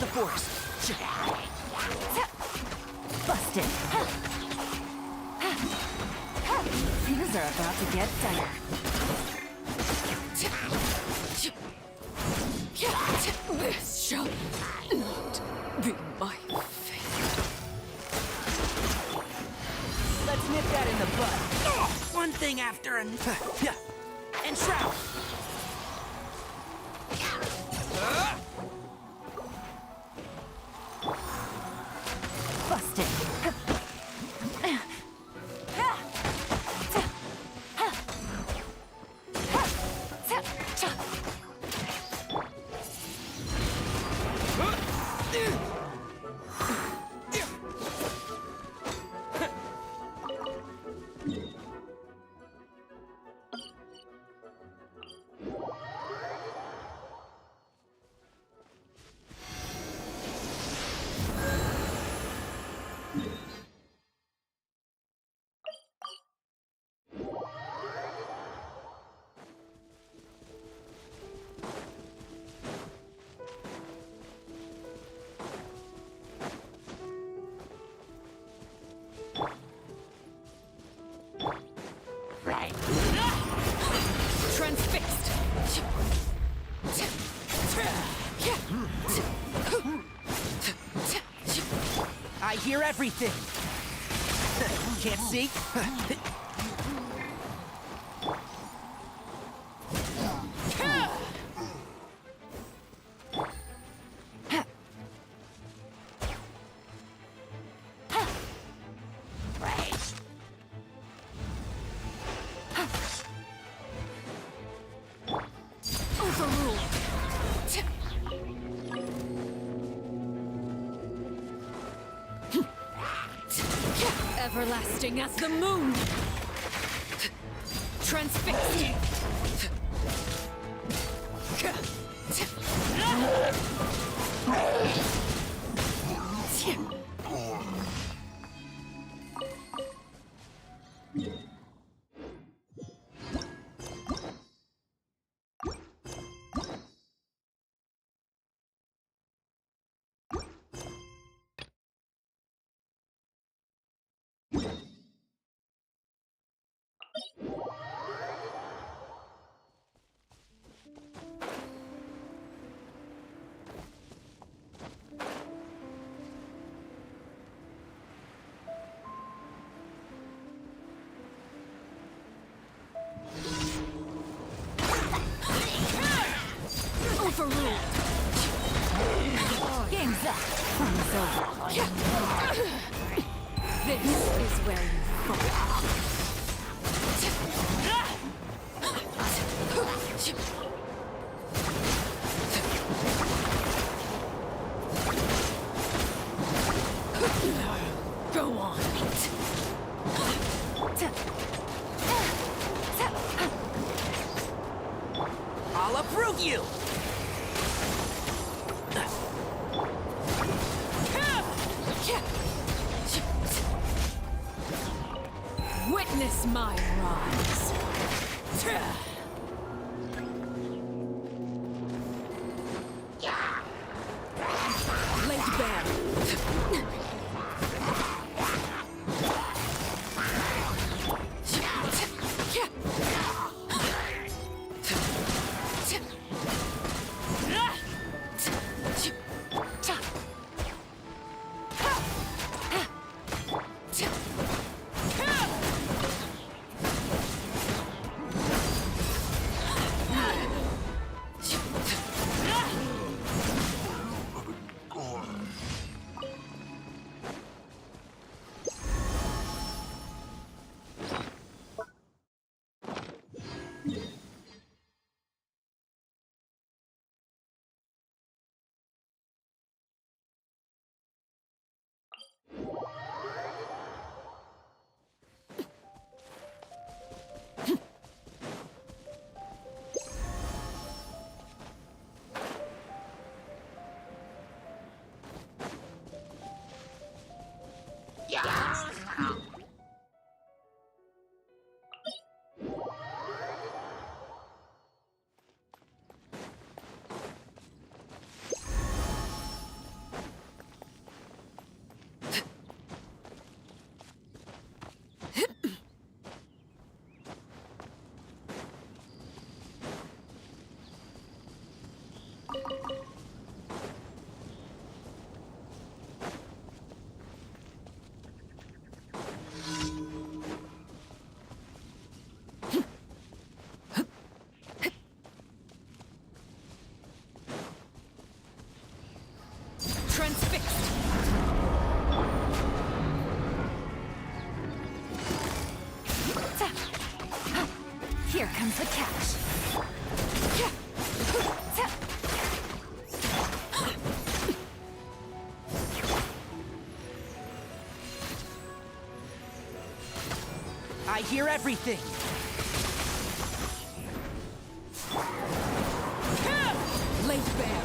the force. Busted. Things are about to get dire. This shall not be my fate. Let's nip that in the bud. One thing after another. And shroud. Busted. Transfixed. I hear everything. Can't see? Everlasting as the moon. Transfixed. Overruled. Game's up. Fun's over. This is where you fall. Go on. I'll approve you! Witness my rise. Laid bare. Here comes the catch. I hear everything. Laid bare.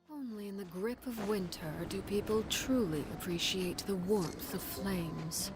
Only in the grip of winter do people truly appreciate the warmth of flames.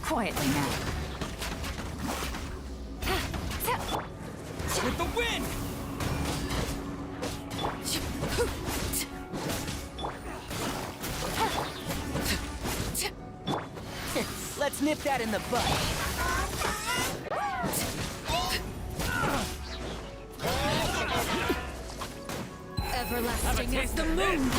Quietly now. With the wind! Let's nip that in the bud. Everlasting as the moon.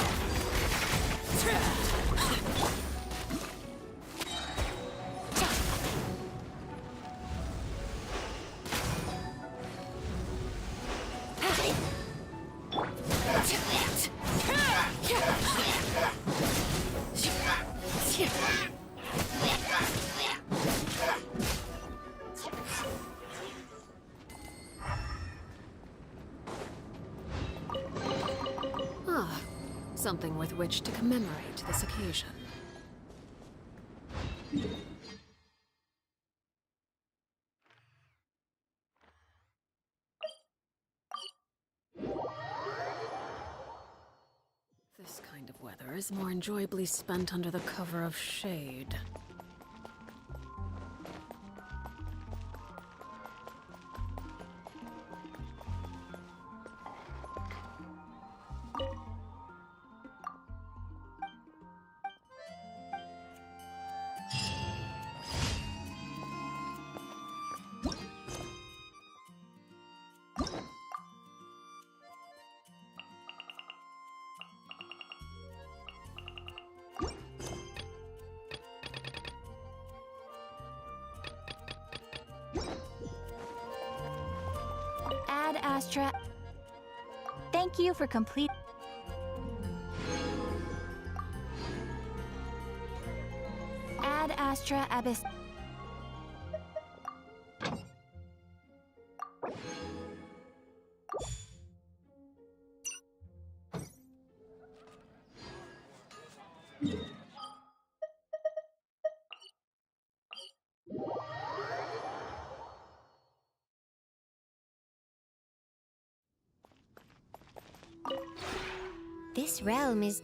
Something with which to commemorate this occasion. This kind of weather is more enjoyably spent under the cover of shade. Ad Astra. Thank you for complete. Ad Astra Abyss. This realm is...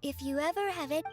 If you ever have it.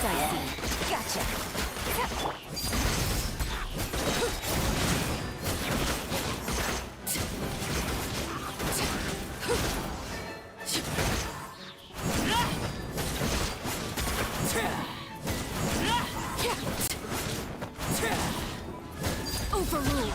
I see. Gotcha. Overruled.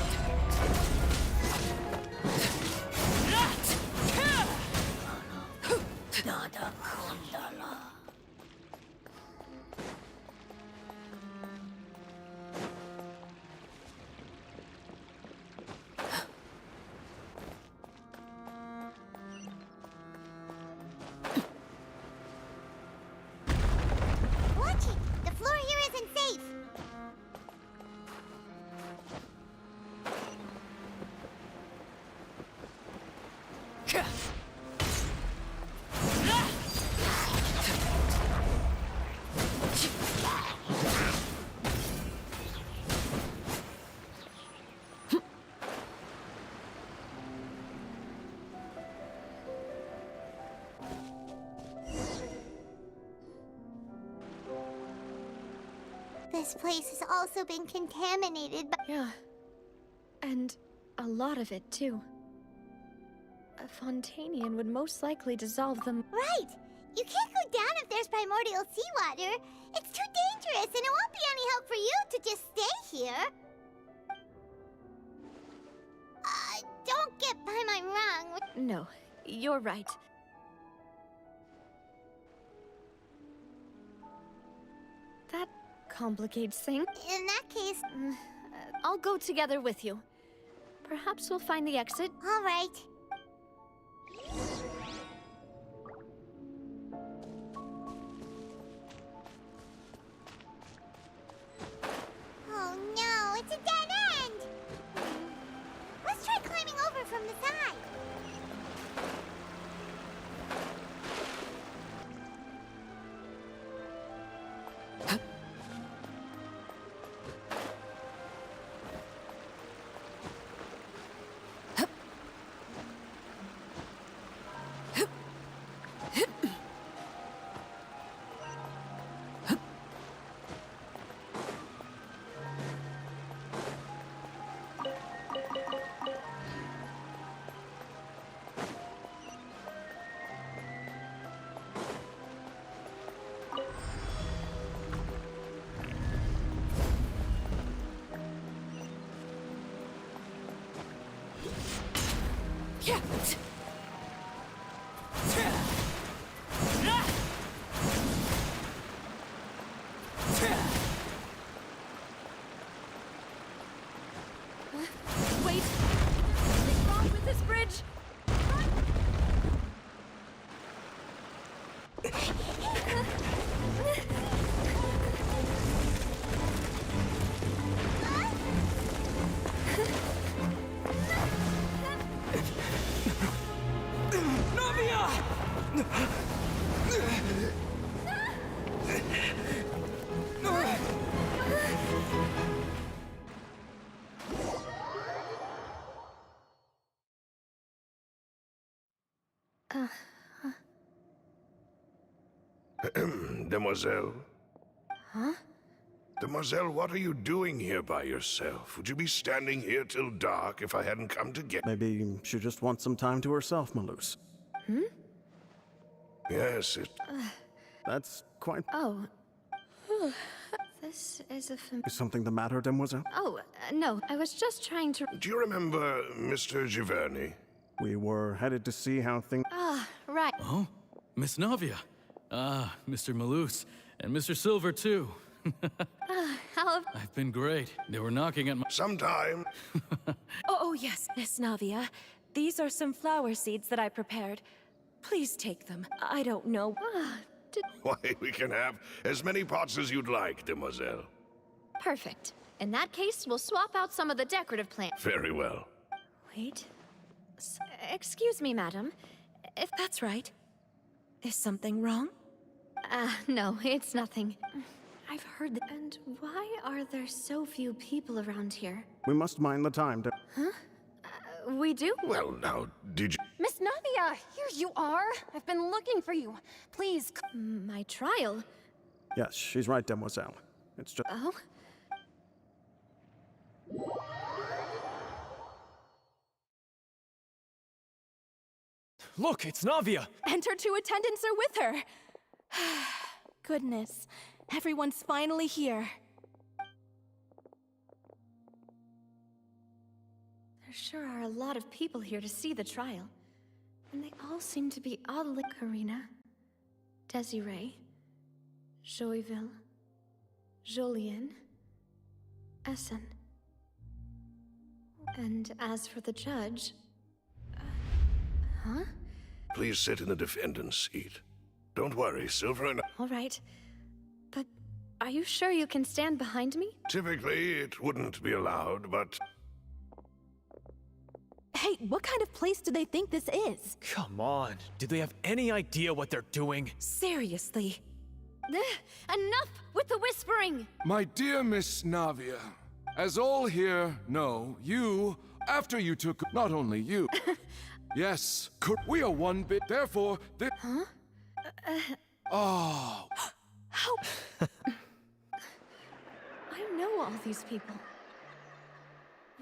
Watch it! The floor here isn't safe! This place has also been contaminated by— Yeah. And a lot of it, too. A Fontanian would most likely dissolve them. Right! You can't go down if there's primordial seawater. It's too dangerous, and it won't be any help for you to just stay here. Don't get by my wrong. No, you're right. That complicates things. In that case, I'll go together with you. Perhaps we'll find the exit. all right. Oh no, it's a dead end! Let's try climbing over from the side. Wait! Something wrong with this bridge? Demoiselle? Huh? Demoiselle, what are you doing here by yourself? Would you be standing here till dark if I hadn't come to get— Maybe she just wants some time to herself, Maloose. Yes, That's quite... Oh. This is a Is something the matter, Demoiselle? Oh, no. I was just trying to... Do you remember Mr. Giverny? We were headed to see how things... Right. Oh, Miss Navia. Ah, Mr. Maloose. And Mr. Silver, too. How... I've been great. They were knocking at my... Sometime. Oh, yes, Miss Navia. These are some flower seeds that I prepared. Please take them. I don't know. Why, we can have as many pots as you'd like, Demoiselle. Perfect. In that case, we'll swap out some of the decorative plants. Very well. Wait. Excuse me, madam. If That's right. Is something wrong? No, it's nothing. I've heard that. And why are there so few people around here? We must mind the time to... We do? Well, now, did you... Miss Navia, here you are. I've been looking for you. Please, My trial? Yes, she's right, Demoiselle. It's just... Oh? Look, it's Navia! And her two attendants are with her. Goodness, everyone's finally here. There sure are a lot of people here to see the trial. And they all seem to be oddly... Karina, Desiree, Joyville, Jolien, Essen. And as for the judge... huh? Please sit in the defendant's seat. Don't worry, Silver and... All right. But are you sure you can stand behind me? Typically, it wouldn't be allowed, but... Hey, what kind of place do they think this is? Come on, do they have any idea what they're doing? Seriously. Enough with the whispering! My dear Miss Navia, as all here know, you, after you took... Not only you... Yes, we are one bit, therefore... Huh? Oh... How... I know all these people.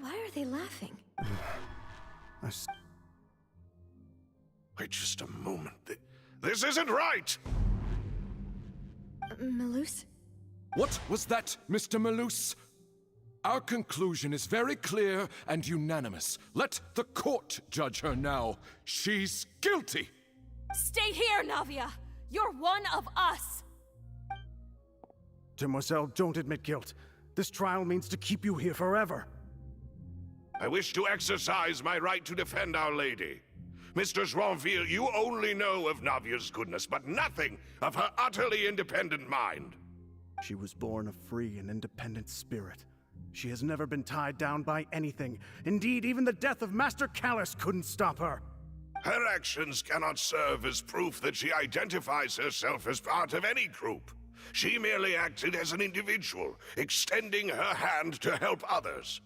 Why are they laughing? Wait just a moment. This isn't right! Malus? What was that, Mr. Malus? Our conclusion is very clear and unanimous. Let the court judge her now. She's guilty! Stay here, Navia! You're one of us! Demoiselle, don't admit guilt. This trial means to keep you here forever. I wish to exercise my right to defend Our Lady. Mr. Joinville, you only know of Navia's goodness, but nothing of her utterly independent mind. She was born a free and independent spirit. She has never been tied down by anything. Indeed, even the death of Master Callus couldn't stop her. Her actions cannot serve as proof that she identifies herself as part of any group. She merely acted as an individual, extending her hand to help others.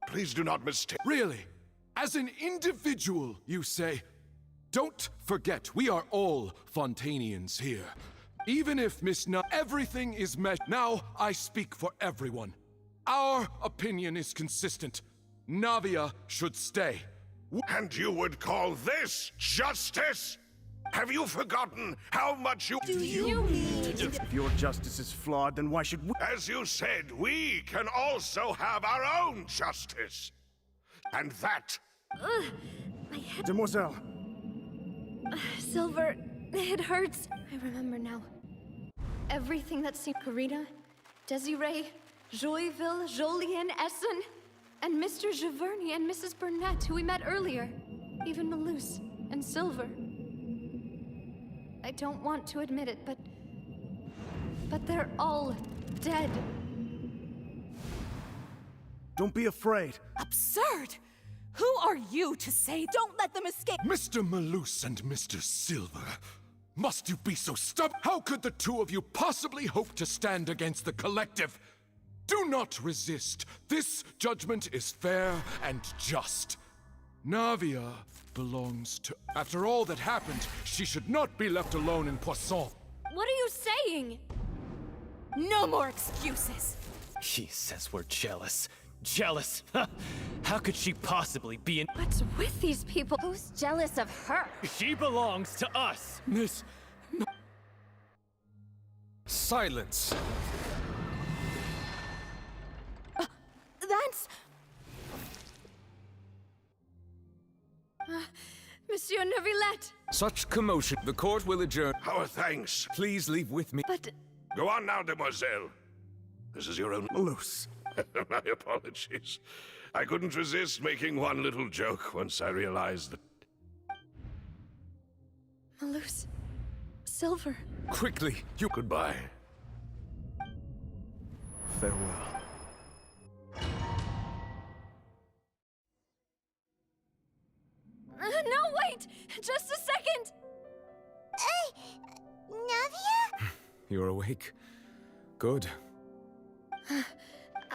Please do not mistake... Really? As an individual, you say? Don't forget, we are all Fontanians here. Even if Miss everything is met. Now I speak for everyone. Our opinion is consistent. Navia should stay. And you would call this justice? Have you forgotten how much you... Do you need... If your justice is flawed, then why should we... As you said, we can also have our own justice. And that... My head... Demoiselle! Silver, it hurts. I remember now. Everything that seemed... Karina, Desiree, Joyville, Jolien, Essen, and Mr. Giverny and Mrs. Burnett, who we met earlier. Even Malus and Silver. I don't want to admit it, but they're all dead. Don't be afraid. Absurd! Who are you to say don't let them escape? Mr. Malus and Mr. Silver, must you be so stubborn? How could the two of you possibly hope to stand against the collective? Do not resist. This judgment is fair and just. Navia belongs to... After all that happened, she should not be left alone in Poisson. What are you saying? No more excuses. He says we're jealous. Jealous? How could she possibly be in... What's with these people? Who's jealous of her? She belongs to us! Miss... Silence! That's... Monsieur Neuvillette! Such commotion. The court will adjourn. Our thanks. Please leave with me. But... Go on now, demoiselle. This is your own... Loose. My apologies. I couldn't resist making one little joke once I realized that... Malus. Silver. Quickly, you... Goodbye. Farewell. No, wait! Just a second! Navia? You're awake. Good.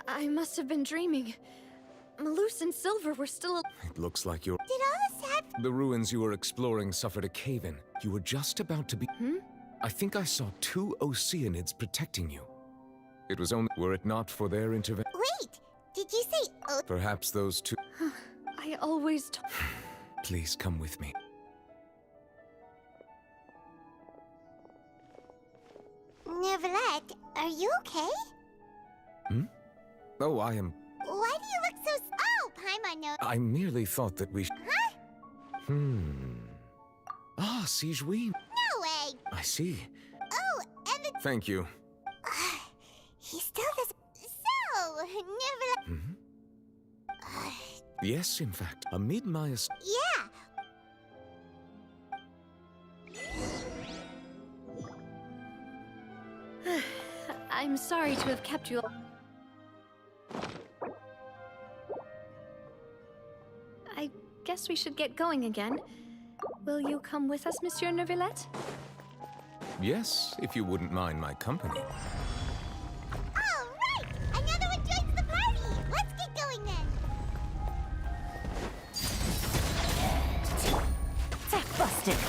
I must have been dreaming. Malus and Silver were still... It looks like you're... Did all this happen? The ruins you were exploring suffered a cave-in. You were just about to be... I think I saw 2 Oceanids protecting you. It was only were it not for their intervention. Wait, did you say Perhaps those 2. I always Please come with me. Neverlet, are you okay? Oh, I am. Why do you look so Oh, Paimon knows. I merely thought that we. Huh? Ah, Sigewin. No way! I see. Oh, and the... Thank you. He still does... So, Neverlet... Yes, in fact, amid my. Yeah! I'm sorry to have kept you. I guess we should get going again. Will you come with us, Monsieur Neuvillette? Yes, if you wouldn't mind my company. All right! Another one joins the party! Let's get going then! Tap busted.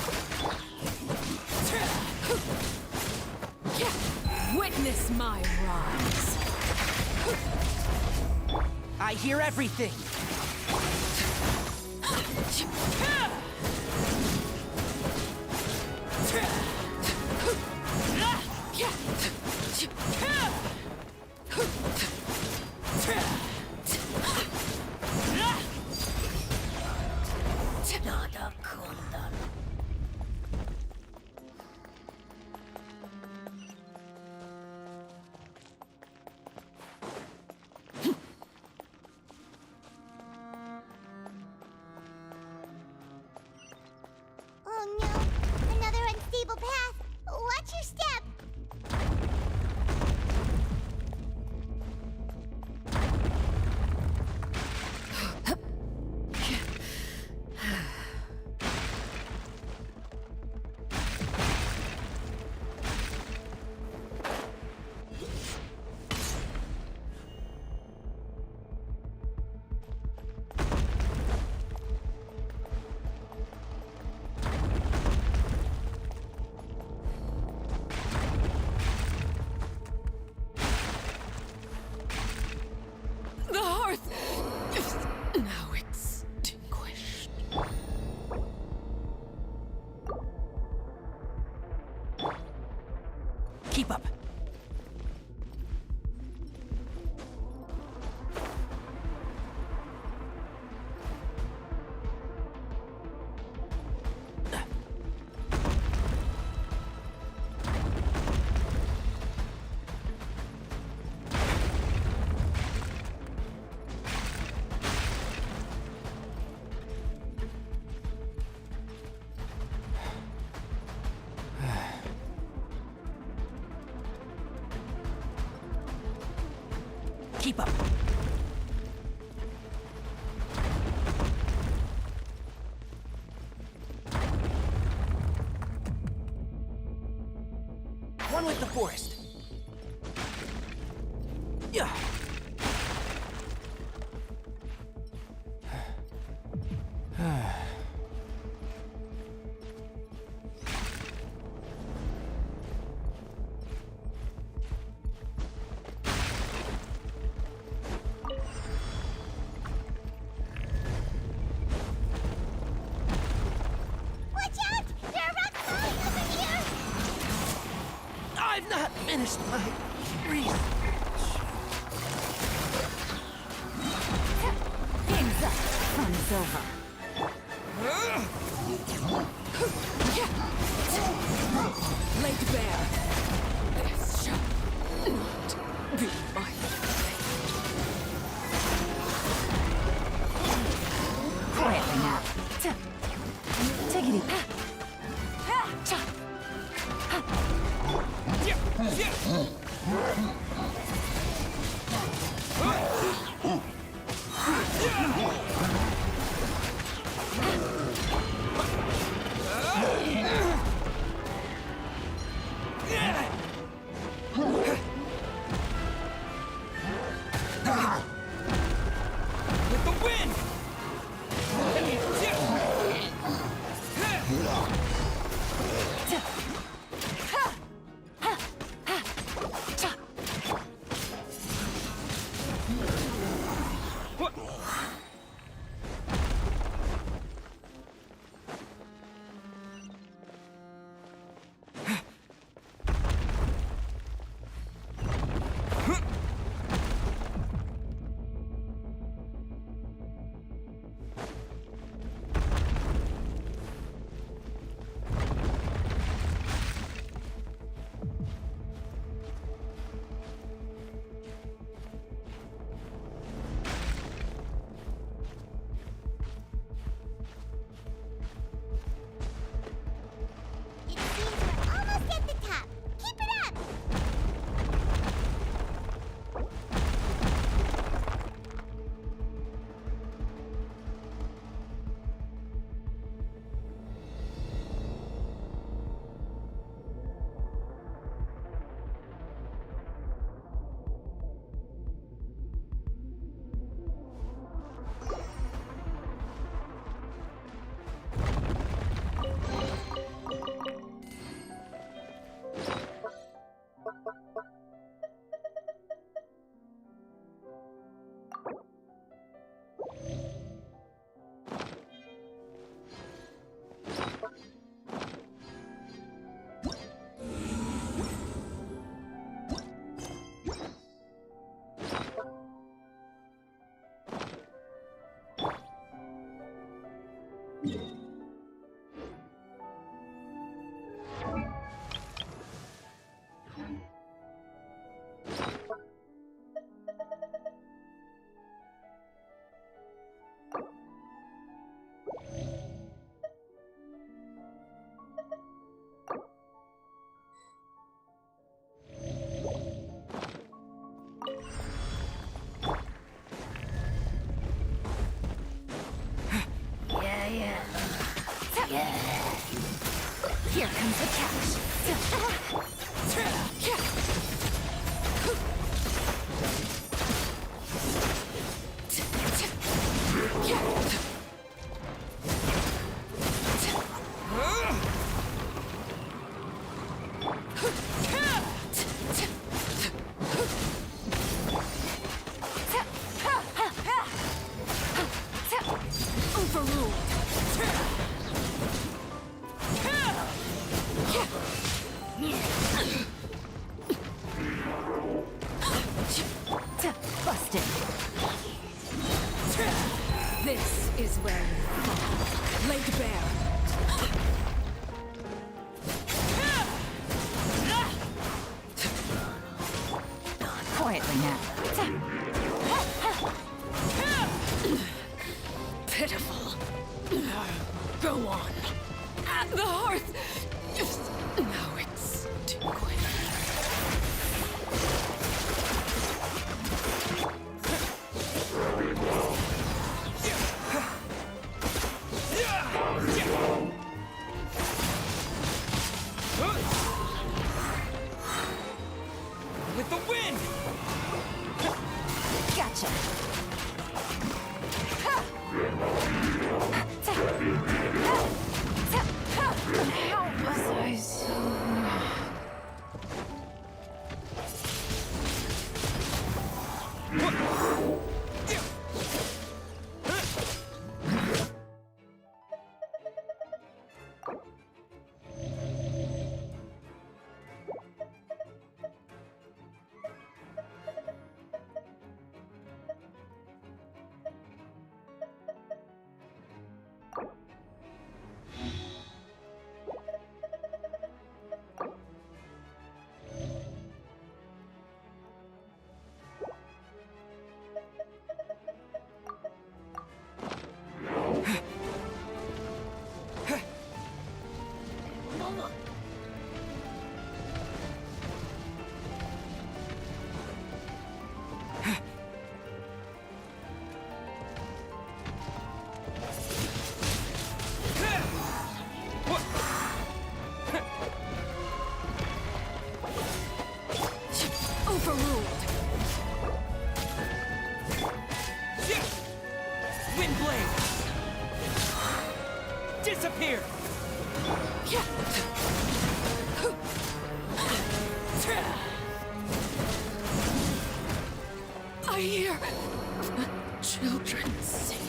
Witness my rise. I hear everything. Oh no, another unstable path. Watch your step. The hearth is now extinguished. Keep up. Keep up. One with the forest. Yeah. Watch out! There are rocks flying over here! I've not finished my research. Game's up. Fun is over. Laid bare. This shall not be my fate. Quietly now. Take it easy. Yeah! Here comes the catch. Busted. This is where you fall. Laid bare. Quietly now. Pitiful. Go on. At the hearth. No, it's too quick. With the wind! Gotcha. How was I so... Disappear! I hear children singing.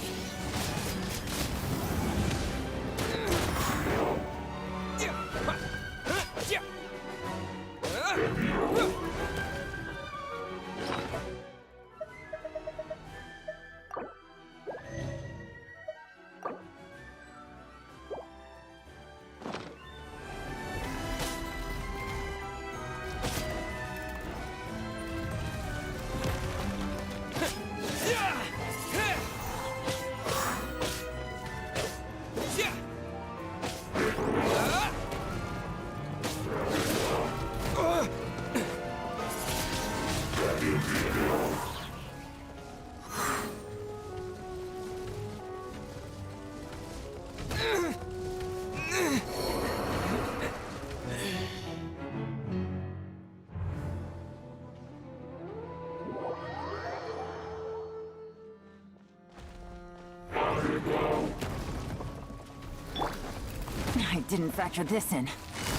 I didn't factor this in.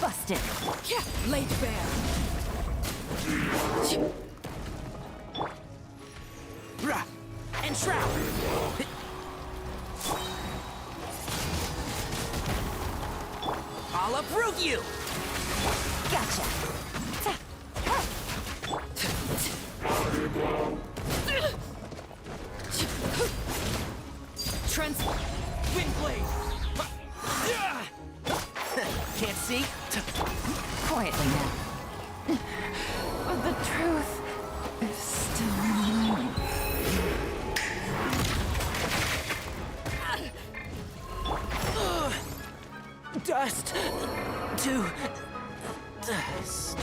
Busted. Yeah, laid bare. Rah! And shroud! I'll uproot you! Gotcha. Wind blade! see? Quietly now. But the truth is still mine. Dust to dust.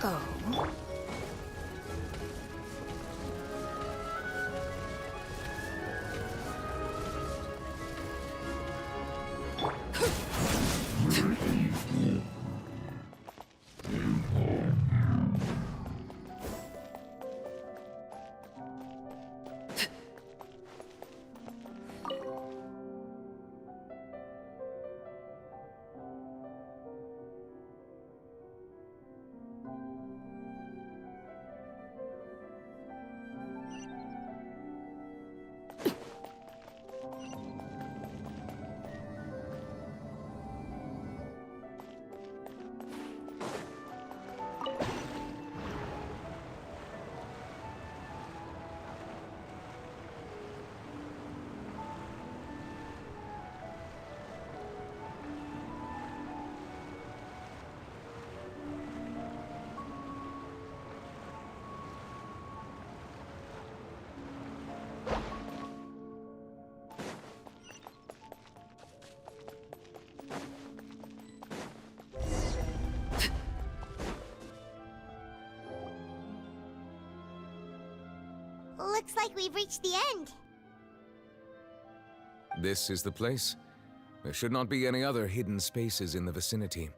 Oh. Looks like we've reached the end. This is the place? There should not be any other hidden spaces in the vicinity.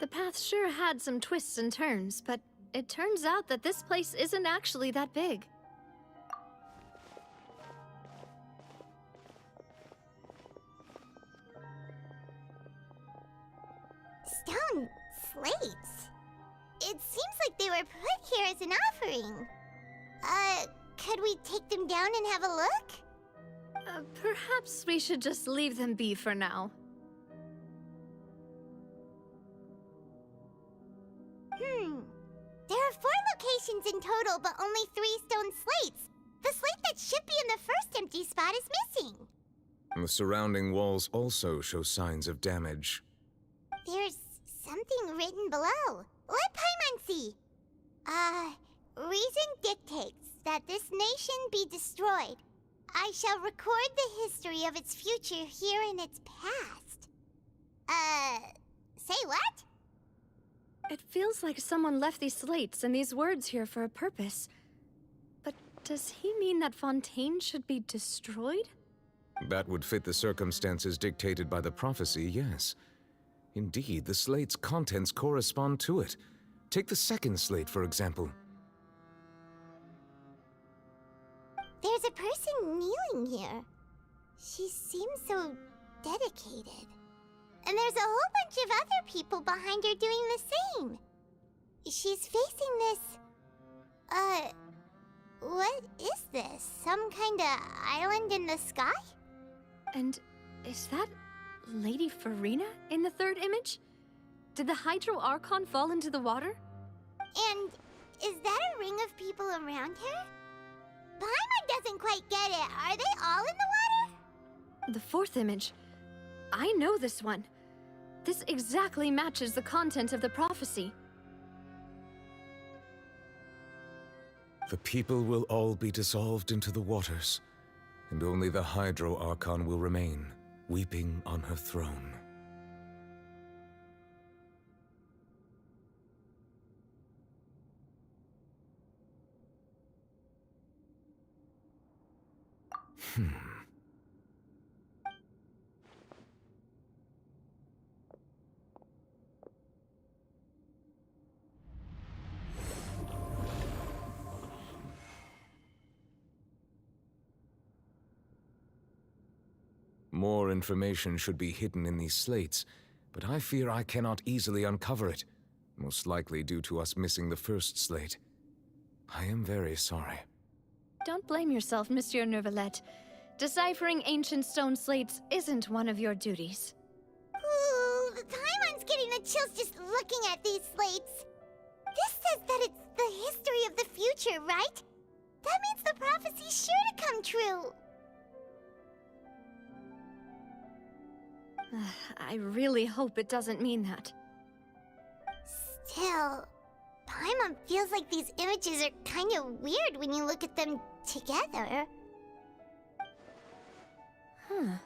The path sure had some twists and turns, but it turns out that this place isn't actually that big. Stone slates? It seems like they were put here as an offering. Could we take them down and have a look? Perhaps we should just leave them be for now. There are 4 locations in total, but only 3 stone slates. The slate that should be in the first empty spot is missing. The surrounding walls also show signs of damage. There's something written below. Let Paimon see. Reason dictates that this nation be destroyed. I shall record the history of its future here in its past. Say what? It feels like someone left these slates and these words here for a purpose. But does he mean that Fontaine should be destroyed? That would fit the circumstances dictated by the prophecy, yes. Indeed, the slate's contents correspond to it. Take the second slate, for example. There's a person kneeling here. She seems so dedicated. And there's a whole bunch of other people behind her doing the same. She's facing this... what is this? Some kind of island in the sky? And is that Lady Farina in the third image? Did the Hydro Archon fall into the water? And is that a ring of people around her? Paimon doesn't quite get it. Are they all in the water? The fourth image. I know this one. This exactly matches the content of the prophecy. The people will all be dissolved into the waters, and only the Hydro Archon will remain, weeping on her throne. More information should be hidden in these slates, but I fear I cannot easily uncover it, most likely due to us missing the first slate. I am very sorry. Don't blame yourself, Monsieur Neuvillette. Deciphering ancient stone slates isn't one of your duties. Ooh, Paimon's getting the chills just looking at these slates. says that it's the history of the future, right? That means the prophecy's sure to come true. I really hope it doesn't mean that. Still, Paimon feels like these images are kind of weird when you look at them together. Huh.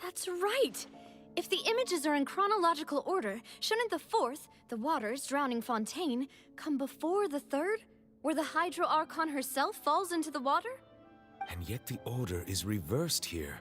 That's right! If the images are in chronological order, shouldn't the fourth, the waters drowning Fontaine, come before the third, where the Hydro Archon herself falls into the water? And yet the order is reversed here.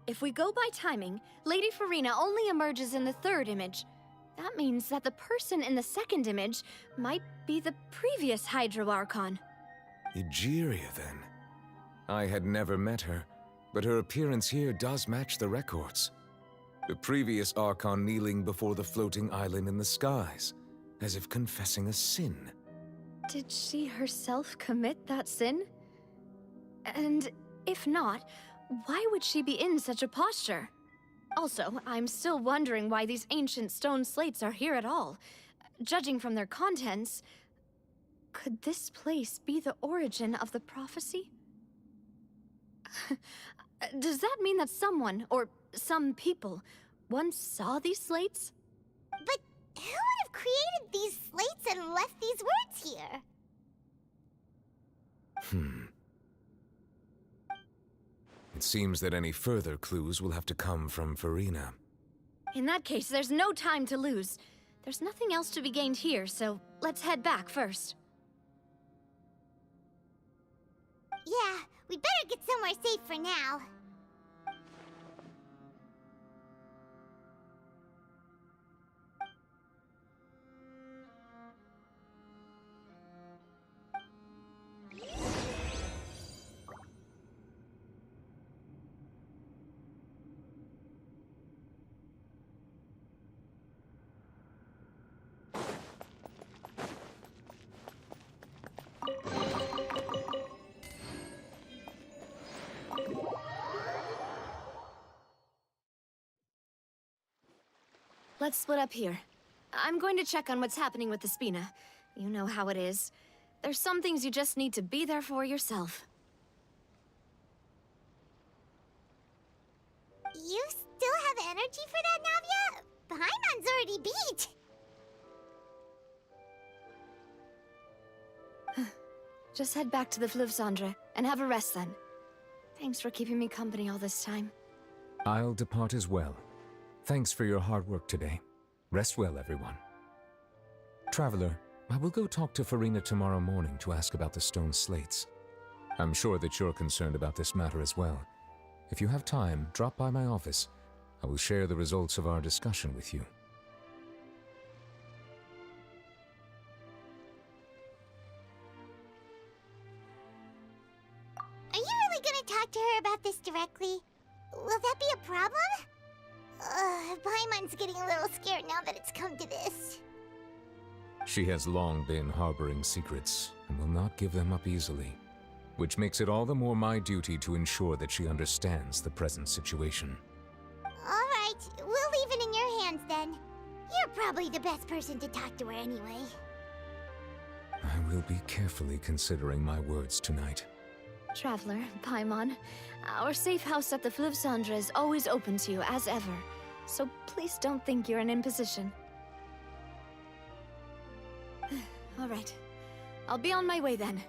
If we go by timing, Lady Furina only emerges in the third image. That means that the person in the second image might be the previous Hydro Archon. Egeria, then. I had never met her, but her appearance here does match the records. The previous Archon kneeling before the floating island in the skies, as if confessing a sin. Did she herself commit that sin? And if not, why would she be in such a posture? Also, I'm still wondering why these ancient stone slates are here at all. Judging from their contents, could this place be the origin of the prophecy? Does that mean that someone, or some people, once saw these slates? But who would have created these slates and left these words here? It seems that any further clues will have to come from Furina. In that case, there's no time to lose. There's nothing else to be gained here, so let's head back first. Yeah, we better get somewhere safe for now. Let's split up here. I'm going to check on what's happening with the Spina. You know how it is. There's some things you just need to be there for yourself. You still have energy for that, Navia? Paimon's already beat! Just head back to the ⁴ and have a rest then. Thanks for keeping me company all this time. I'll depart as well. Thanks for your hard work today. Rest well, everyone. Traveler, I will go talk to Furina tomorrow morning to ask about the stone slates. I'm sure that you're concerned about this matter as well. If you have time, drop by my office. I will share the results of our discussion with you. Are you really gonna talk to her about this directly? Will that be a problem? Paimon's getting a little scared now that it's come to this. She has long been harboring secrets and will not give them up easily, which makes it all the more my duty to ensure that she understands the present situation. Alright, we'll leave it in your hands then. You're probably the best person to talk to her anyway. I will be carefully considering my words tonight. Traveler, Paimon, our safe house at the ⁴ is always open to you as ever, so please don't think you're an imposition. All right, I'll be on my way then.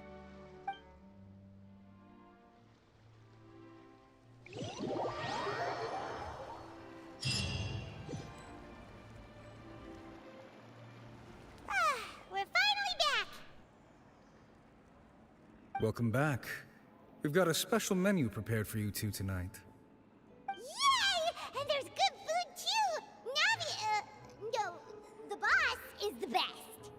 We're finally back! Welcome back. We've got a special menu prepared for you two tonight. Yay! And there's good food too! Navi, no, the boss is the best.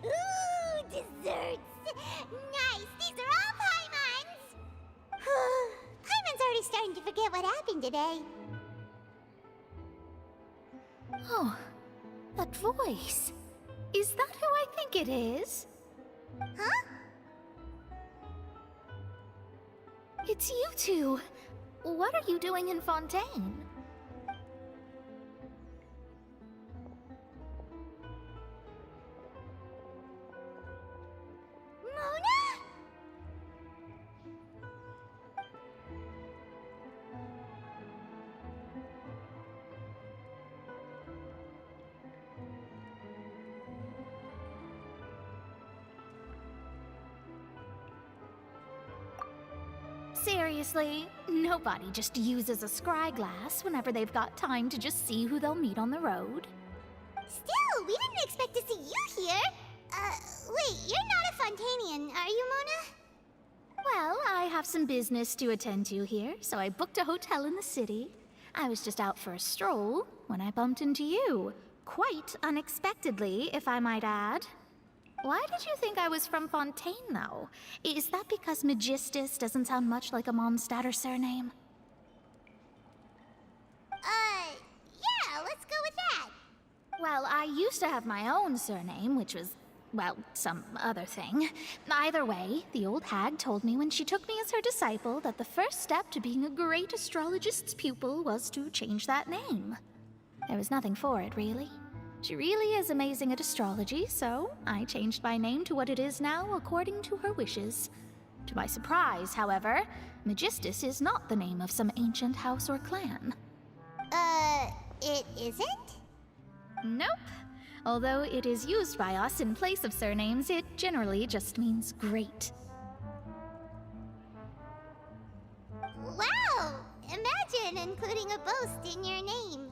Ooh, desserts! Nice! These are all Paimon's! Paimon's already starting to forget what happened today. Oh, that voice. Is that who I think it is? Huh? It's you two. What are you doing in Fontaine? Mona? Seriously, nobody just uses a scry glass whenever they've got time to just see who they'll meet on the road. Still, we didn't expect to see you here. Wait, you're not a Fontanian, are you, Mona? Well, I have some business to attend to here, so I booked a hotel in the city. I was just out for a stroll when I bumped into you. Quite unexpectedly, if I might add. Why did you think I was from Fontaine, though? Is that because Magistus doesn't sound much like a Mondstadt surname? Yeah, let's go with that. Well, I used to have my own surname, which was, well, some other thing. Either way, the old hag told me when she took me as her disciple that the first step to being a great astrologist's pupil was to change that name. There was nothing for it, really. She really is amazing at astrology, so I changed my name to what it is now according to her wishes. To my surprise, however, Magistus is not the name of some ancient house or clan. It isn't? Nope. Although it is used by us in place of surnames, it generally just means great. Wow! Imagine including a boast in your name.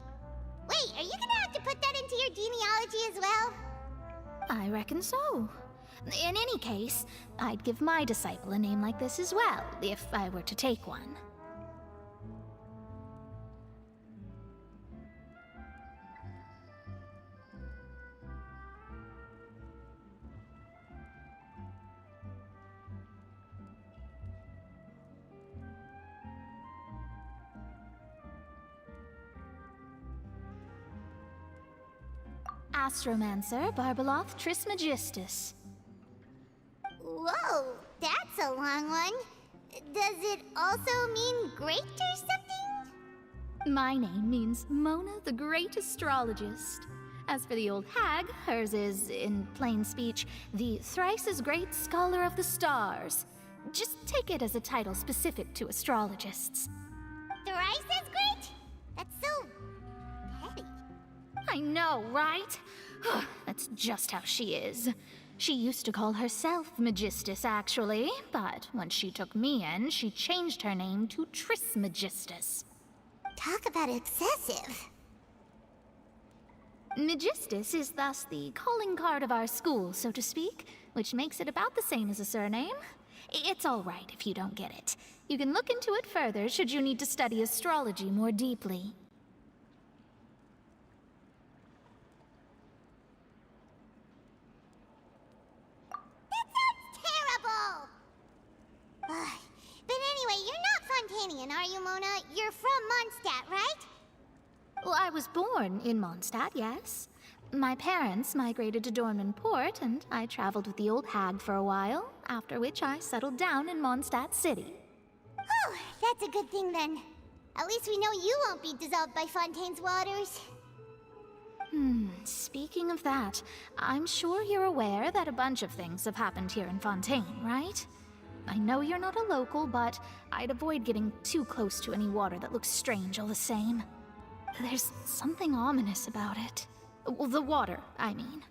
Wait, are you gonna have to put that into your genealogy as well? I reckon so. In any case, I'd give my disciple a name like this as well, if I were to take one. Astromancer Barbeloth Trismegistus. Whoa, that's a long one. Does it also mean great or something? My name means Mona the Great Astrologist. As for the old hag, hers is, in plain speech, the thrice-as-great Scholar of the Stars. Just take it as a title specific to astrologists. Thrice as great? That's so petty. I know, right? That's just how she is. She used to call herself Magistus, actually, but when she took me in, she changed her name to Trismegistus. Talk about excessive. Magistus is thus the calling card of our school, so to speak, which makes it about the same as a surname. It's all right if you don't get it. You can look into it further should you need to study astrology more deeply. Terrible! But anyway, you're not Fontanian, are you, Mona? You're from Mondstadt, right? Well, I was born in Mondstadt, yes. My parents migrated to Dornman Port, and I traveled with the old hag for a while, after which I settled down in Mondstadt City. Oh, that's a good thing then. At least we know you won't be dissolved by Fontaine's waters. Speaking of that, I'm sure you're aware that a bunch of things have happened here in Fontaine, right? I know you're not a local, but I'd avoid getting too close to any water that looks strange all the same. There's something ominous about it. Well, the water, I mean.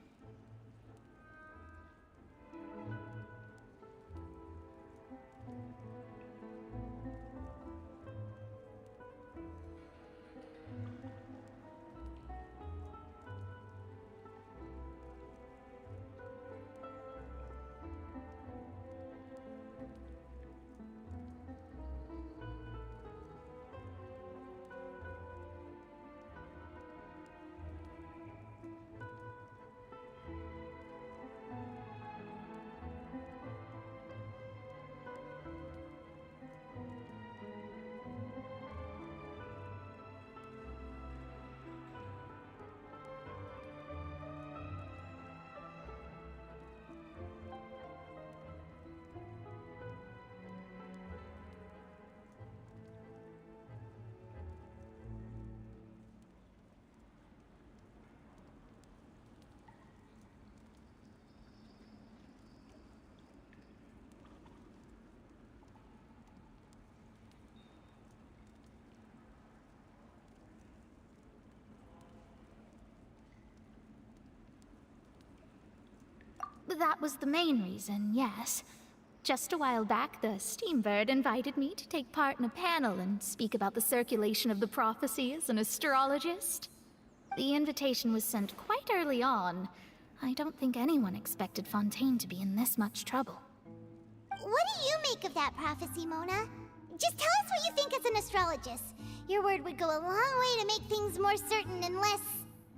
That was the main reason, yes. Just a while back, the Steambird invited me to take part in a panel and speak about the circulation of the prophecy as an astrologist. The invitation was sent quite early on. I don't think anyone expected Fontaine to be in this much trouble. What do you make of that prophecy, Mona? Just tell us what you think as an astrologist. Your word would go a long way to make things more certain and less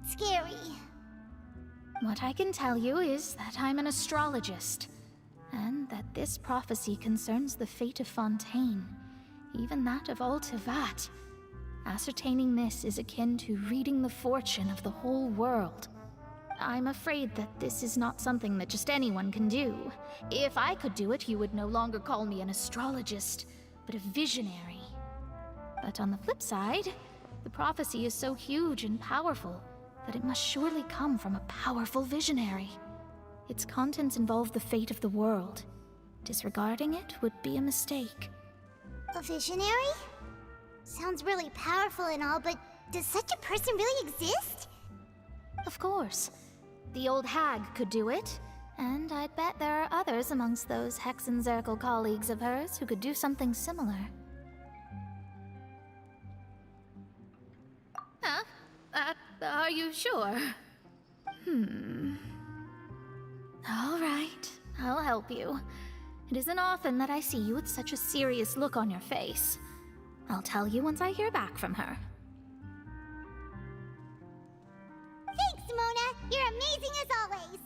scary. What I can tell you is that I'm an astrologist, and that this prophecy concerns the fate of Fontaine, even that of all Tevat. Ascertaining this is akin to reading the fortune of the whole world. I'm afraid that this is not something that just anyone can do. If I could do it, you would no longer call me an astrologist, but a visionary. But on the flip side, the prophecy is so huge and powerful that it must surely come from a powerful visionary. Its contents involve the fate of the world. Disregarding it would be a mistake. A visionary? Sounds really powerful and all, but does such a person really exist? Of course. The old hag could do it, and I'd bet there are others amongst those Hexenzirkel colleagues of hers who could do something similar. Huh? Are you sure? All right, I'll help you. It isn't often that I see you with such a serious look on your face. I'll tell you once I hear back from her. Thanks, Mona! You're amazing as always!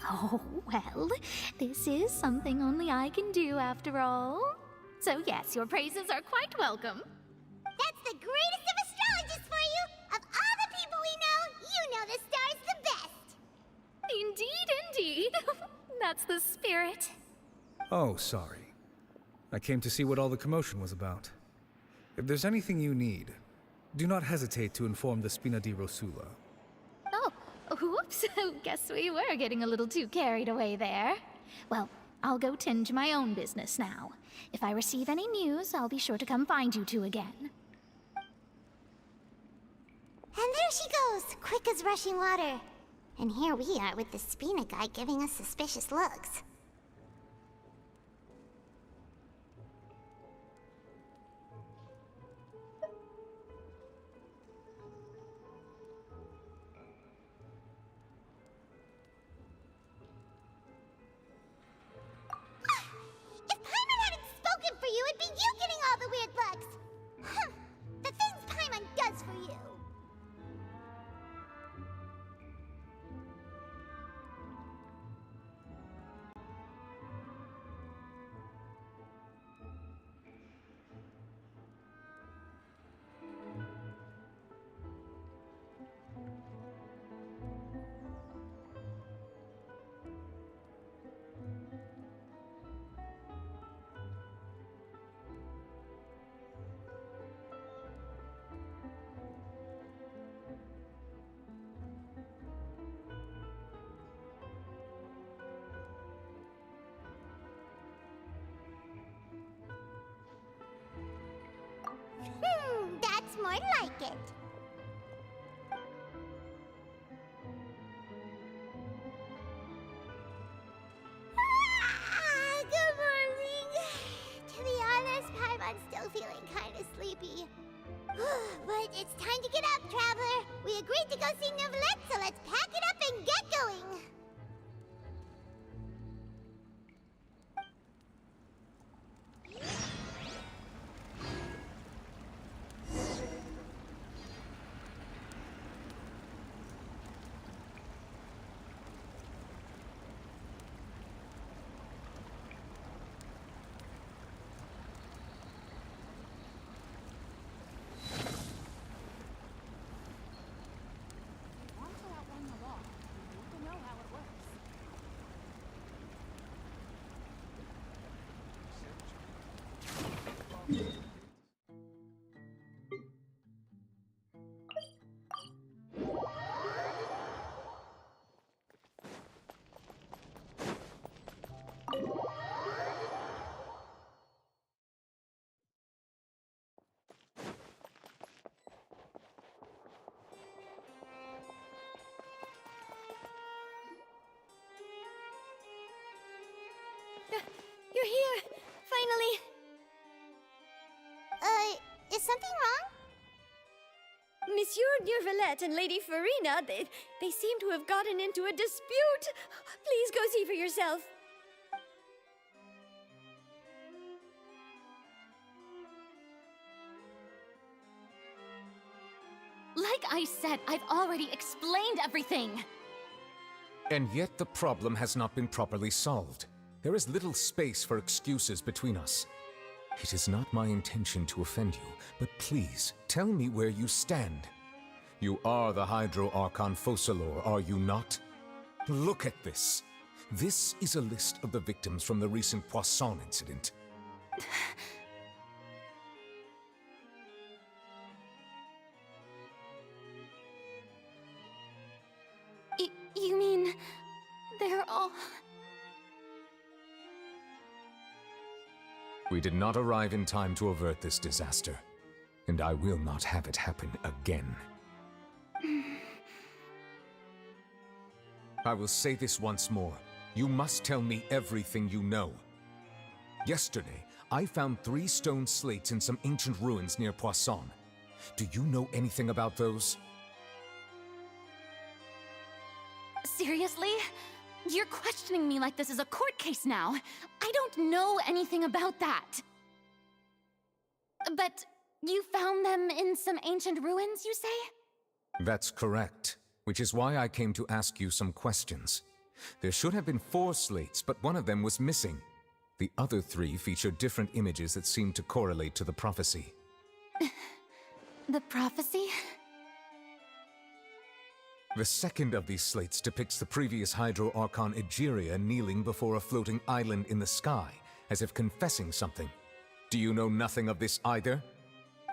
Oh, well, this is something only I can do after all. So yes, your praises are quite welcome. That's the greatest of astrologists for you! Of all the people we know, you know the star's the best! Indeed. That's the spirit. Oh, sorry. I came to see what all the commotion was about. If there's anything you need, do not hesitate to inform the Spina di Rosula. Oh, whoops. Guess we were getting a little too carried away there. Well, I'll go tend to my own business now. If I receive any news, I'll be sure to come find you two again. And there she goes, quick as rushing water. And here we are with the Spina guy giving us suspicious looks. If Paimon hadn't spoken for you, it'd be you getting all the weird looks! Huh. The things Paimon does for you! That's more like it. Good morning. To be honest, Paimon's still feeling kind of sleepy. But it's time to get up, Traveler. We agreed to go see Neuvillette, so let's pack it up and get going. Is something wrong? Monsieur Nervalette and Lady Farina, they seem to have gotten into a dispute. Please go see for yourself. Like I said, I've already explained everything. And yet the problem has not been properly solved. There is little space for excuses between us. It is not my intention to offend you, but please, tell me where you stand. You are the Hydro Archon Focalor, are you not? Look at this. This is a list of the victims from the recent Poisson incident. You mean they're all... We did not arrive in time to avert this disaster, and I will not have it happen again. I will say this once more. You must tell me everything you know. Yesterday, I found 3 stone slates in some ancient ruins near Poisson. Do you know anything about those? Seriously? You're questioning me like this is a court case now. I don't know anything about that. But you found them in some ancient ruins, you say? That's correct, which is why I came to ask you some questions. There should have been 4 slates, but one of them was missing. The other 3 feature different images that seem to correlate to the prophecy. The prophecy? The second of these slates depicts the previous Hydro Archon Egeria kneeling before a floating island in the sky, as if confessing something. Do you know nothing of this either?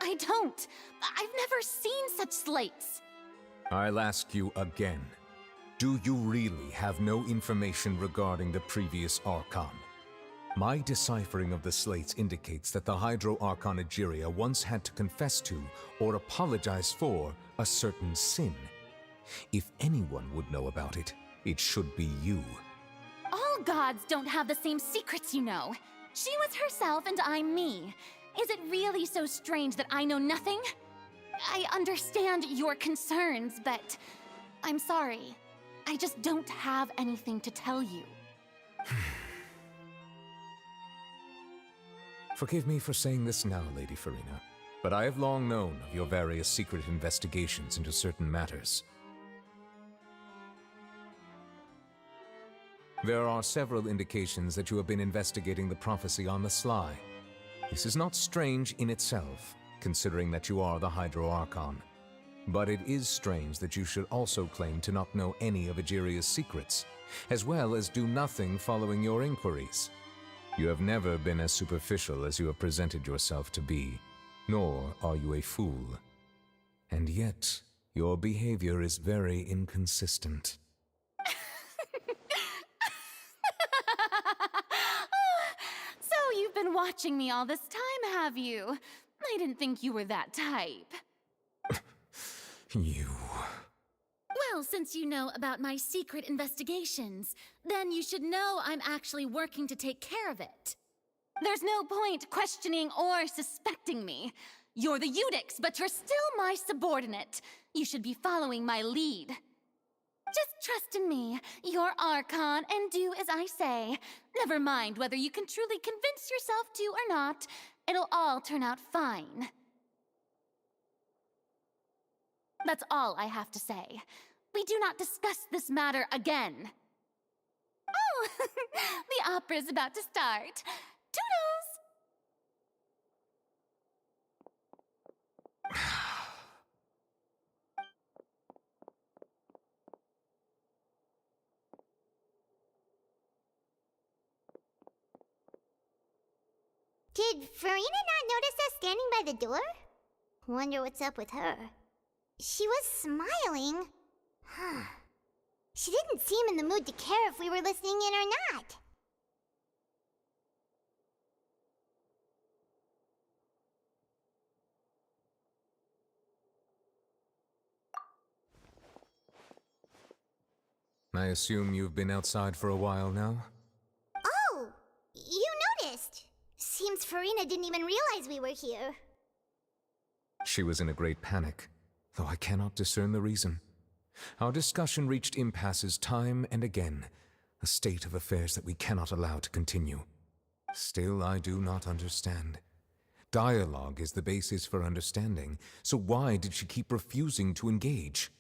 I don't. I've never seen such slates. I'll ask you again. Do you really have no information regarding the previous Archon? My deciphering of the slates indicates that the Hydro Archon Egeria once had to confess to, or apologize for, a certain sin. If anyone would know about it, it should be you. All gods don't have the same secrets, you know. She was herself and I'm me. Is it really so strange that I know nothing? I understand your concerns, but I'm sorry. I just don't have anything to tell you. Forgive me for saying this now, Lady Farina, but I have long known of your various secret investigations into certain matters. There are several indications that you have been investigating the prophecy on the sly. This is not strange in itself, considering that you are the Hydro Archon. But it is strange that you should also claim to not know any of Egeria's secrets, as well as do nothing following your inquiries. You have never been as superficial as you have presented yourself to be, nor are you a fool. And yet, your behavior is very inconsistent. So you've been watching me all this time, have you? I didn't think you were that type. You... Well, since you know about my secret investigations, then you should know I'm actually working to take care of it. There's no point questioning or suspecting me. You're the Eudix, but you're still my subordinate. You should be following my lead. Just trust in me, you're Archon, and do as I say. Never mind whether you can truly convince yourself to or not. It'll all turn out fine. That's all I have to say. We do not discuss this matter again. Oh, the opera's about to start. Toodles! Did Farina not notice us standing by the door? Wonder what's up with her. She was smiling. Huh. She didn't seem in the mood to care if we were listening in or not. I assume you've been outside for a while now? Oh! You noticed! Seems Farina didn't even realize we were here. She was in a great panic, though I cannot discern the reason. Our discussion reached impasses time and again, a state of affairs that we cannot allow to continue. Still, I do not understand. Dialogue is the basis for understanding, so why did she keep refusing to engage?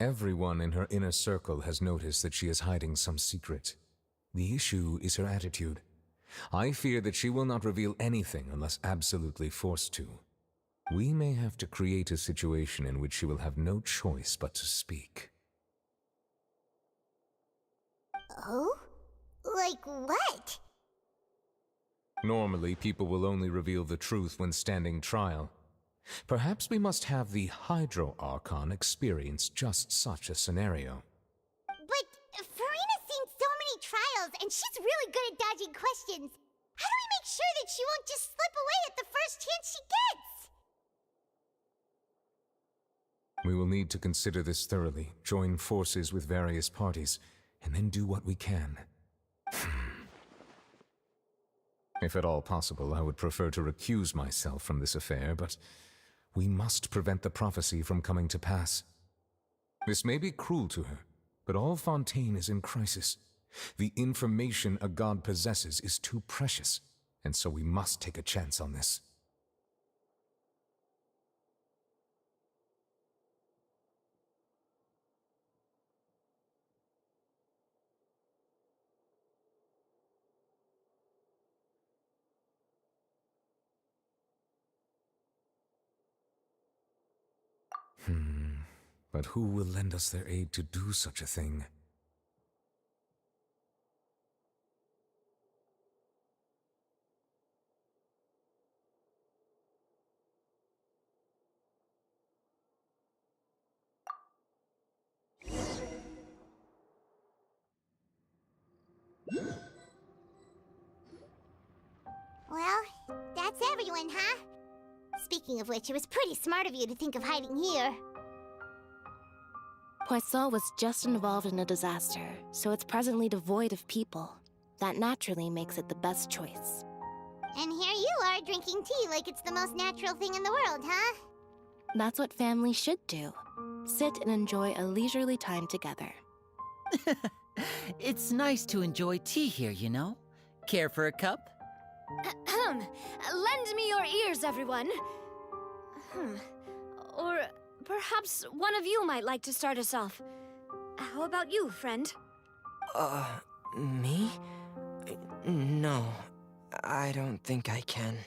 Everyone in her inner circle has noticed that she is hiding some secret. The issue is her attitude. I fear that she will not reveal anything unless absolutely forced to. We may have to create a situation in which she will have no choice but to speak. Oh? Like what? Normally, people will only reveal the truth when standing trial. Perhaps we must have the Hydro Archon experience just such a scenario. But Furina's seen so many trials, and she's really good at dodging questions. How do we make sure that she won't just slip away at the first chance she gets? We will need to consider this thoroughly, join forces with various parties, and then do what we can. If at all possible, I would prefer to recuse myself from this affair, but we must prevent the prophecy from coming to pass. This may be cruel to her, but all Fontaine is in crisis. The information a god possesses is too precious, and so we must take a chance on this. But who will lend us their aid to do such a thing? Well, that's everyone, huh? Speaking of which, it was pretty smart of you to think of hiding here. Poisson was just involved in a disaster, so it's presently devoid of people. That naturally makes it the best choice. And here you are drinking tea like it's the most natural thing in the world, huh? That's what families should do. Sit and enjoy a leisurely time together. It's nice to enjoy tea here, you know? Care for a cup? Lend me your ears, everyone. Or perhaps one of you might like to start us off. How about you, friend? Me? No, I don't think I can.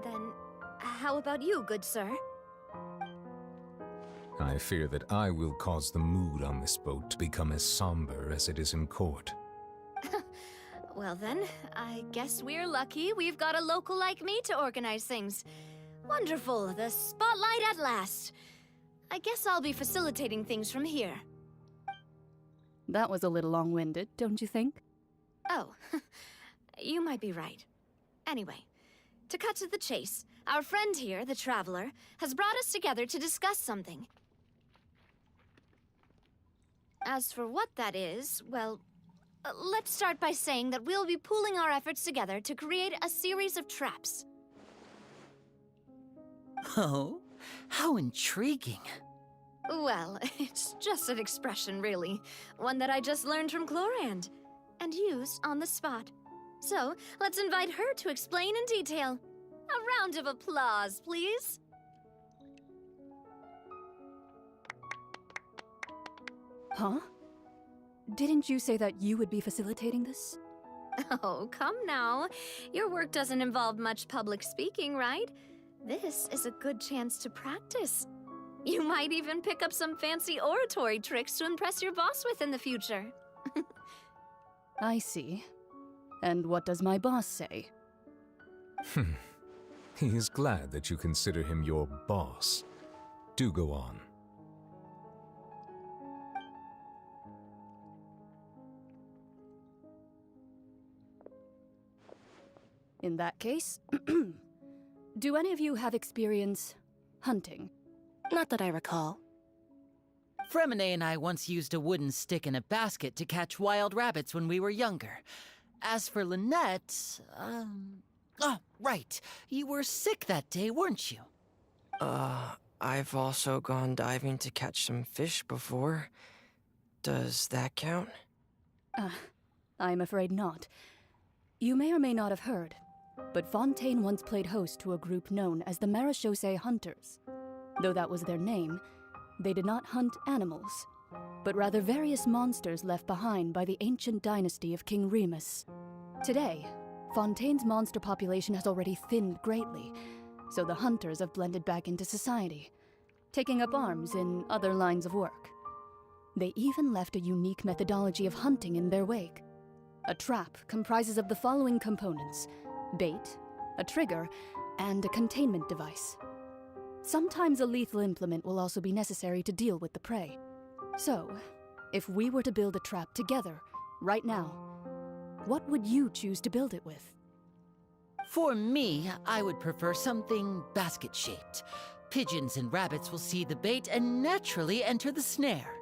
Then, how about you, good sir? I fear that I will cause the mood on this boat to become as somber as it is in court. Well then, I guess we're lucky we've got a local like me to organize things. Wonderful, the spotlight at last. I guess I'll be facilitating things from here. That was a little long-winded, don't you think? Oh, you might be right. Anyway, to cut to the chase, our friend here, the Traveler, has brought us together to discuss something. As for what that is, well, let's start by saying that we'll be pooling our efforts together to create a series of traps. Oh, how intriguing. Well, it's just an expression, really. One that I just learned from Chlorand, and used on the spot. So, let's invite her to explain in detail. A round of applause, please. Huh? Didn't you say that you would be facilitating this? Oh, come now. Your work doesn't involve much public speaking, right? This is a good chance to practice. You might even pick up some fancy oratory tricks to impress your boss with in the future. I see. And what does my boss say? He is glad that you consider him your boss. Do go on. In that case, do any of you have experience hunting? Not that I recall. Fremine and I once used a wooden stick and a basket to catch wild rabbits when we were younger. As for Lynette, oh, right. You were sick that day, weren't you? I've also gone diving to catch some fish before. Does that count? I'm afraid not. You may or may not have heard, but Fontaine once played host to a group known as the Marechaussee Hunters. Though that was their name, they did not hunt animals, but rather various monsters left behind by the ancient dynasty of King Remus. Today, Fontaine's monster population has already thinned greatly, so the hunters have blended back into society, taking up arms in other lines of work. They even left a unique methodology of hunting in their wake. A trap comprises of the following components: bait, a trigger, and a containment device. Sometimes a lethal implement will also be necessary to deal with the prey. So, if we were to build a trap together, right now, what would you choose to build it with? For me, I would prefer something basket-shaped. Pigeons and rabbits will see the bait and naturally enter the snare.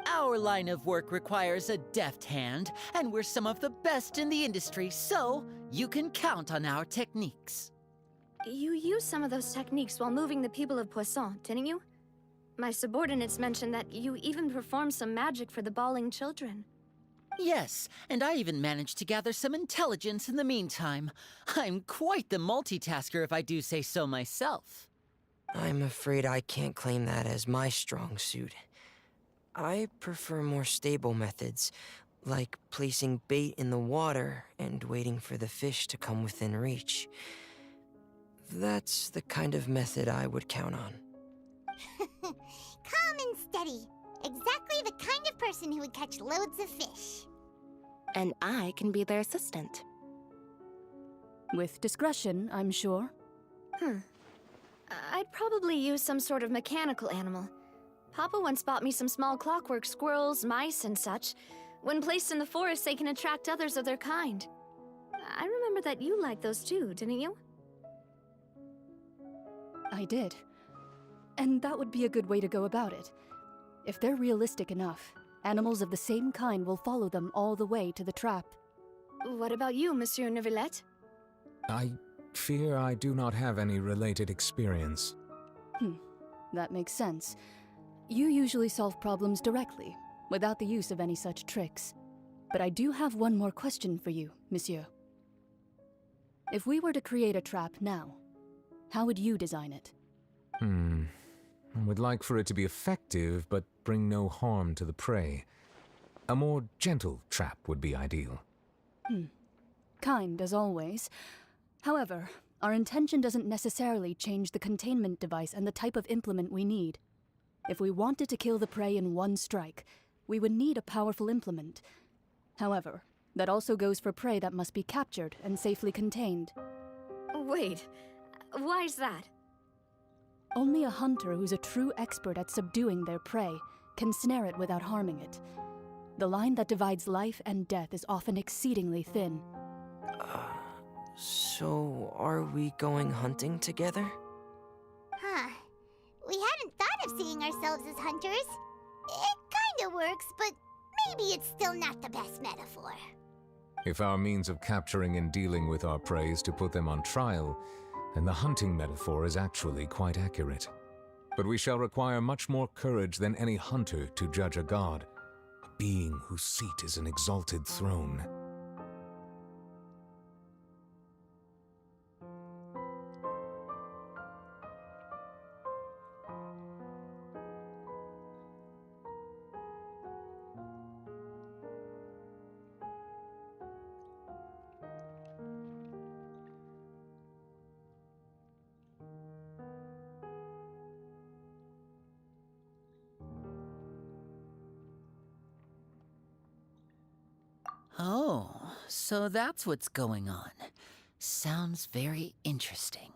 Our line of work requires a deft hand, and we're some of the best in the industry, so you can count on our techniques. You used some of those techniques while moving the people of Poisson, didn't you? My subordinates mentioned that you even performed some magic for the bawling children. Yes, and I even managed to gather some intelligence in the meantime. I'm quite the multitasker if I do say so myself. I'm afraid I can't claim that as my strong suit. I prefer more stable methods, like placing bait in the water and waiting for the fish to come within reach. That's the kind of method I would count on. Calm and steady. Exactly the kind of person who would catch loads of fish. And I can be their assistant. With discretion, I'm sure. I'd probably use some sort of mechanical animal. Papa once bought me some small clockwork squirrels, mice, and such. When placed in the forest, they can attract others of their kind. I remember that you liked those too, didn't you? I did. And that would be a good way to go about it. If they're realistic enough, animals of the same kind will follow them all the way to the trap. What about you, Monsieur Neuvillette? I fear I do not have any related experience. That makes sense. You usually solve problems directly, without the use of any such tricks. But I do have one more question for you, Monsieur. If we were to create a trap now, how would you design it? I would like for it to be effective, but bring no harm to the prey. A more gentle trap would be ideal. Kind, as always. However, our intention doesn't necessarily change the containment device and the type of implement we need. If we wanted to kill the prey in one strike, we would need a powerful implement. However, that also goes for prey that must be captured and safely contained. Wait, Why's that? Only a hunter who's a true expert at subduing their prey can snare it without harming it. The line that divides life and death is often exceedingly thin. So are we going hunting together? Huh. We hadn't thought of seeing ourselves as hunters. It kinda works, but maybe it's still not the best metaphor. If our means of capturing and dealing with our prey is to put them on trial, then the hunting metaphor is actually quite accurate. But we shall require much more courage than any hunter to judge a god, a being whose seat is an exalted throne. Oh, so that's what's going on. Sounds very interesting.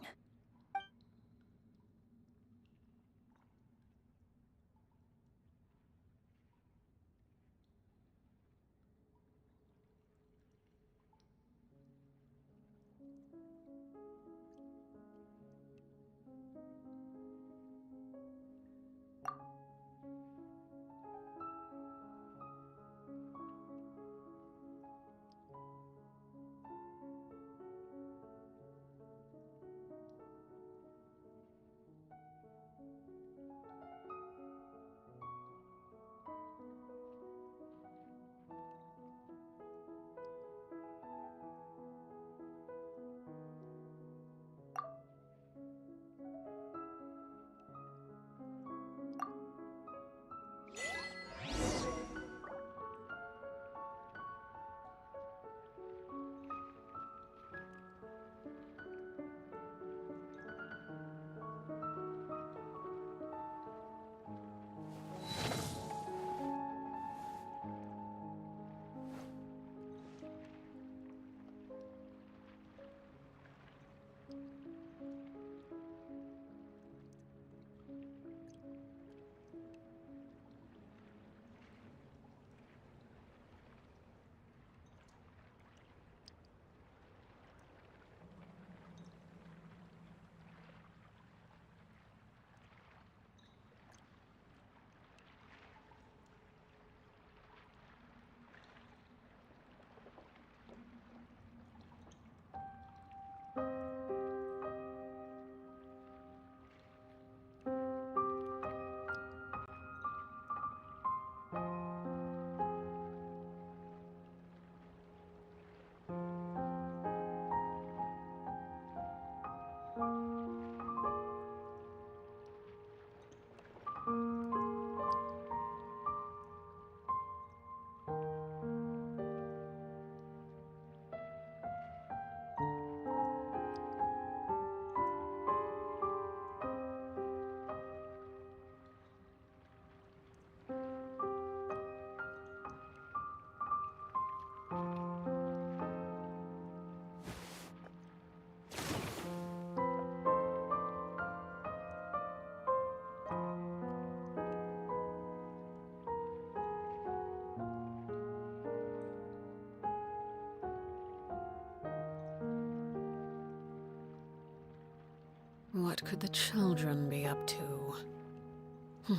What could the children be up to?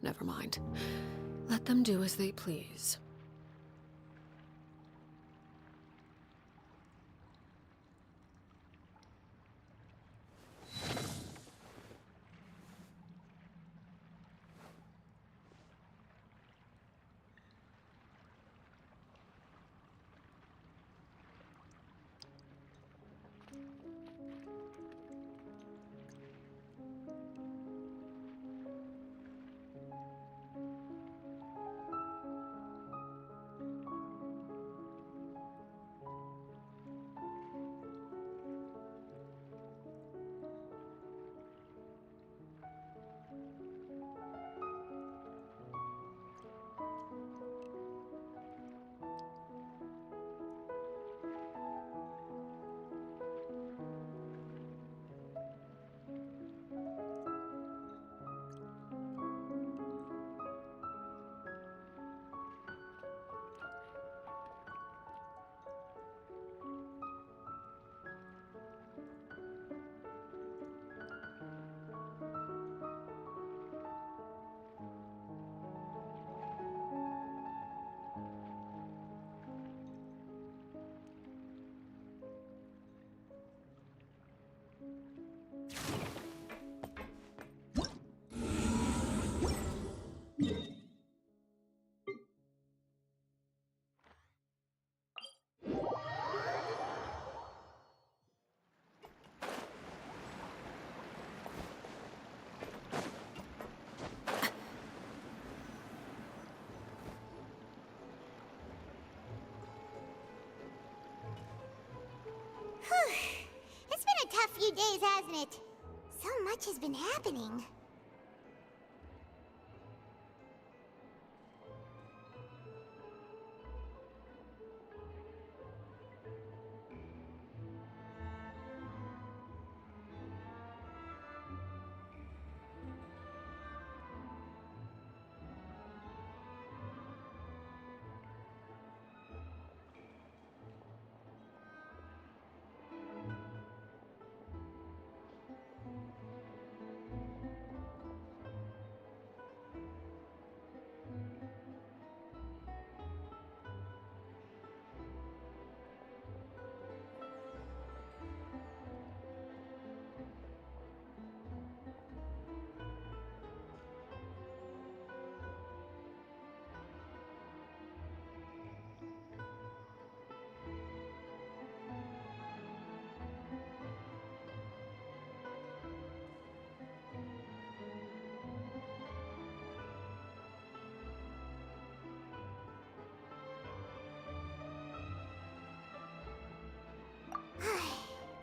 Never mind. Let them do as they please. days, hasn't it? So much has been happening.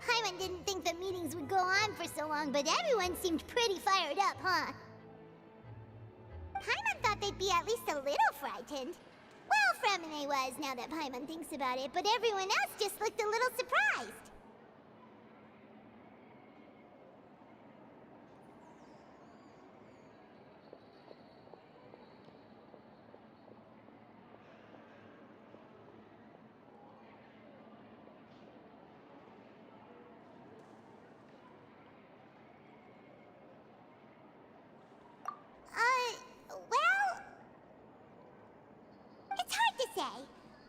Paimon didn't think the meetings would go on for so long, but everyone seemed pretty fired up, huh? Paimon thought they'd be at least a little frightened. Well, Fremine was, now that Paimon thinks about it, but everyone else just looked a little surprised. Well, it's hard to say.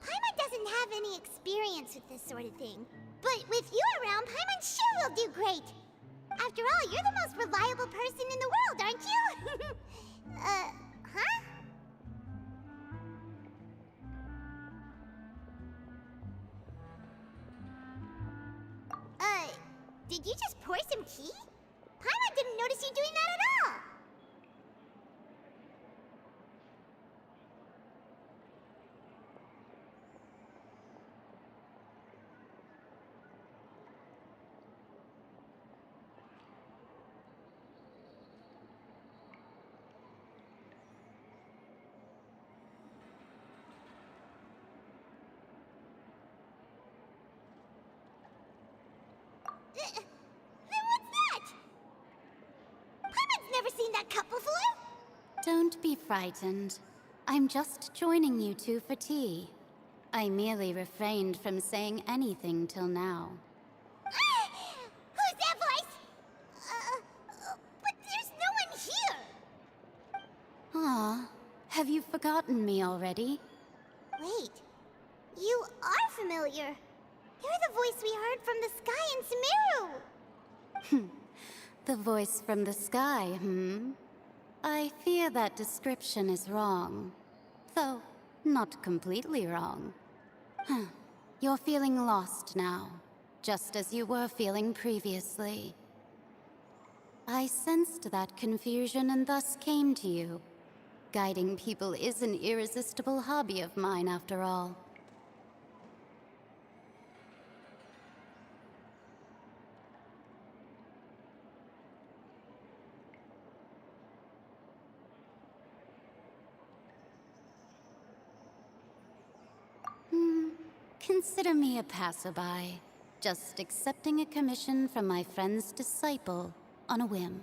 Paimon doesn't have any experience with this sort of thing. But with you around, Paimon sure will do great. After all, you're the most reliable person in the world, aren't you? Huh? Did you just pour some tea? Paimon didn't notice you doing that at all. Then what's that? Paimon's never seen that cup before. Don't be frightened. I'm just joining you two for tea. I merely refrained from saying anything till now. Who's that voice? But there's no one here. Ah, have you forgotten me already? Wait, you are familiar. You're the voice we heard from the sky in Sumeru. The voice from the sky, I fear that description is wrong. Though, not completely wrong. You're feeling lost now, just as you were feeling previously. I sensed that confusion and thus came to you. Guiding people is an irresistible hobby of mine, after all. Consider me a passerby, just accepting a commission from my friend's disciple on a whim.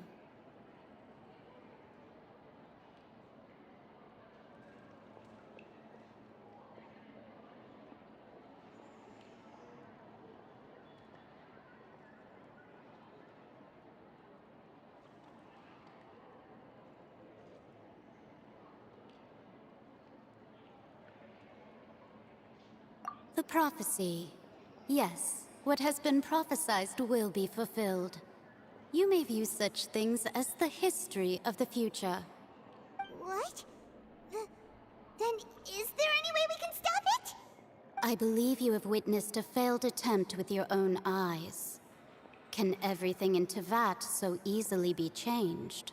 The prophecy. Yes, what has been prophesied will be fulfilled. You may view such things as the history of the future. What? Then is there any way we can stop it? I believe you have witnessed a failed attempt with your own eyes. Can everything in Teyvat so easily be changed?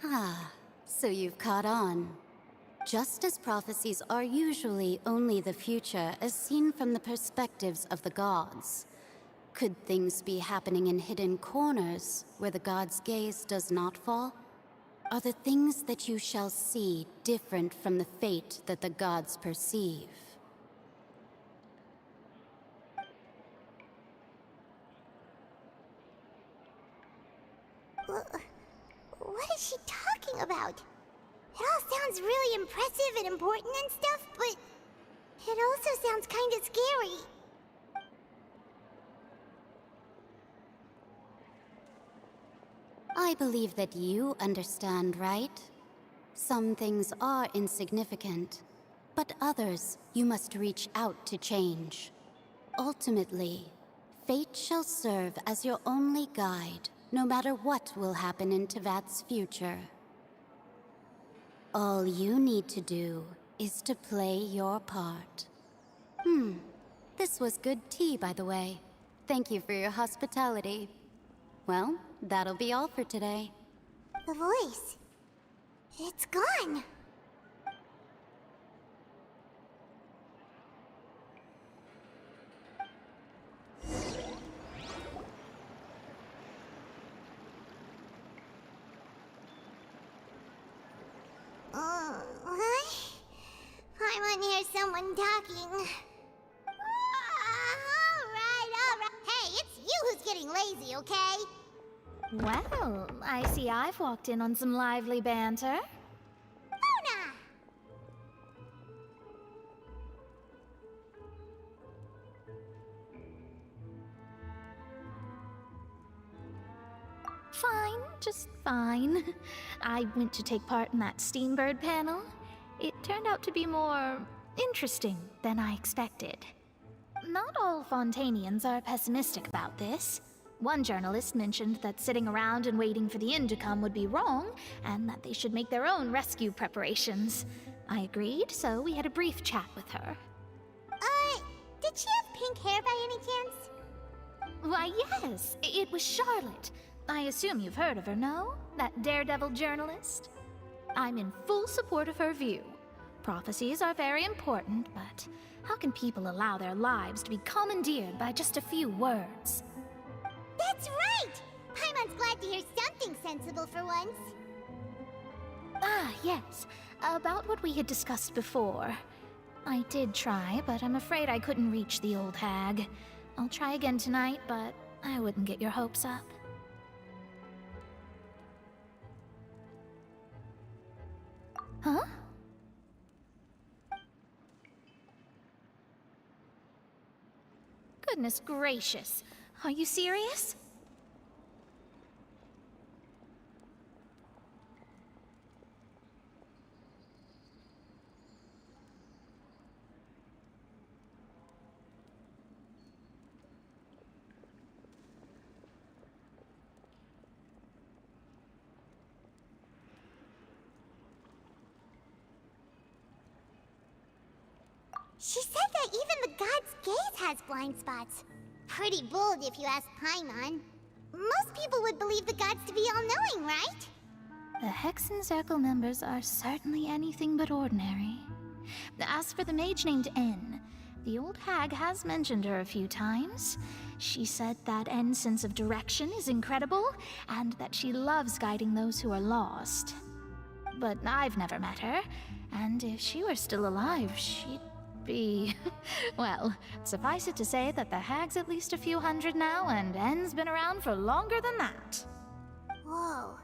Ah, so you've caught on. Just as prophecies are usually only the future as seen from the perspectives of the gods, could things be happening in hidden corners where the gods' gaze does not fall? Are the things that you shall see different from the fate that the gods perceive? What is she talking about? It all sounds really impressive and important and stuff, but it also sounds kind of scary. I believe that you understand, right? Some things are insignificant, but others you must reach out to change. Ultimately, fate shall serve as your only guide, no matter what will happen in Tevat's future. All you need to do is to play your part. This was good tea, by the way. Thank you for your hospitality. Well, that'll be all for today. The voice. It's gone. What? I want to hear someone talking. Alright. Hey, it's you who's getting lazy, okay? Well, I see I've walked in on some lively banter. Luna! Fine, just fine. I went to take part in that Steambird panel. It turned out to be more interesting than I expected. Not all Fontainians are pessimistic about this. One journalist mentioned that sitting around and waiting for the end to come would be wrong, and that they should make their own rescue preparations. I agreed, so we had a brief chat with her. Did she have pink hair by any chance? Why, yes, it was Charlotte. I assume you've heard of her, no? That daredevil journalist? I'm in full support of her view. Prophecies are very important, but how can people allow their lives to be commandeered by just a few words? That's right! Paimon's glad to hear something sensible for once. Ah, yes. About what we had discussed before. I did try, but I'm afraid I couldn't reach the old hag. I'll try again tonight, but I wouldn't get your hopes up. Huh? Goodness gracious. Are you serious? She said that even the god's gaze has blind spots. Pretty bold if you ask Paimon. Most people would believe the gods to be all-knowing, right? The Hexen Circle members are certainly anything but ordinary. As for the mage named N, the old hag has mentioned her a few times. She said that N's sense of direction is incredible, and that she loves guiding those who are lost. But I've never met her, and if she were still alive, she'd be... Well, suffice it to say that the hag's at least a few hundred now, and N's been around for longer than that. Whoa.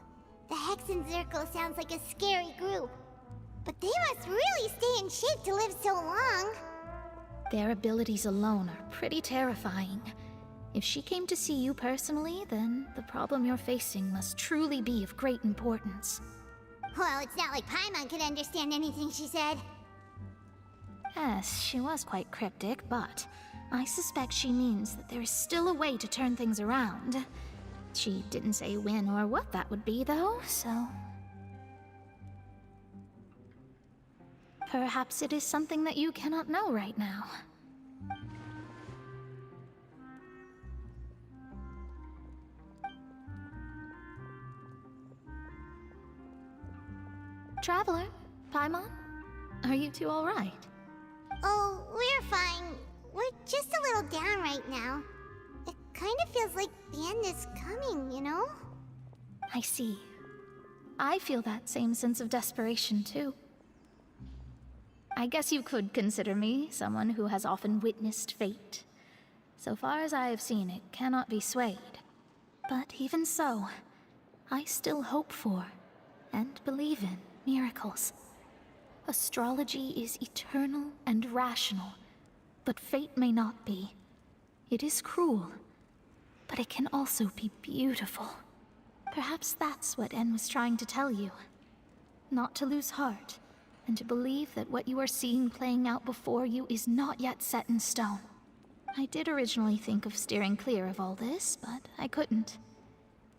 The Hexen Circle sounds like a scary group. But they must really stay in shape to live so long. Their abilities alone are pretty terrifying. If she came to see you personally, then the problem you're facing must truly be of great importance. Well, it's not like Paimon could understand anything she said. Yes, she was quite cryptic, but I suspect she means that there is still a way to turn things around. She didn't say when or what that would be, though, so... Perhaps it is something that you cannot know right now. Traveler, Paimon? Are you two all right? Oh, we're fine. We're just a little down right now. It kind of feels like the end is coming, you know? I see. I feel that same sense of desperation, too. I guess you could consider me someone who has often witnessed fate. So far as I have seen, it cannot be swayed. But even so, I still hope for, and believe in, miracles. Astrology is eternal and rational, but fate may not be. It is cruel, but it can also be beautiful. Perhaps that's what En was trying to tell you. Not to lose heart, and to believe that what you are seeing playing out before you is not yet set in stone. I did originally think of steering clear of all this, but I couldn't.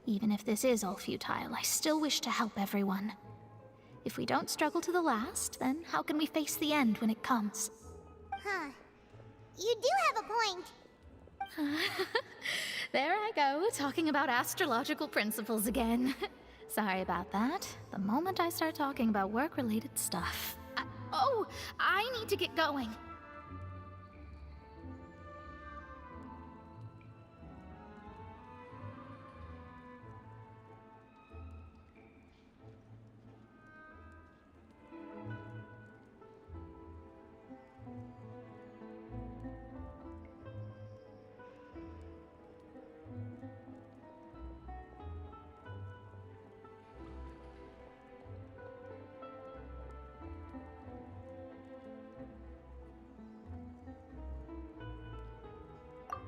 Even if this is all futile, I still wish to help everyone. If we don't struggle to the last, then how can we face the end when it comes? Huh. You do have a point. There I go, talking about astrological principles again. Sorry about that. The moment I start talking about work-related stuff... I need to get going.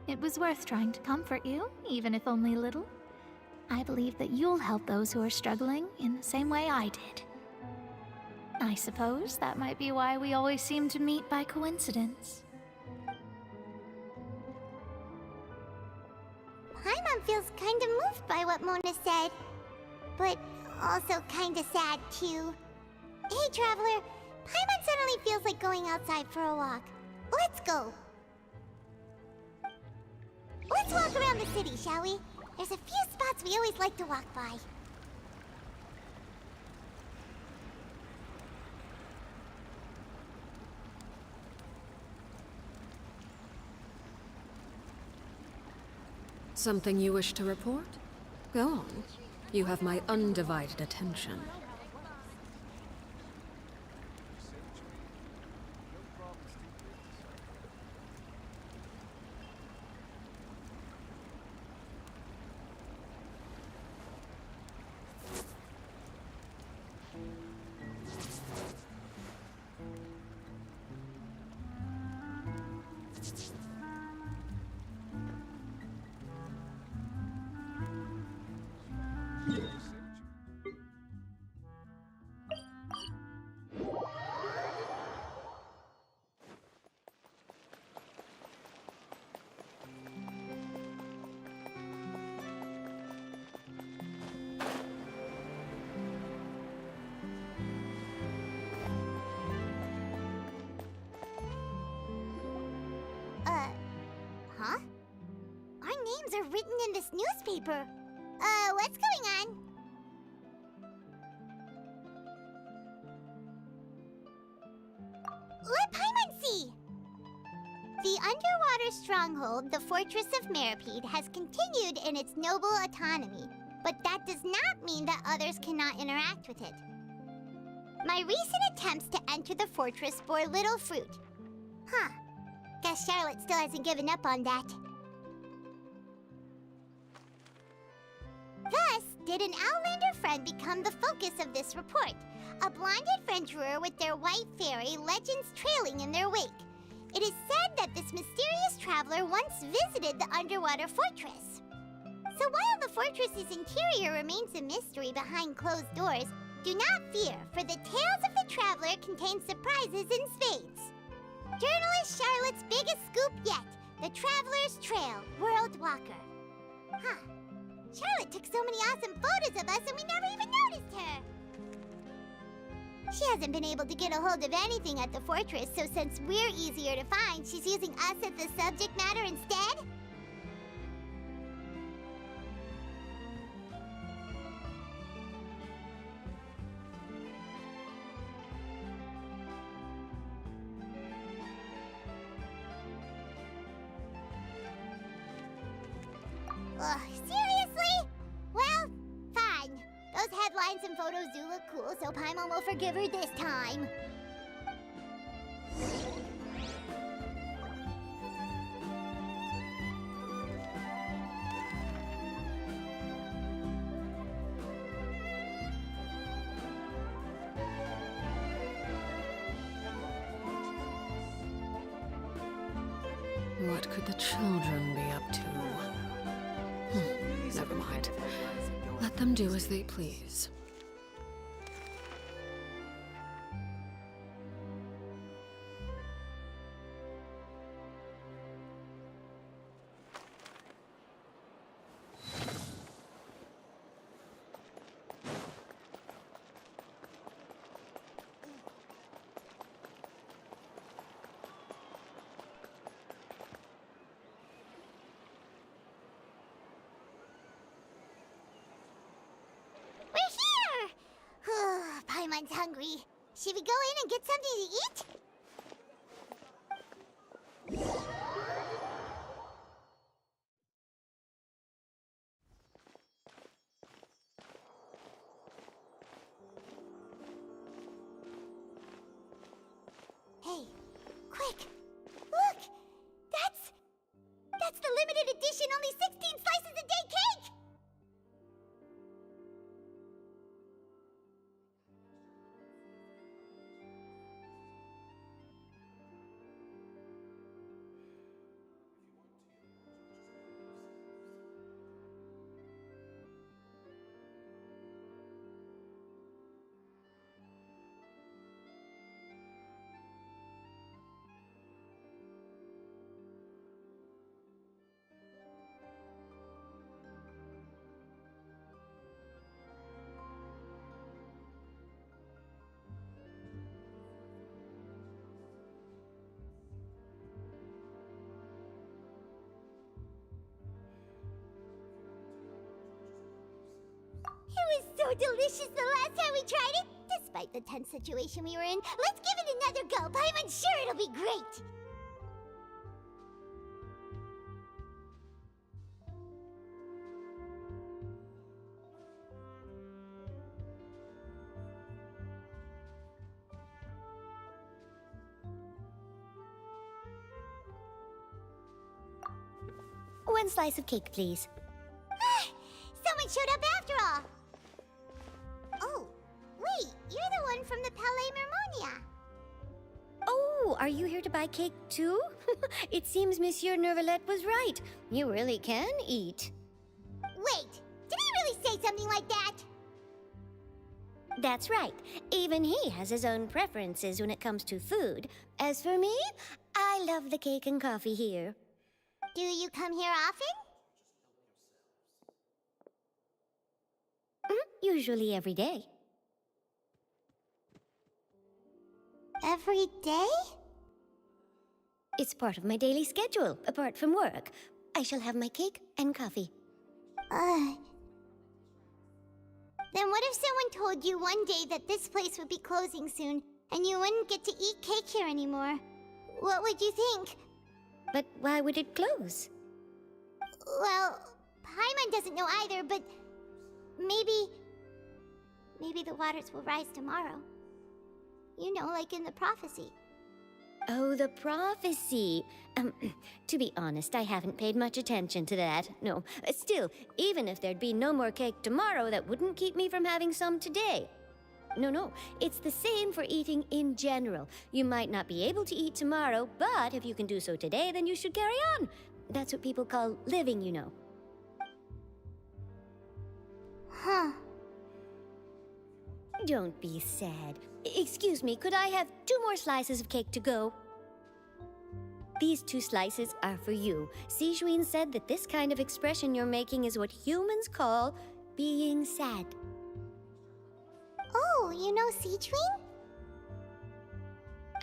It was worth trying to comfort you, even if only a little. I believe that you'll help those who are struggling in the same way I did. I suppose that might be why we always seem to meet by coincidence. Paimon feels kinda moved by what Mona said, but also kinda sad too. Hey, Traveler, Paimon suddenly feels like going outside for a walk. Let's go! Let's walk around the city, shall we? There's a few spots we always like to walk by. Something you wish to report? Go on. You have my undivided attention. Huh? Our names are written in this newspaper. What's going on? Let Paimon see! The underwater stronghold, the Fortress of Meropide, has continued in its noble autonomy, but that does not mean that others cannot interact with it. My recent attempts to enter the fortress bore little fruit. Huh. Guess Charlotte still hasn't given up on that. Thus, did an Outlander friend become the focus of this report? A blonde adventurer with their white fairy, legends trailing in their wake. It is said that this mysterious traveler once visited the underwater fortress. So while the fortress's interior remains a mystery behind closed doors, do not fear, for the tales of the traveler contain surprises in spades. Journalist Charlotte's biggest scoop yet, the Traveler's Trail, World Walker. Huh. Charlotte took so many awesome photos of us and we never even noticed her. She hasn't been able to get a hold of anything at the fortress, so since we're easier to find, she's using us as the subject matter instead? Ugh, seriously? Well, fine. Those headlines and photos do look cool, so Paimon will forgive her this time. What could the children be up to? Never mind. Let them do as they please. Paimon's hungry. Should we go in and get something to eat? Hey, quick! Look! That's the limited edition only 16 slices a day cake! It was so delicious the last time we tried it! Despite the tense situation we were in, let's give it another go! I'm sure it'll be great! One slice of cake, please. Someone showed up after all! Oh, wait, you're the one from the Palais Mermonia. Oh, are you here to buy cake too? It seems Monsieur Nervalette was right. You really can eat. Wait, did he really say something like that? That's right. Even he has his own preferences when it comes to food. As for me, I love the cake and coffee here. Do you come here often? Usually every day. Every day? It's part of my daily schedule, apart from work. I shall have my cake and coffee. Then what if someone told you one day that this place would be closing soon, and you wouldn't get to eat cake here anymore? What would you think? But why would it close? Well, Paimon doesn't know either, but maybe the waters will rise tomorrow. You know, like in the prophecy. Oh, the prophecy. To be honest, I haven't paid much attention to that. No, still, even if there'd be no more cake tomorrow, that wouldn't keep me from having some today. No, it's the same for eating in general. You might not be able to eat tomorrow, but if you can do so today, then you should carry on. That's what people call living, you know. Huh. Don't be sad. Excuse me, could I have 2 more slices of cake to go? These 2 slices are for you. Sijuin said that this kind of expression you're making is what humans call being sad. Oh, you know Sijuin?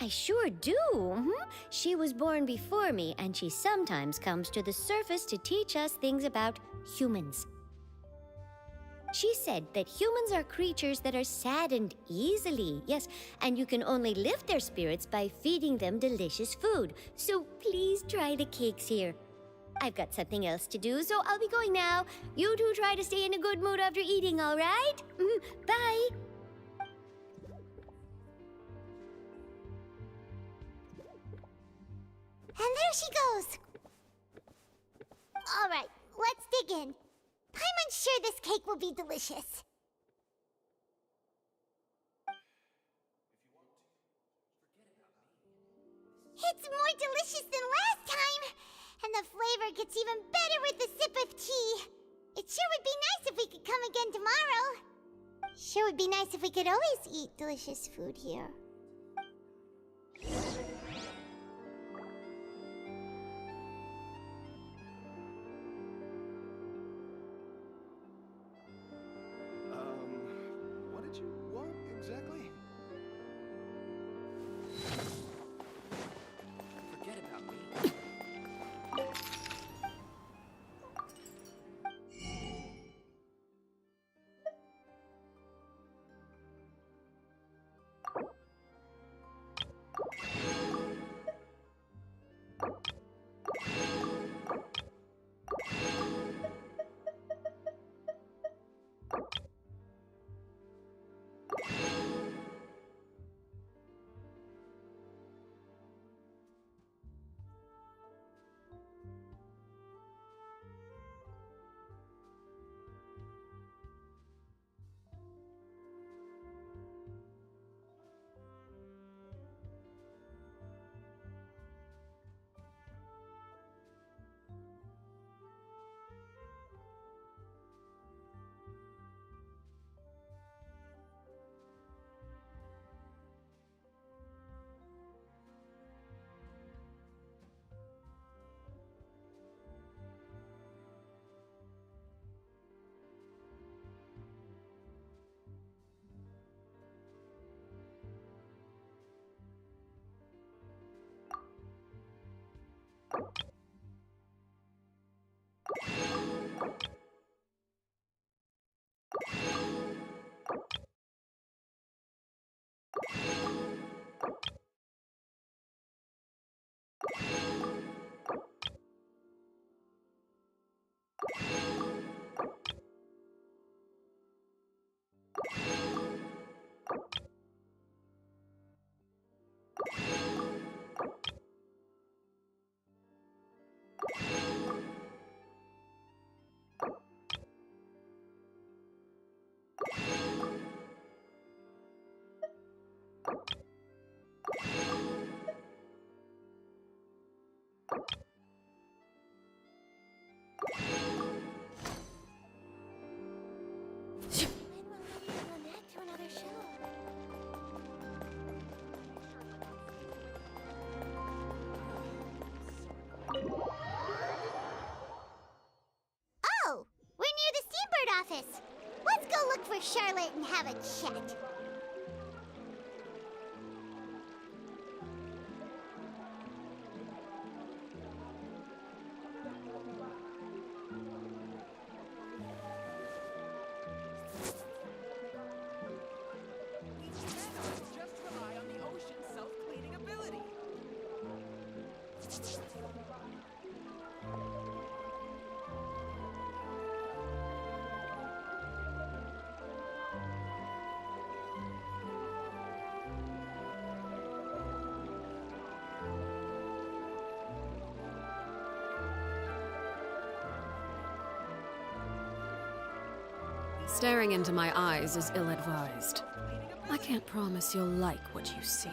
I sure do. She was born before me, and she sometimes comes to the surface to teach us things about humans. She said that humans are creatures that are saddened easily, yes, and you can only lift their spirits by feeding them delicious food. So please try the cakes here. I've got something else to do, so I'll be going now. You two try to stay in a good mood after eating, all right? Bye. And there she goes. All right, let's dig in. I'm unsure this cake will be delicious. It's more delicious than last time, and the flavor gets even better with a sip of tea. It sure would be nice if we could come again tomorrow. Sure would be nice if we could always eat delicious food here. What did you want exactly? Forget about me. Oh, we're near the Steambird office. Let's go look for Charlotte and have a chat. Staring into my eyes is ill-advised. I can't promise you'll like what you see.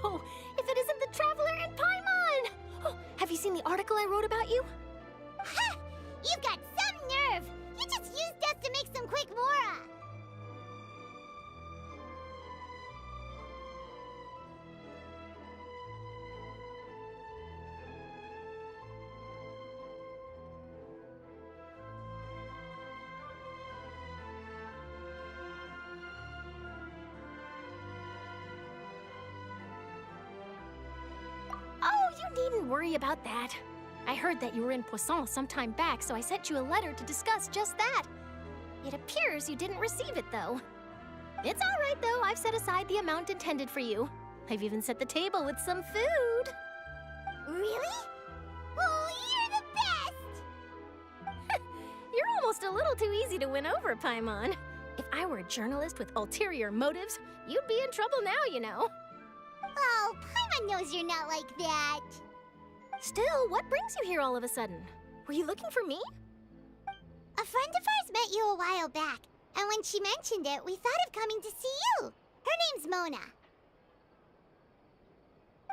Wow! If it isn't the Traveler and Paimon! Oh, have you seen the article I wrote about you? Ha! You've got some nerve! You just used us to make some quick mora! Don't worry about that. I heard that you were in Poisson some time back, so I sent you a letter to discuss just that. It appears you didn't receive it, though. It's all right, though. I've set aside the amount intended for you. I've even set the table with some food. Really? Oh, you're the best! You're almost a little too easy to win over, Paimon. If I were a journalist with ulterior motives, you'd be in trouble now, you know. Oh, Paimon knows you're not like that. Still, what brings you here all of a sudden? Were you looking for me? A friend of ours met you a while back, and when she mentioned it, we thought of coming to see you. Her name's Mona.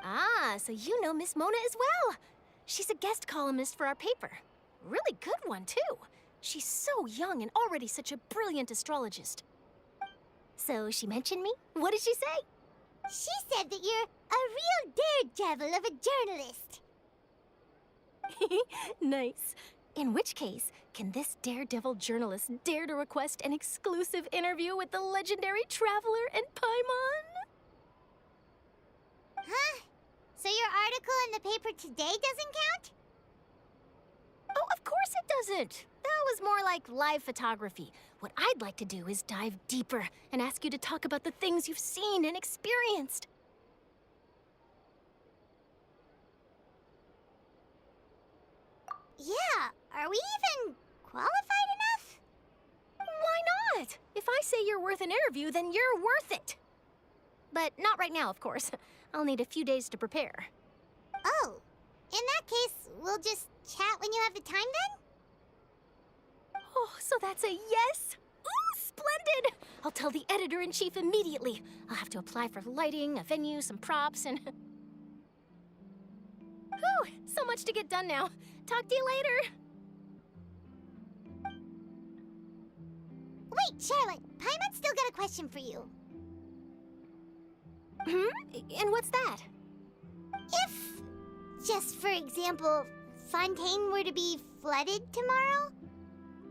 Ah, so you know Miss Mona as well. She's a guest columnist for our paper. Really good one, too. She's so young and already such a brilliant astrologist. So she mentioned me? What did she say? She said that you're a real daredevil of a journalist. Nice. In which case, can this daredevil journalist dare to request an exclusive interview with the legendary traveler and Paimon? Huh? So your article in the paper today doesn't count? Oh, of course it doesn't. That was more like live photography. What I'd like to do is dive deeper and ask you to talk about the things you've seen and experienced. Yeah, are we even qualified enough? Why not? If I say you're worth an interview, then you're worth it. But not right now, of course. I'll need a few days to prepare. Oh, in that case, we'll just chat when you have the time then? Oh, so that's a yes? Ooh, splendid! I'll tell the editor-in-chief immediately. I'll have to apply for lighting, a venue, some props, and... Whew, so much to get done now. Talk to you later. Wait, Charlotte, Paimon's still got a question for you. And what's that? If, just for example, Fontaine were to be flooded tomorrow,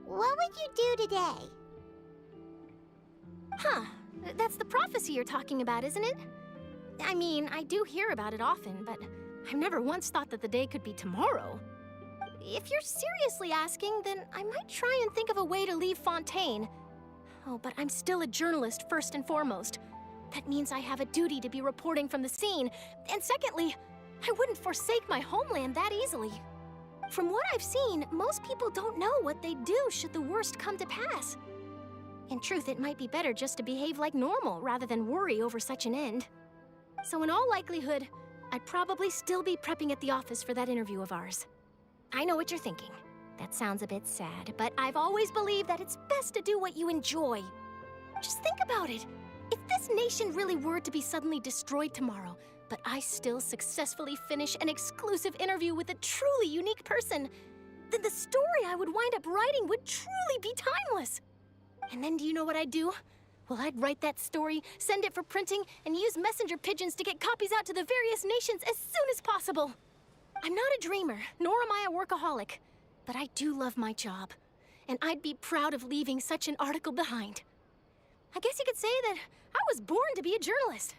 what would you do today? Huh, that's the prophecy you're talking about, isn't it? I mean, I do hear about it often, but I've never once thought that the day could be tomorrow. If you're seriously asking, then I might try and think of a way to leave Fontaine. Oh, but I'm still a journalist first and foremost. That means I have a duty to be reporting from the scene. And secondly, I wouldn't forsake my homeland that easily. From what I've seen, most people don't know what they'd do should the worst come to pass. In truth, it might be better just to behave like normal rather than worry over such an end. So in all likelihood, I'd probably still be prepping at the office for that interview of ours. I know what you're thinking. That sounds a bit sad, but I've always believed that it's best to do what you enjoy. Just think about it. If this nation really were to be suddenly destroyed tomorrow, but I still successfully finish an exclusive interview with a truly unique person, then the story I would wind up writing would truly be timeless. And then do you know what I'd do? Well, I'd write that story, send it for printing, and use messenger pigeons to get copies out to the various nations as soon as possible. I'm not a dreamer, nor am I a workaholic, but I do love my job, and I'd be proud of leaving such an article behind. I guess you could say that I was born to be a journalist.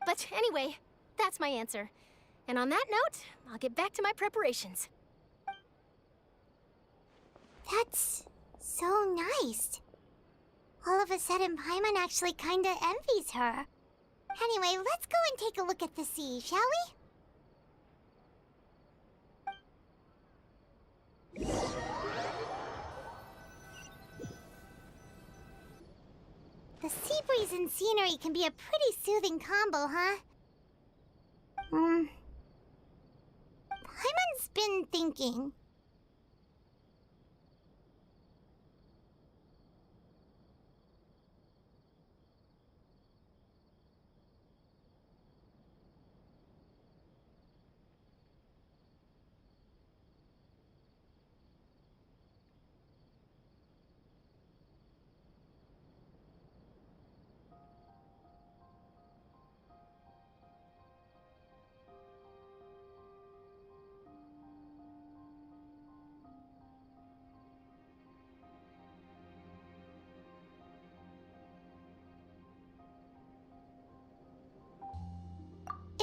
But anyway, that's my answer. And on that note, I'll get back to my preparations. That's so nice. All of a sudden, Paimon actually kinda envies her. Anyway, let's go and take a look at the sea, shall we? The sea breeze and scenery can be a pretty soothing combo, huh? Paimon's been thinking.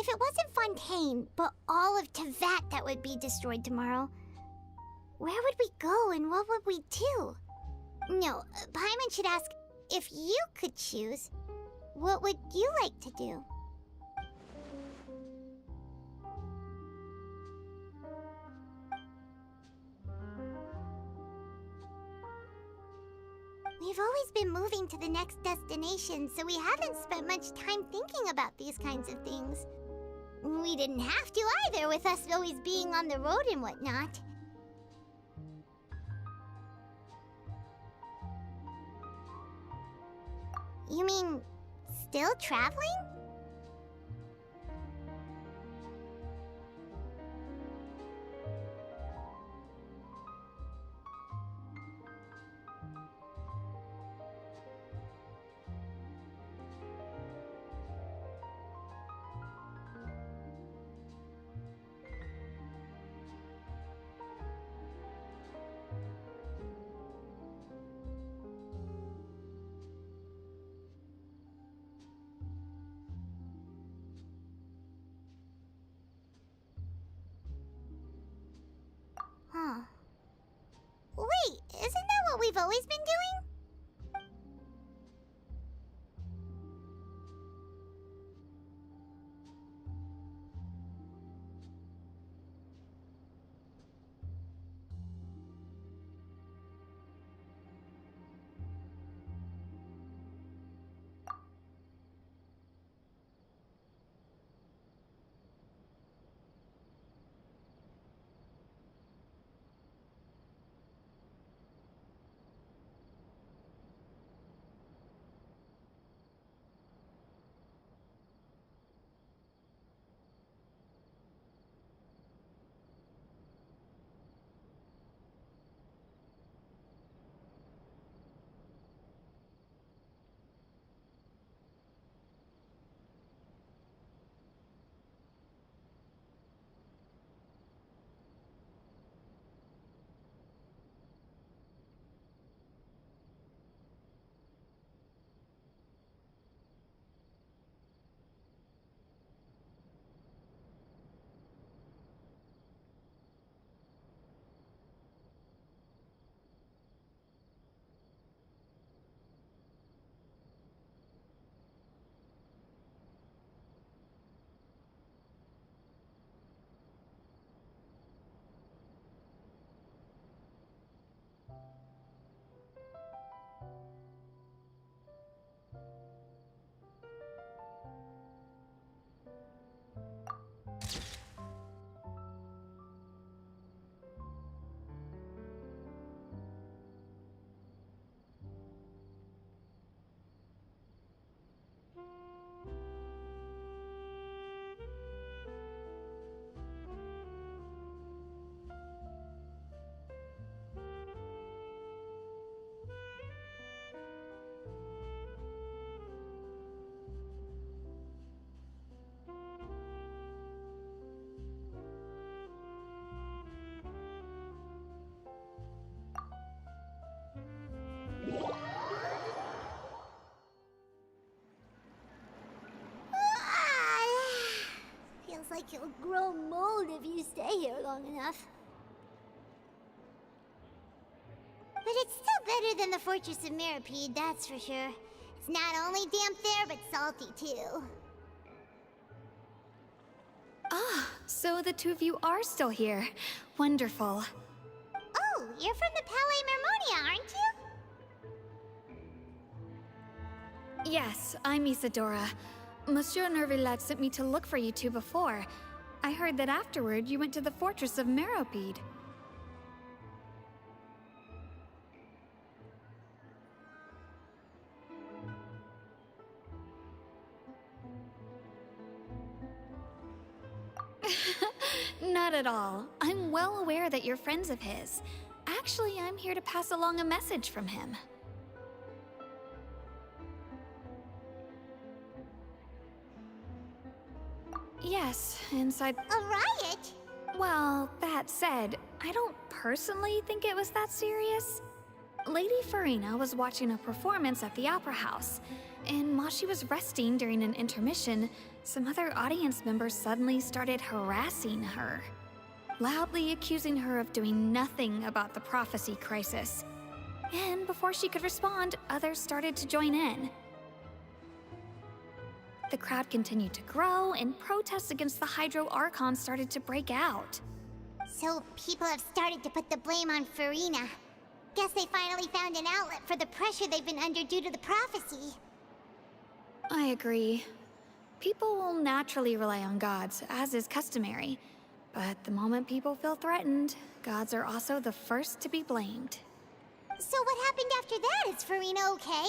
if it wasn't Fontaine, but all of Tevat that would be destroyed tomorrow, where would we go and what would we do? No, Paimon should ask, if you could choose, what would you like to do? We've always been moving to the next destination, so we haven't spent much time thinking about these kinds of things. We didn't have to either, with us always being on the road and whatnot. You mean, still traveling? Huh. Wait, isn't that what we've always been doing? Feels like you'll grow mold if you stay here long enough. But it's still better than the Fortress of Meropide, that's for sure. It's not only damp there, but salty too. Ah, so the two of you are still here. Wonderful. Oh, you're from the Palais Mermonia, aren't you? Yes, I'm Isadora. Monsieur Nervillet sent me to look for you two before. I heard that afterward you went to the Fortress of Meropide. Not at all. I'm well aware that you're friends of his. Actually, I'm here to pass along a message from him. Yes, inside... A riot? Well, that said, I don't personally think it was that serious. Lady Farina was watching a performance at the Opera House, and while she was resting during an intermission, some other audience members suddenly started harassing her, loudly accusing her of doing nothing about the prophecy crisis. And before she could respond, others started to join in. The crowd continued to grow, and protests against the Hydro Archon started to break out. So people have started to put the blame on Farina. Guess they finally found an outlet for the pressure they've been under due to the prophecy. I agree. People will naturally rely on gods, as is customary. But the moment people feel threatened, gods are also the first to be blamed. So what happened after that? Is Farina okay?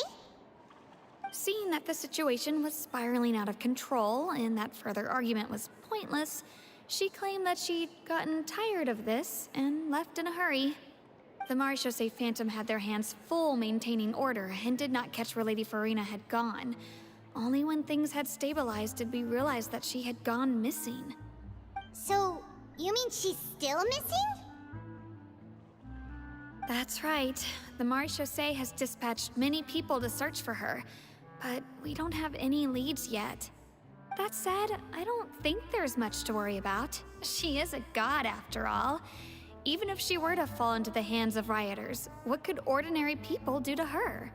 Seeing that the situation was spiraling out of control and that further argument was pointless, she claimed that she'd gotten tired of this and left in a hurry. The Marechaussee Phantom had their hands full maintaining order and did not catch where Lady Farina had gone. Only when things had stabilized did we realize that she had gone missing. So, you mean she's still missing? That's right. The Marechaussee has dispatched many people to search for her, but we don't have any leads yet. That said, I don't think there's much to worry about. She is a god after all. Even if she were to fall into the hands of rioters, what could ordinary people do to her?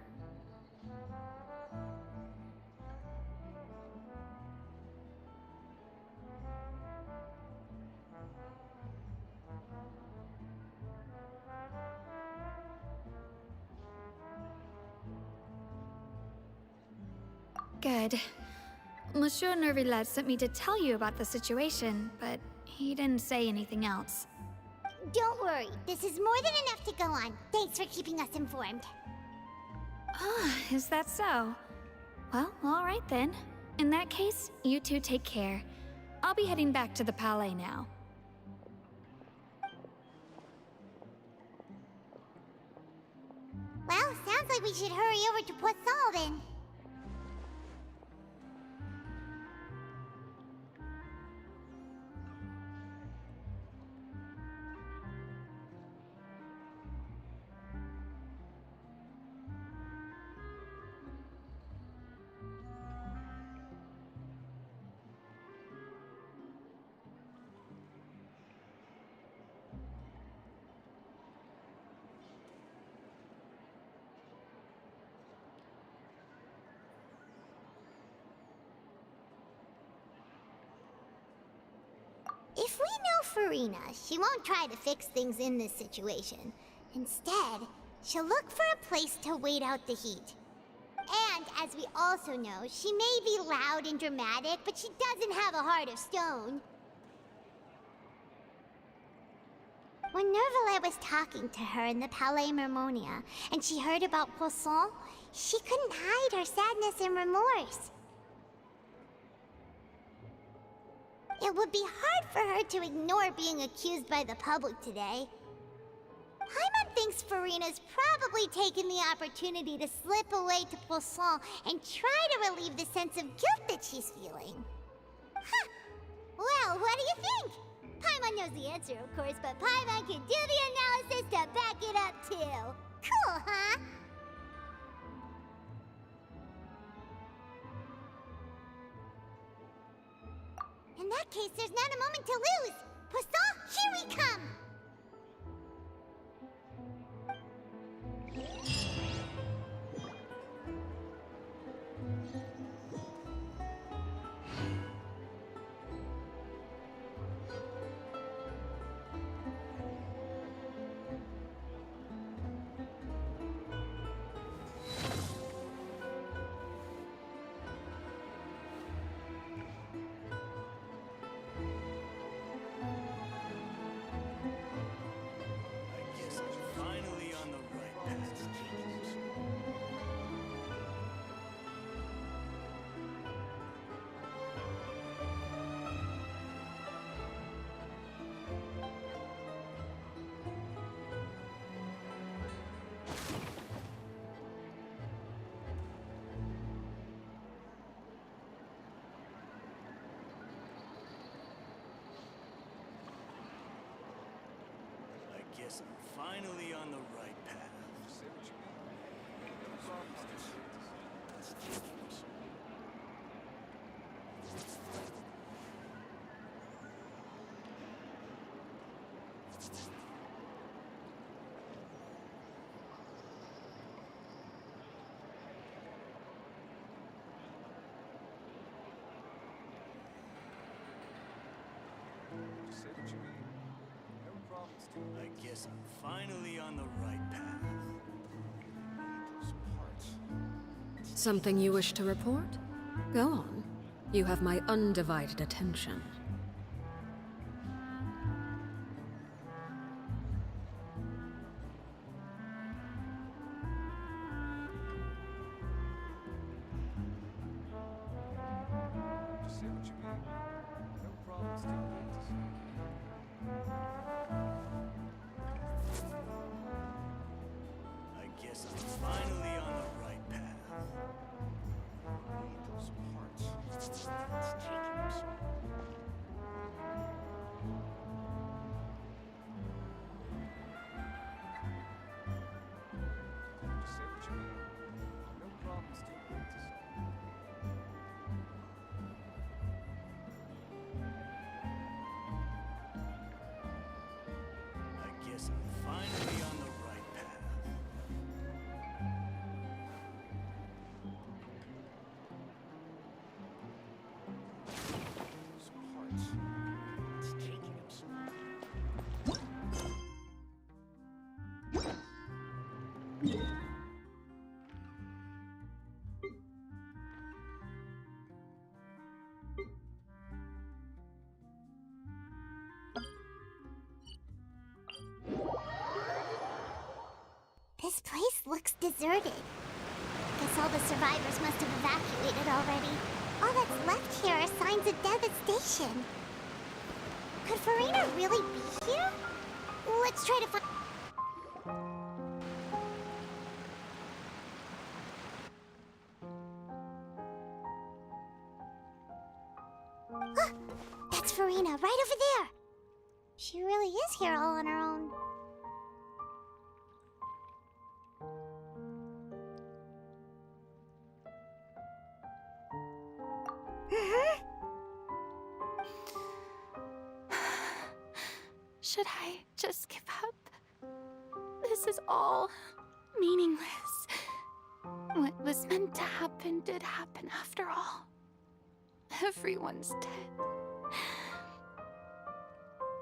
Good. Monsieur Nervillet sent me to tell you about the situation, but he didn't say anything else. Don't worry, this is more than enough to go on. Thanks for keeping us informed. Ah, is that so? Well, all right then. In that case, you two take care. I'll be heading back to the Palais now. Well, sounds like we should hurry over to Poisson then. If we know Farina, she won't try to fix things in this situation. Instead, she'll look for a place to wait out the heat. And, as we also know, she may be loud and dramatic, but she doesn't have a heart of stone. When Nervillet was talking to her in the Palais Mermonia, and she heard about Poisson, she couldn't hide her sadness and remorse. It would be hard for her to ignore being accused by the public today. Paimon thinks Farina's probably taken the opportunity to slip away to Poisson and try to relieve the sense of guilt that she's feeling. Huh! Well, what do you think? Paimon knows the answer, of course, but Paimon can do the analysis to back it up, too. Cool, huh? In that case, there's not a moment to lose! Poisson, here we come! Guess I'm finally on the right path. I guess I'm finally on the right path. Something you wish to report? Go on. You have my undivided attention. Just say what you mean. No problem, Steve. I guess I'm finally on the right path. Need those parts. It's taking us. Just say what you mean. No problem, Steve. I guess I'm finally on the right path. Those parts. It's taking us. This place looks deserted. Guess all the survivors must have evacuated already. All that's left here are signs of devastation. Could Farina really be here? Let's try to find... Huh, that's Farina, right over there. She really is here all on her own. Should I just give up? This is all meaningless. What was meant to happen did happen after all. Everyone's dead.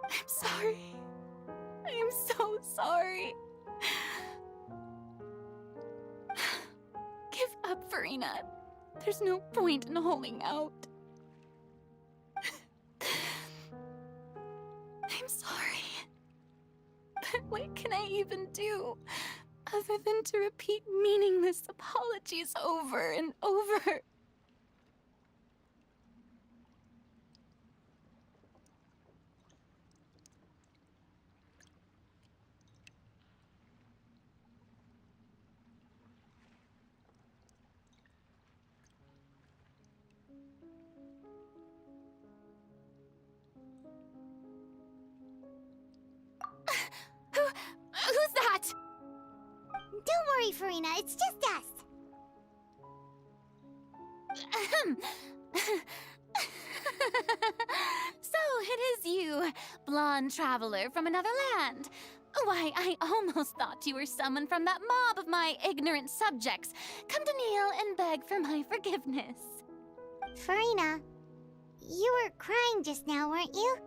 I'm sorry. I'm so sorry. Give up, Farina. There's no point in holding out. I'm sorry. But what can I even do other than to repeat meaningless apologies over and over? Who's that? Don't worry, Farina, it's just us. So it is you, blonde traveler from another land. Why, I almost thought you were someone from that mob of my ignorant subjects, come to kneel and beg for my forgiveness. Farina, you were crying just now, weren't you?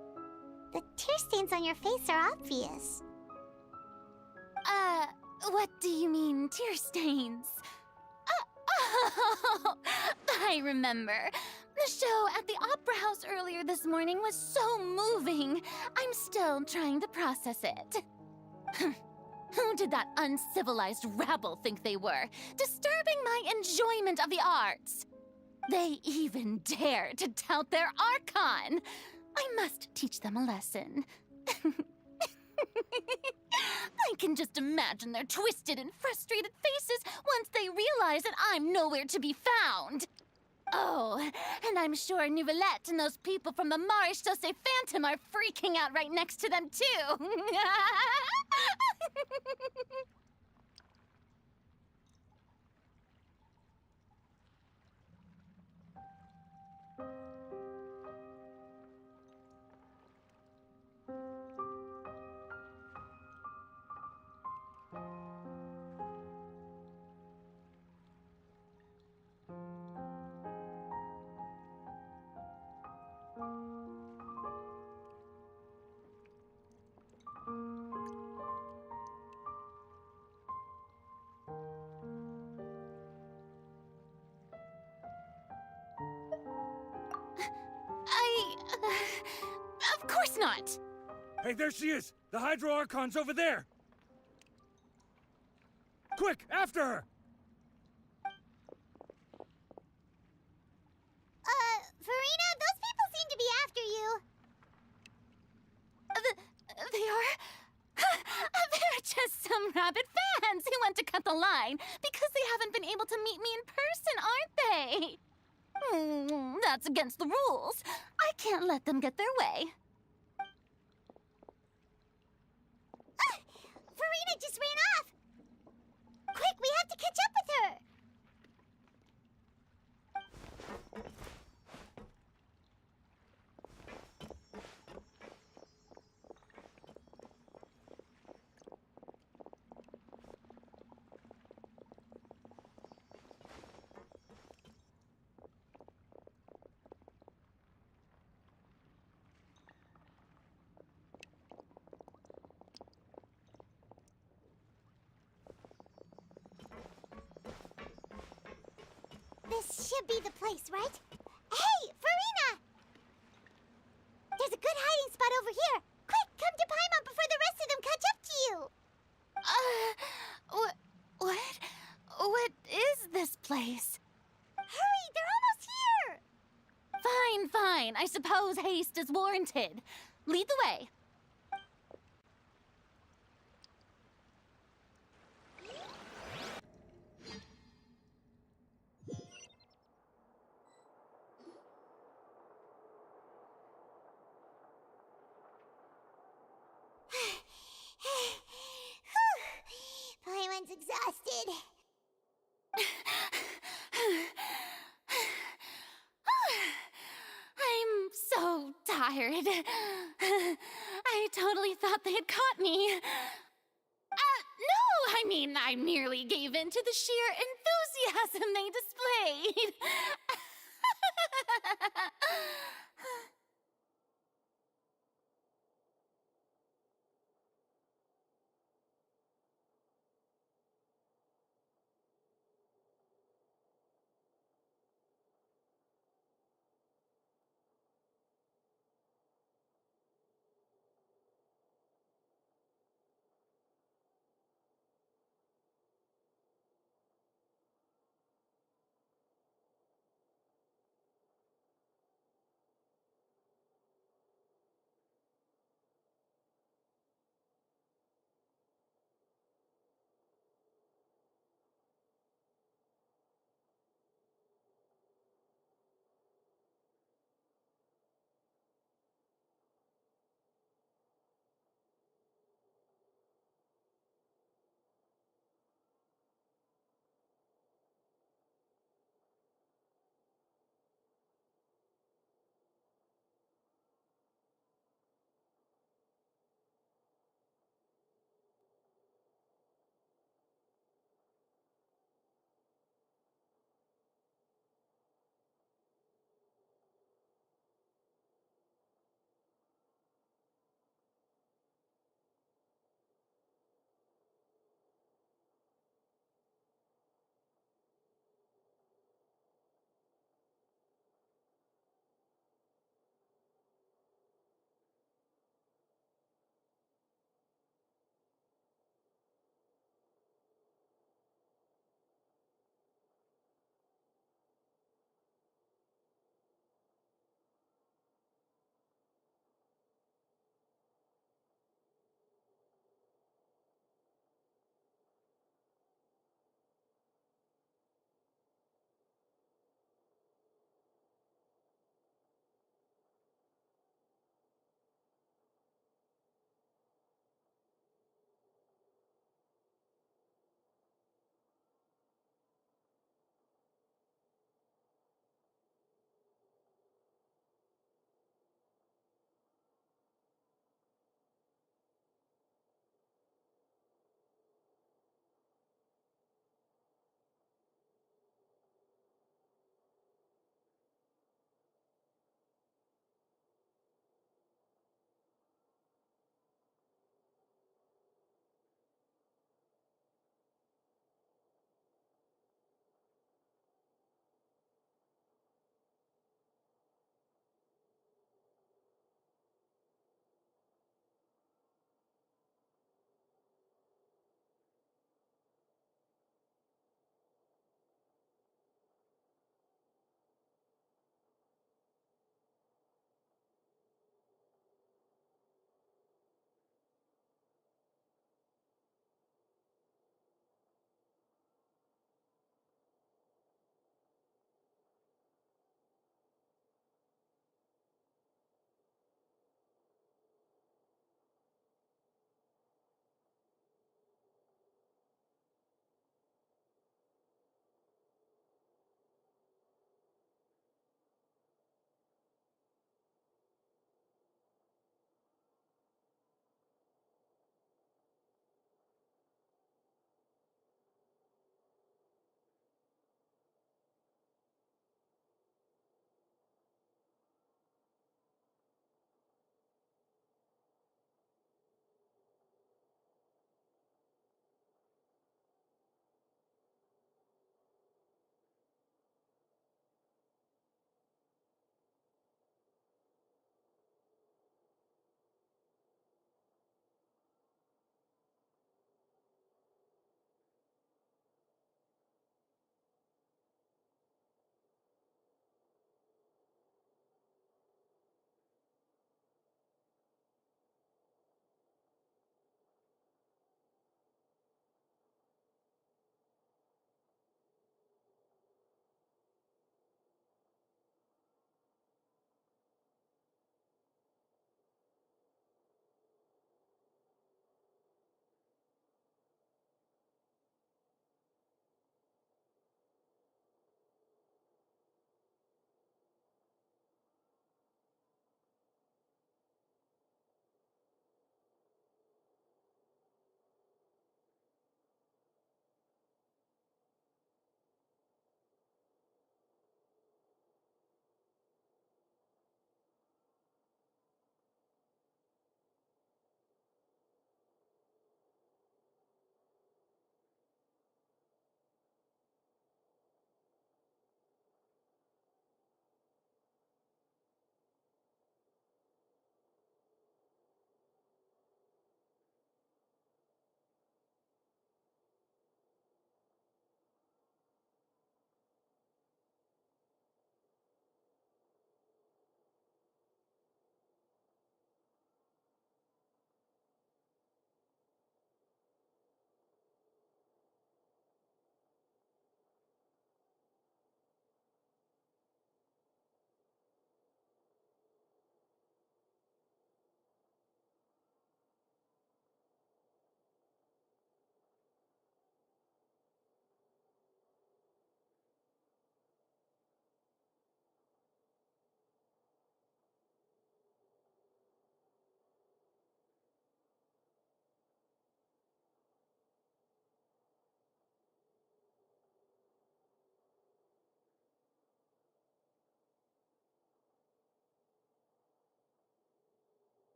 The tear stains on your face are obvious. What do you mean, tear stains? Oh, I remember. The show at the Opera House earlier this morning was so moving. I'm still trying to process it. Who did that uncivilized rabble think they were, disturbing my enjoyment of the arts? They even dare to tout their archon. I must teach them a lesson. I can just imagine their twisted and frustrated faces once they realize that I'm nowhere to be found. Oh, and I'm sure Nouvellette and those people from the Maréchaussée Phantom are freaking out right next to them, too. not! Hey, there she is! The Hydro Archon's over there! Quick, after her! ⁴ᴷ, those people seem to be after you. They are? They're just some rabid fans who want to cut the line because they haven't been able to meet me in person, aren't they? That's against the rules. I can't let them get their way. ⁴ just ran off! Quick, we have to catch up with her! This should be the place, right? Hey, ⁴! There's a good hiding spot over here. Quick, come to Paimon before the rest of them catch up to you. What is this place? Hurry, they're almost here. Fine. I suppose haste is warranted. Lead the way. Paimon's exhausted. I'm so tired. I totally thought they had caught me. No, I merely gave in to the sheer enthusiasm they displayed.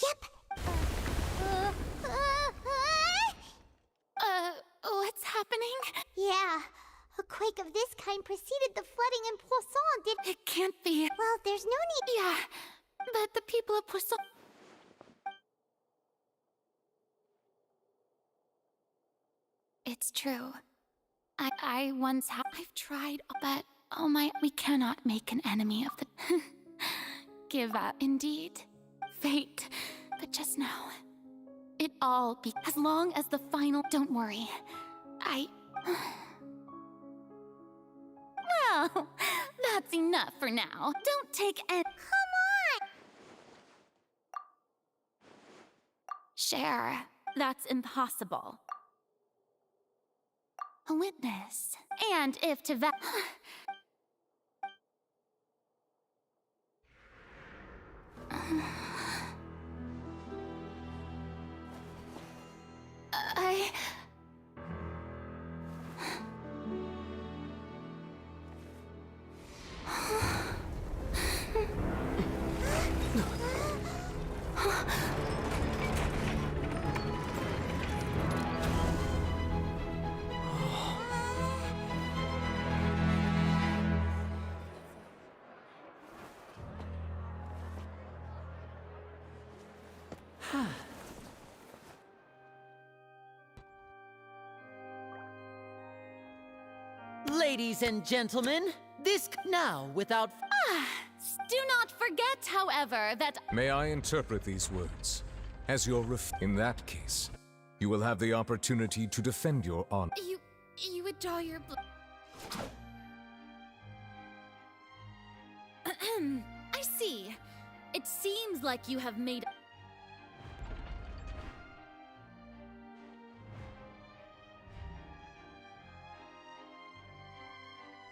Yep. What's happening? Yeah. A quake of this kind preceded the flooding in Poisson, did... It can't be. Well, there's no need... Yeah, but the people of Poisson... It's true. I once have... I've tried, but... Oh my... We cannot make an enemy of the... Give up, indeed. Fate. But just now... It all be... As long as the final... Don't worry. Well, that's enough for now. Don't take any... Come on! Share. That's impossible. A witness. And if to that... Ladies and gentlemen, this now without... Do not forget, however, that... May I interpret these words as your In that case, you will have the opportunity to defend your honor. You would draw your blood. I see. It seems like you have made...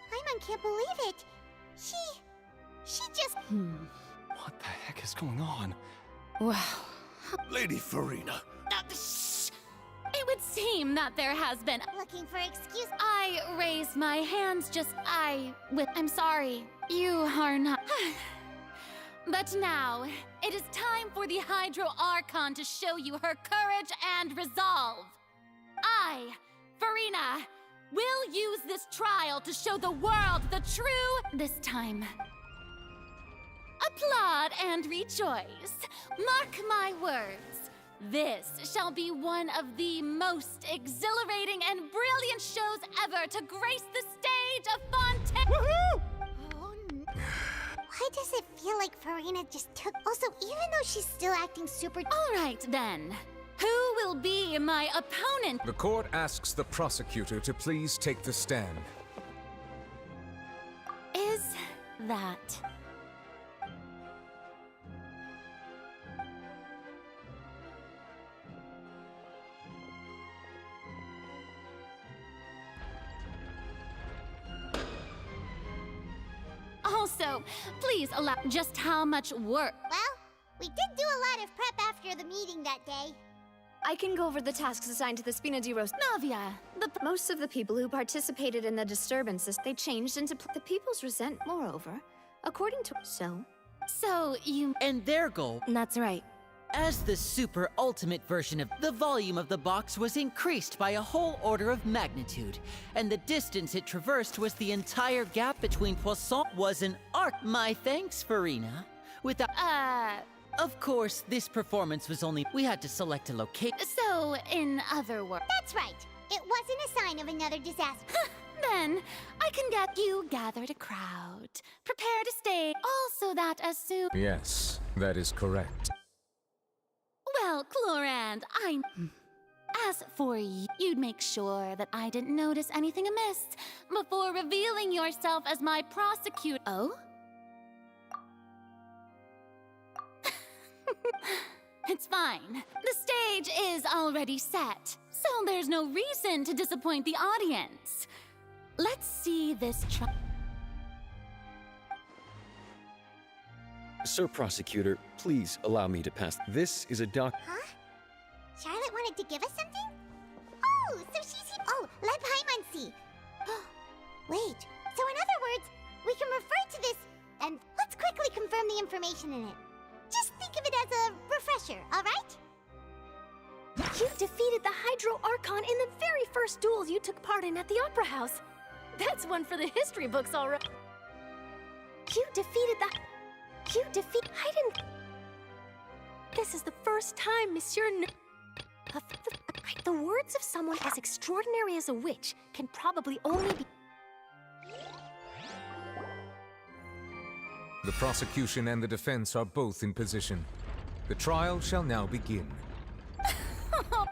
Paimon can't believe it. She just... What the heck is going on? Wow. Lady Farina. Shh! It would seem that there has been... Looking for excuse... I raised my hands I'm sorry. You are not... But now, it is time for the Hydro Archon to show you her courage and resolve. I, Farina, will use this trial to show the world the true... This time... Applaud and rejoice. Mark my words. This shall be one of the most exhilarating and brilliant shows ever to grace the stage of Fontaine. Woohoo! Oh, no. Why does it feel like Farina just took... Also, even though she's still acting super... All right, then. Who will be my opponent? The court asks the prosecutor to please take the stand. Is that... Also, please allow just how much work. Well, we did do a lot of prep after the meeting that day. I can go over the tasks assigned to the Spina di Rose. Navia, Most of the people who participated in the disturbances, they changed into the people's resent, moreover, according to... So you... And their goal... That's right. As the super ultimate version of the volume of the box was increased by a whole order of magnitude, and the distance it traversed was the entire gap between Poisson was an arc. My thanks, Farina. Without... Of course, this performance was only... We had to select a location. So, in other words... That's right. It wasn't a sign of another disaster. Then, I can get you gathered a crowd. Prepare to stay. Also that as soon... Yes, that is correct. Well, Clorand, As for you, you'd make sure that I didn't notice anything amiss before revealing yourself as my prosecutor. Oh? It's fine. The stage is already set, so there's no reason to disappoint the audience. Let's see this Sir Prosecutor, please allow me to pass. This is a doc... Huh? Charlotte wanted to give us something? Oh, so she's here. Oh, let Paimon see. Wait, so in other words, we can refer to this, and let's quickly confirm the information in it. Just think of it as a refresher. You defeated the Hydro Archon in the very first duels you took part in at the Opera House. That's one for the history books, all right. You defeated the... I didn't... This is the first time, Monsieur... The words of someone as extraordinary as a witch can probably only be... The prosecution and the defense are both in position. The trial shall now begin.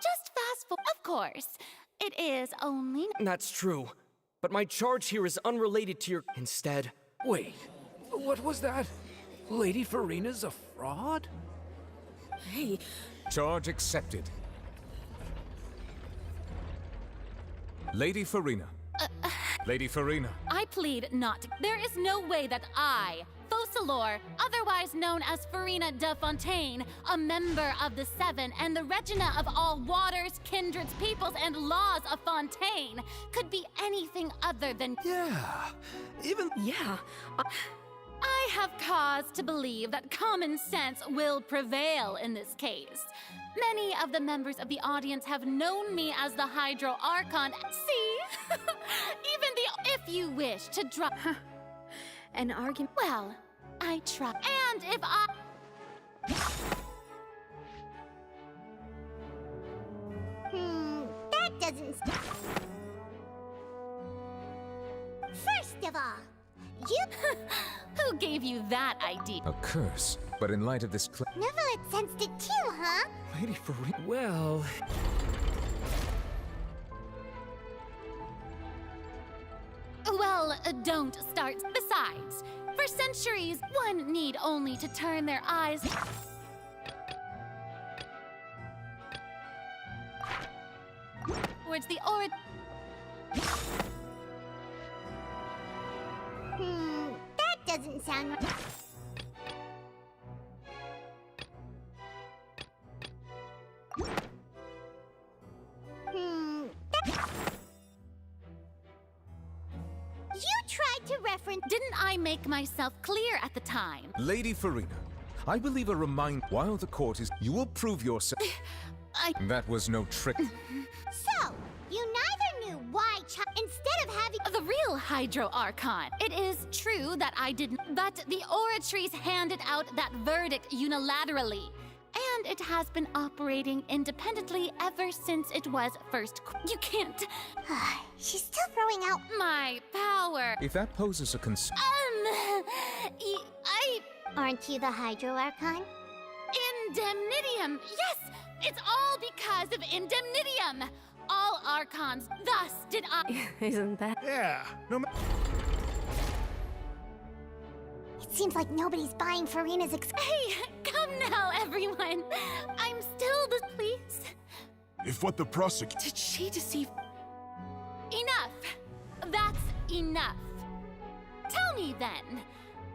Just fast forward. Of course. It is only... That's true. But my charge here is unrelated to your... Instead... Wait, what was that? Lady Farina's a fraud? Hey. Charge accepted. Lady Farina. Lady Farina. I plead not. There is no way that I, ⁴ᴷ⁶⁷, otherwise known as Farina de Fontaine, a member of the Seven and the Regina of all waters, kindreds, peoples, and laws of Fontaine, could be anything other than... Yeah. I have cause to believe that common sense will prevail in this case. Many of the members of the audience have known me as the Hydro Archon. See? Even the... If you wish to drop... An argument... Well, I try. And if I... That doesn't... First of all, you... Who gave you that idea? A curse, but in light of this Neville had sensed it too, huh? Lady Farina... Well... Well, don't start. Besides, for centuries, one need only to turn their eyes towards the That doesn't sound right. You tried to reference... Didn't I make myself clear at the time? Lady Farina, I believe a reminder while the court is... You will prove yourself... That was no trick. So, you neither knew why instead of having... The real Hydro Archon. It is true that I didn't... But the oratories handed out that verdict unilaterally. And it has been operating independently ever since it was first... You can't... She's still throwing out... My power. If that poses a concern... Aren't you the Hydro Archon? Indemnitium! Yes! It's all because of Indemnitium! All Archons, thus did I... Isn't that... Yeah, no ma... It seems like nobody's buying Farina's Hey, come now, everyone! I'm still the... Please? If what the prosecutor... Did she deceive... Enough! That's enough. Tell me then,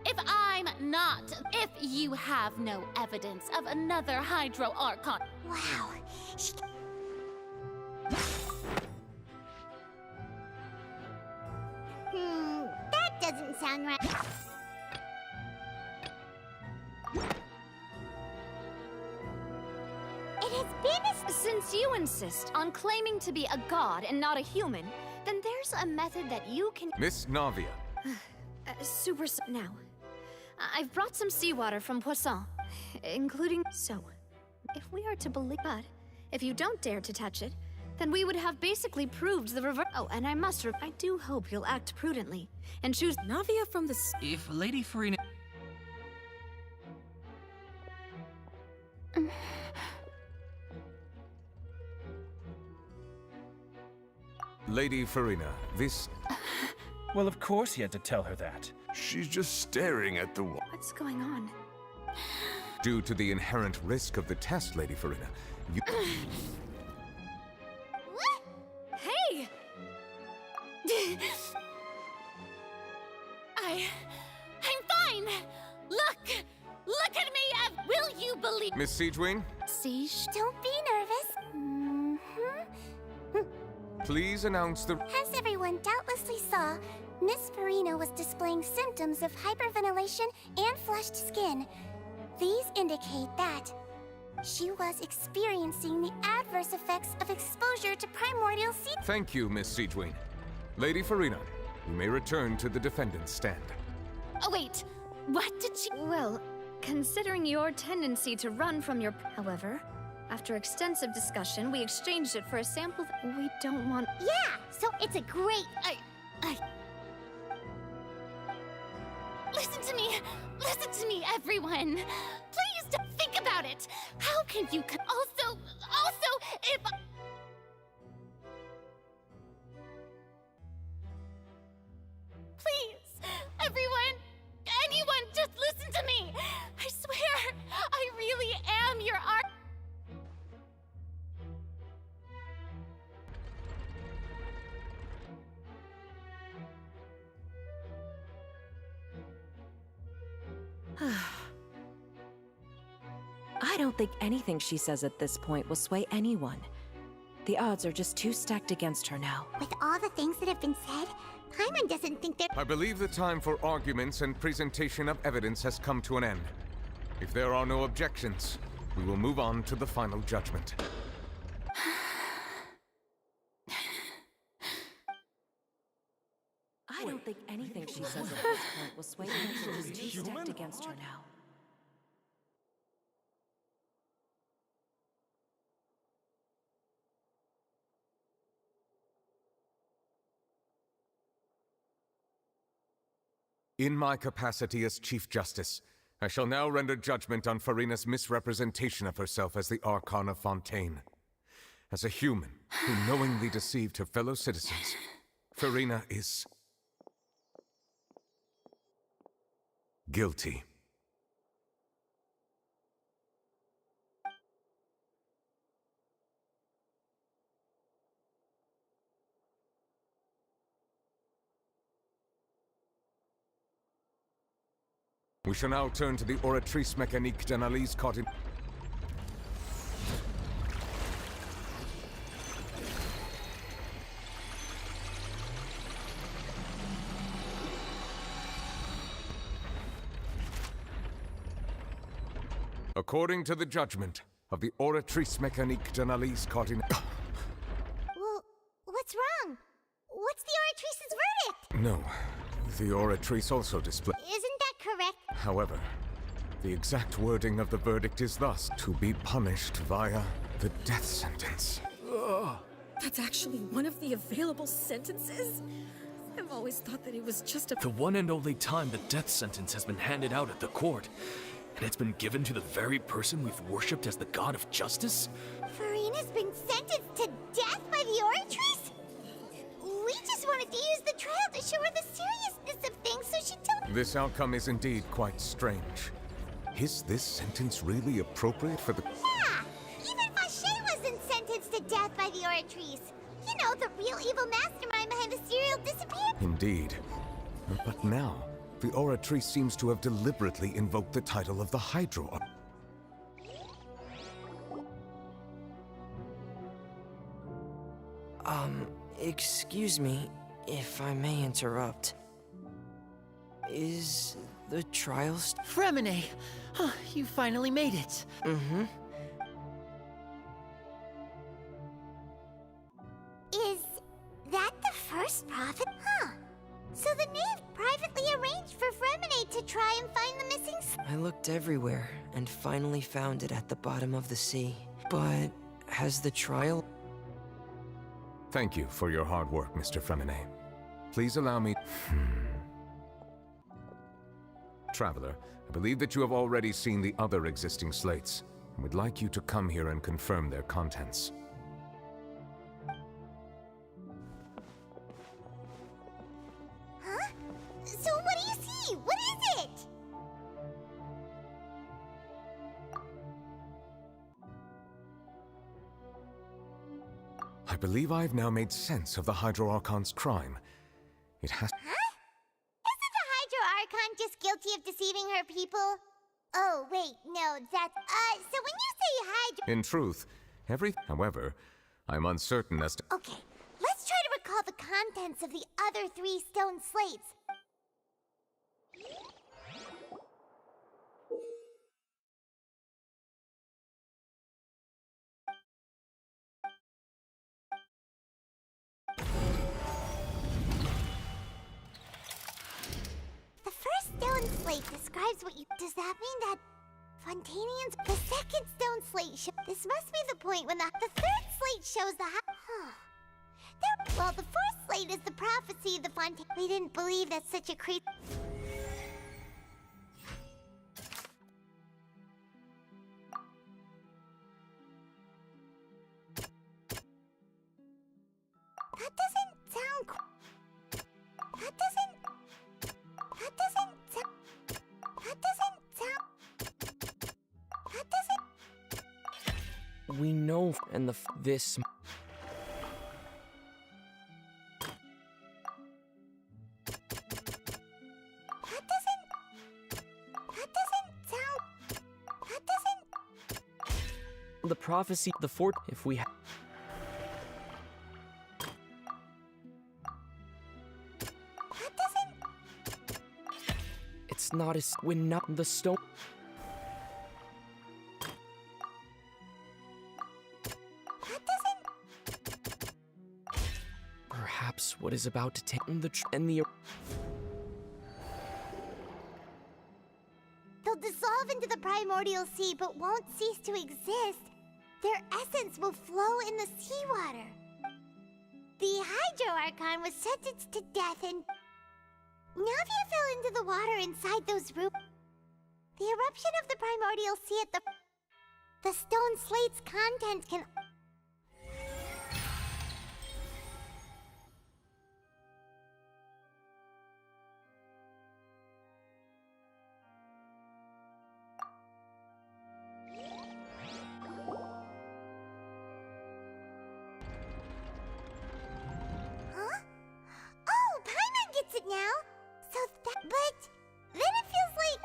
if I'm not... If you have no evidence of another Hydro Archon... Wow. That doesn't sound right. It has been a... Since you insist on claiming to be a god and not a human, then there's a method that you can... Miss Navia. Now. I've brought some seawater from Poisson, including... So, if we are to believe... But, if you don't dare to touch it, then we would have basically proved the reverse... Oh, and I do hope you'll act prudently, and choose... Navia from the... If Lady Farina... Lady Farina, this... Well, of course he had to tell her that. She's just staring at the wall. What's going on? Due to the inherent risk of the test, Lady Farina, you... Hey! I'm fine! Look at me! Will you believe... Miss Siegewing? Siege? Don't be nervous. Please announce the... As everyone doubtlessly saw, Miss Farina was displaying symptoms of hyperventilation and flushed skin. These indicate that She was experiencing the adverse effects of exposure to primordial seed. Thank you, Miss Siegewing. Lady Farina, you may return to the defendant's stand. Oh, wait. What did she... Well, considering your tendency to run from your... However, after extensive discussion, we exchanged it for a sample that we don't want... Yeah, so it's a great... Listen to me! Listen to me, everyone! Please don't think about it! How can you... Also, if... Please, everyone, anyone, just listen to me! I swear, I really am your art... I don't think anything she says at this point will sway anyone. The odds are just too stacked against her now. With all the things that have been said, Paimon doesn't think that... I believe the time for arguments and presentation of evidence has come to an end. If there are no objections, we will move on to the final judgment. I don't think anything she says at this point will sway anyone. She's too stacked against her now. In my capacity as Chief Justice, I shall now render judgment on Farina's misrepresentation of herself as the Archon of Fontaine. As a human who knowingly deceived her fellow citizens, Farina is... guilty. We shall now turn to the oratrice mécanique d'analyse cardinale. According to the judgment of the oratrice mécanique d'analyse cardinale. Well, what's wrong? What's the oratrice's verdict? No, the oratrice also displays. Isn't that correct? However, the exact wording of the verdict is thus: to be punished via the death sentence. Ugh. That's actually one of the available sentences? I've always thought that it was just a... The one and only time the death sentence has been handed out at the court. And it's been given to the very person we've worshipped as the god of justice? Farina's been sentenced to death by the oratrice? We just wanted to use the trial to show her the seriousness of things, so she told... This outcome is indeed quite strange. Is this sentence really appropriate for the... Yeah! Even Vache wasn't sentenced to death by the oratrice. You know, the real evil mastermind behind the serial disappearance. Indeed. But now, the oratrice seems to have deliberately invoked the title of the Hydro. Excuse me, if I may interrupt. Is the trial Fremine! Oh, you finally made it. Mm-hmm. Is that the first prophet? Huh. So the knave privately arranged for Fremine to try and find the missing... I looked everywhere and finally found it at the bottom of the sea. But has the trial... Thank you for your hard work, Mr. Fremine. Please allow me... Traveler, I believe that you have already seen the other existing slates, and would like you to come here and confirm their contents. Huh? So what do you see? What is it? I believe I have now made sense of the Hydro Archon's crime. It has... Huh? Isn't the Hydro Archon just guilty of deceiving her people? Oh, wait, no, that's... so when you say Hydro... In truth, However, I'm uncertain as to... Okay, let's try to recall the contents of the other 3 stone slates. describes what you... Does that mean that Fontanians... The second stone slate show... This must be the point when the third slate shows the... Well, the fourth slate is the prophecy of the Fontaine... We didn't believe that such a crazy... That doesn't sound... That doesn't sound... We know, and this... The prophecy, the fort, if we It's not as when not the stone. Perhaps what is about to take the They'll dissolve into the primordial sea, but won't cease to exist. Their essence will flow in the seawater. The Hydro Archon was sentenced to death, and Navia fell into the water inside those roots. The eruption of the primordial sea at the stone slate's content can...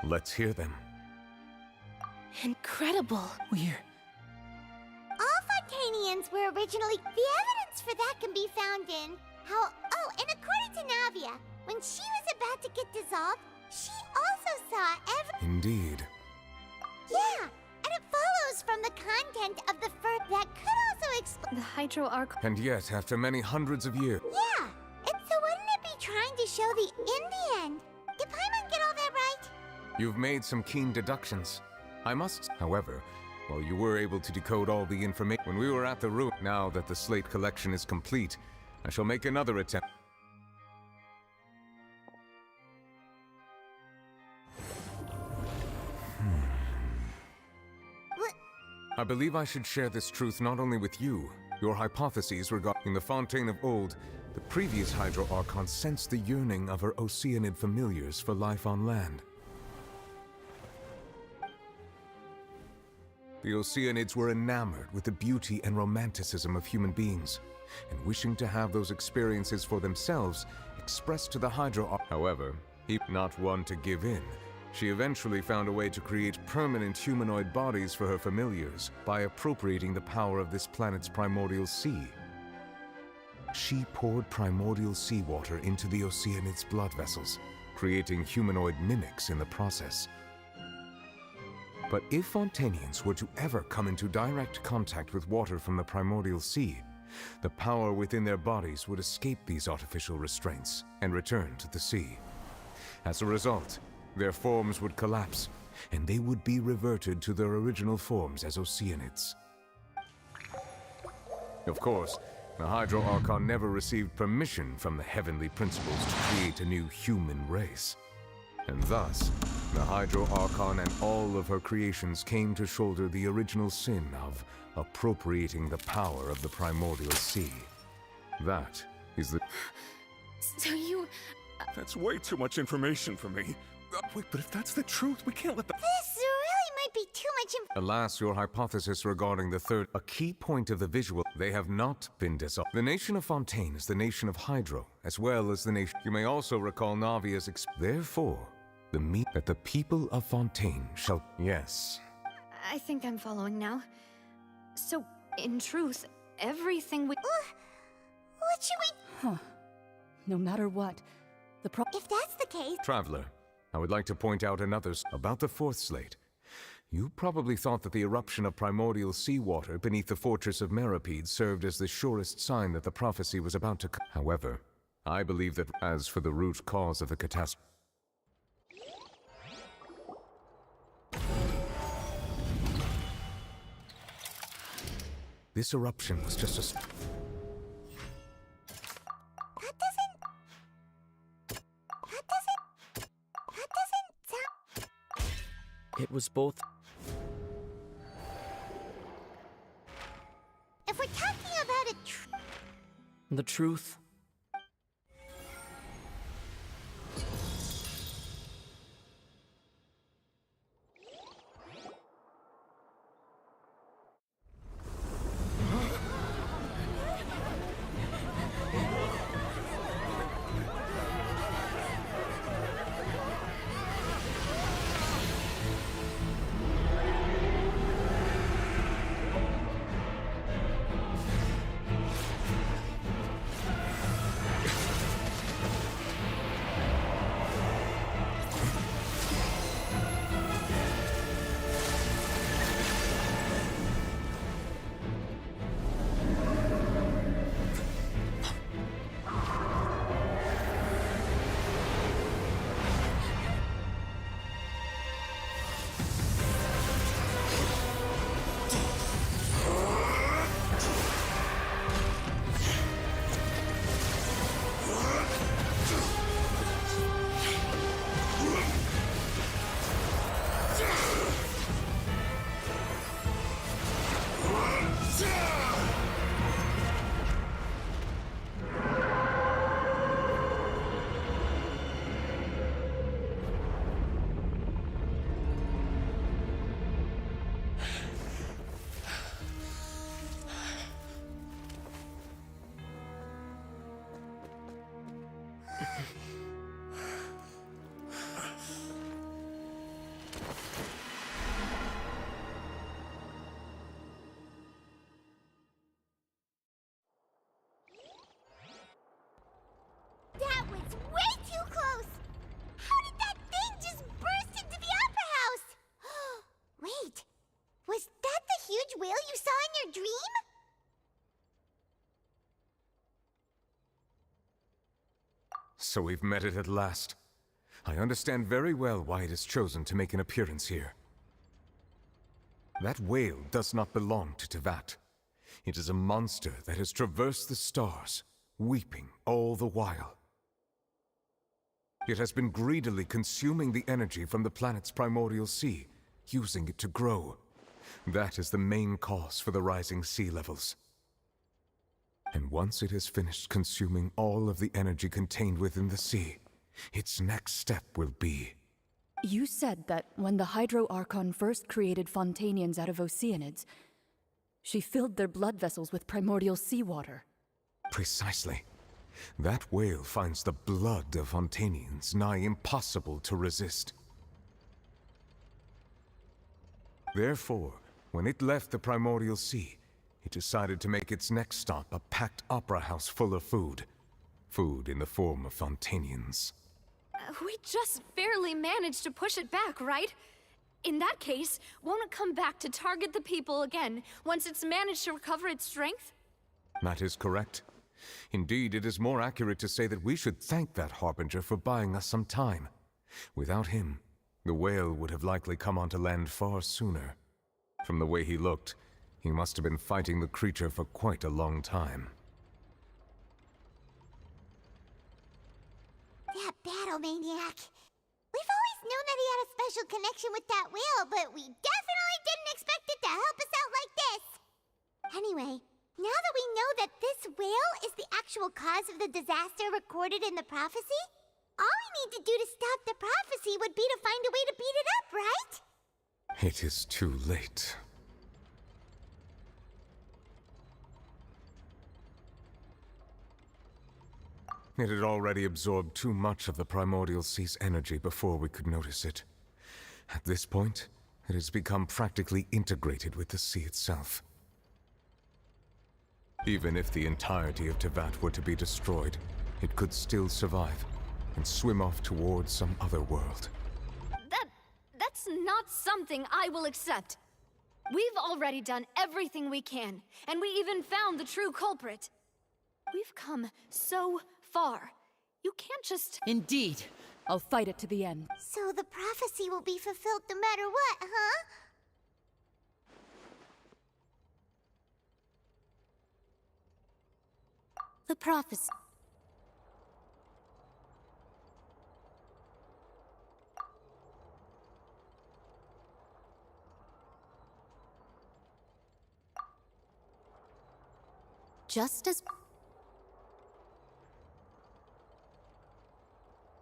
Let's hear them. Incredible. All Fontanians were originally... The evidence for that can be found in how... Oh, and according to Navia, when she was about to get dissolved, she also saw Indeed. Yeah, and it follows from the content of the fur that could also explain... The Hydro Arc... And yet, after many hundreds of years... Yeah, and so wouldn't it be trying to show the in the end? Did Paimon get all that right? You've made some keen deductions. I must, however, while you were able to decode all the information when we were at the room, now that the slate collection is complete, I shall make another attempt. I believe I should share this truth not only with you. Your hypotheses regarding the Fontaine of old, the previous Hydro Archon sensed the yearning of her Oceanid familiars for life on land. The Oceanids were enamored with the beauty and romanticism of human beings, and wishing to have those experiences for themselves, expressed to the Hydro Archon. However, he not one to give in. She eventually found a way to create permanent humanoid bodies for her familiars by appropriating the power of this planet's primordial sea. She poured primordial seawater into the Oceanids' blood vessels, creating humanoid mimics in the process. But if Fontanians were to ever come into direct contact with water from the primordial sea, the power within their bodies would escape these artificial restraints and return to the sea. As a result, their forms would collapse, and they would be reverted to their original forms as Oceanids. Of course, the Hydro Archon never received permission from the heavenly principles to create a new human race. And thus, the Hydro Archon and all of her creations came to shoulder the original sin of appropriating the power of the primordial sea. That is the... So you... That's way too much information for me. Wait, but if that's the truth, we can't let the... This really might be too much Alas, your hypothesis regarding the third... A key point of the visual, they have not been dissolved. The nation of Fontaine is the nation of Hydro, as well as the nation... You may also recall Navia's... Therefore, the meat that the people of Fontaine shall... Yes. I think I'm following now. So, in truth, everything we... What should we... Huh. No matter what, If that's the case... Traveler, I would like to point out another about the fourth slate. You probably thought that the eruption of primordial seawater beneath the fortress of Meripede served as the surest sign that the prophecy was about to come. However, I believe that as for the root cause of the catastrophe... This eruption was just a... That doesn't sound... It was both. If we're talking about The truth. That was way too close! How did that thing just burst into the Opera House? Wait, was that the huge whale you saw in your dream? So we've met it at last. I understand very well why it has chosen to make an appearance here. That whale does not belong to Teyvat. It is a monster that has traversed the stars, weeping all the while. It has been greedily consuming the energy from the planet's primordial sea, using it to grow. That is the main cause for the rising sea levels. And once it has finished consuming all of the energy contained within the sea, its next step will be... You said that when the Hydro Archon first created Fontanians out of Oceanids, she filled their blood vessels with primordial seawater. Precisely. That whale finds the blood of Fontanians nigh impossible to resist. Therefore, when it left the primordial sea, it decided to make its next stop a packed opera house full of food. Food in the form of Fontanians. We just barely managed to push it back, right? In that case, won't it come back to target the people again once it's managed to recover its strength? That is correct. Indeed, it is more accurate to say that we should thank that Harbinger for buying us some time. Without him, the whale would have likely come onto land far sooner. From the way he looked, he must have been fighting the creature for quite a long time. That battle maniac. We've always known that he had a special connection with that whale, but we definitely didn't expect it to help us out like this. Anyway, now that we know that this whale is the actual cause of the disaster recorded in the prophecy, all we need to do to stop the prophecy would be to find a way to beat it up, right? It is too late. It had already absorbed too much of the primordial sea's energy before we could notice it. At this point, it has become practically integrated with the sea itself. Even if the entirety of Teyvat were to be destroyed, it could still survive and swim off towards some other world. That's not something I will accept. We've already done everything we can, and we even found the true culprit. We've come so far. You can't just... Indeed. I'll fight it to the end. So the prophecy will be fulfilled no matter what, huh? The prophecy. Just as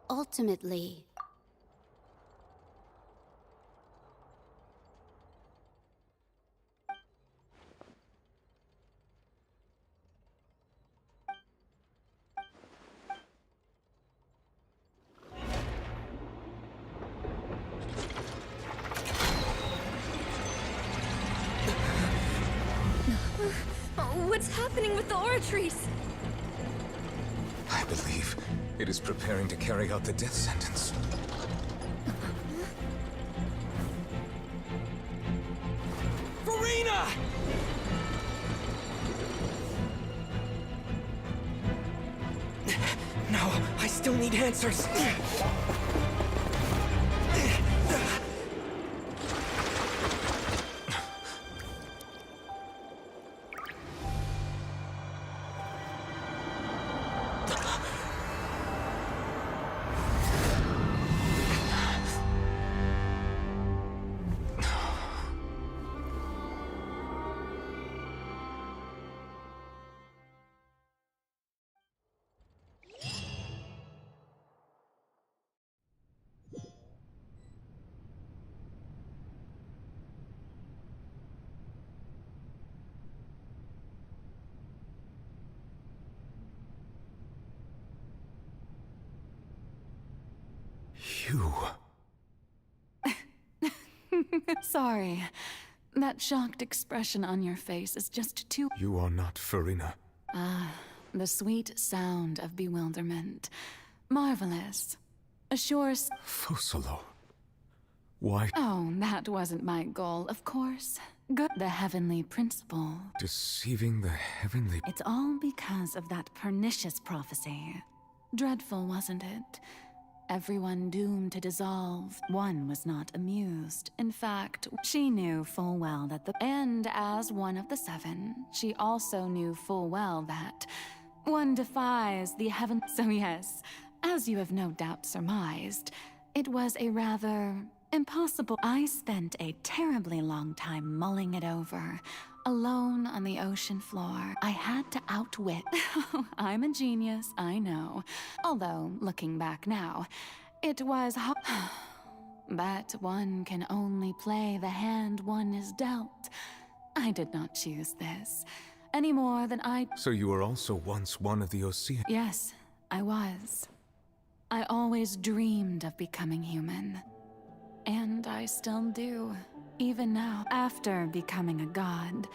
ultimately, What's happening with the oratories? I believe it is preparing to carry out the death sentence. Furina! No, I still need answers. You. Sorry. That shocked expression on your face is just too... You are not Furina. Ah, the sweet sound of bewilderment. Marvelous. Assures... Fosolo. Why? Oh, that wasn't my goal, of course. Good. The heavenly principle. Deceiving the heavenly... It's all because of that pernicious prophecy. Dreadful, wasn't it? Everyone doomed to dissolve. One was not amused. In fact, she knew full well that And as one of the seven, she also knew full well that one defies the heaven. So yes, as you have no doubt surmised, it was a rather impossible. I spent a terribly long time mulling it over, alone on the ocean floor. I had to outwit. I'm a genius, I know. Although, looking back now, it was but one can only play the hand one is dealt. I did not choose this, any more than I... So you were also once one of the Osea? Yes, I was. I always dreamed of becoming human. And I still do, even now. After becoming a god,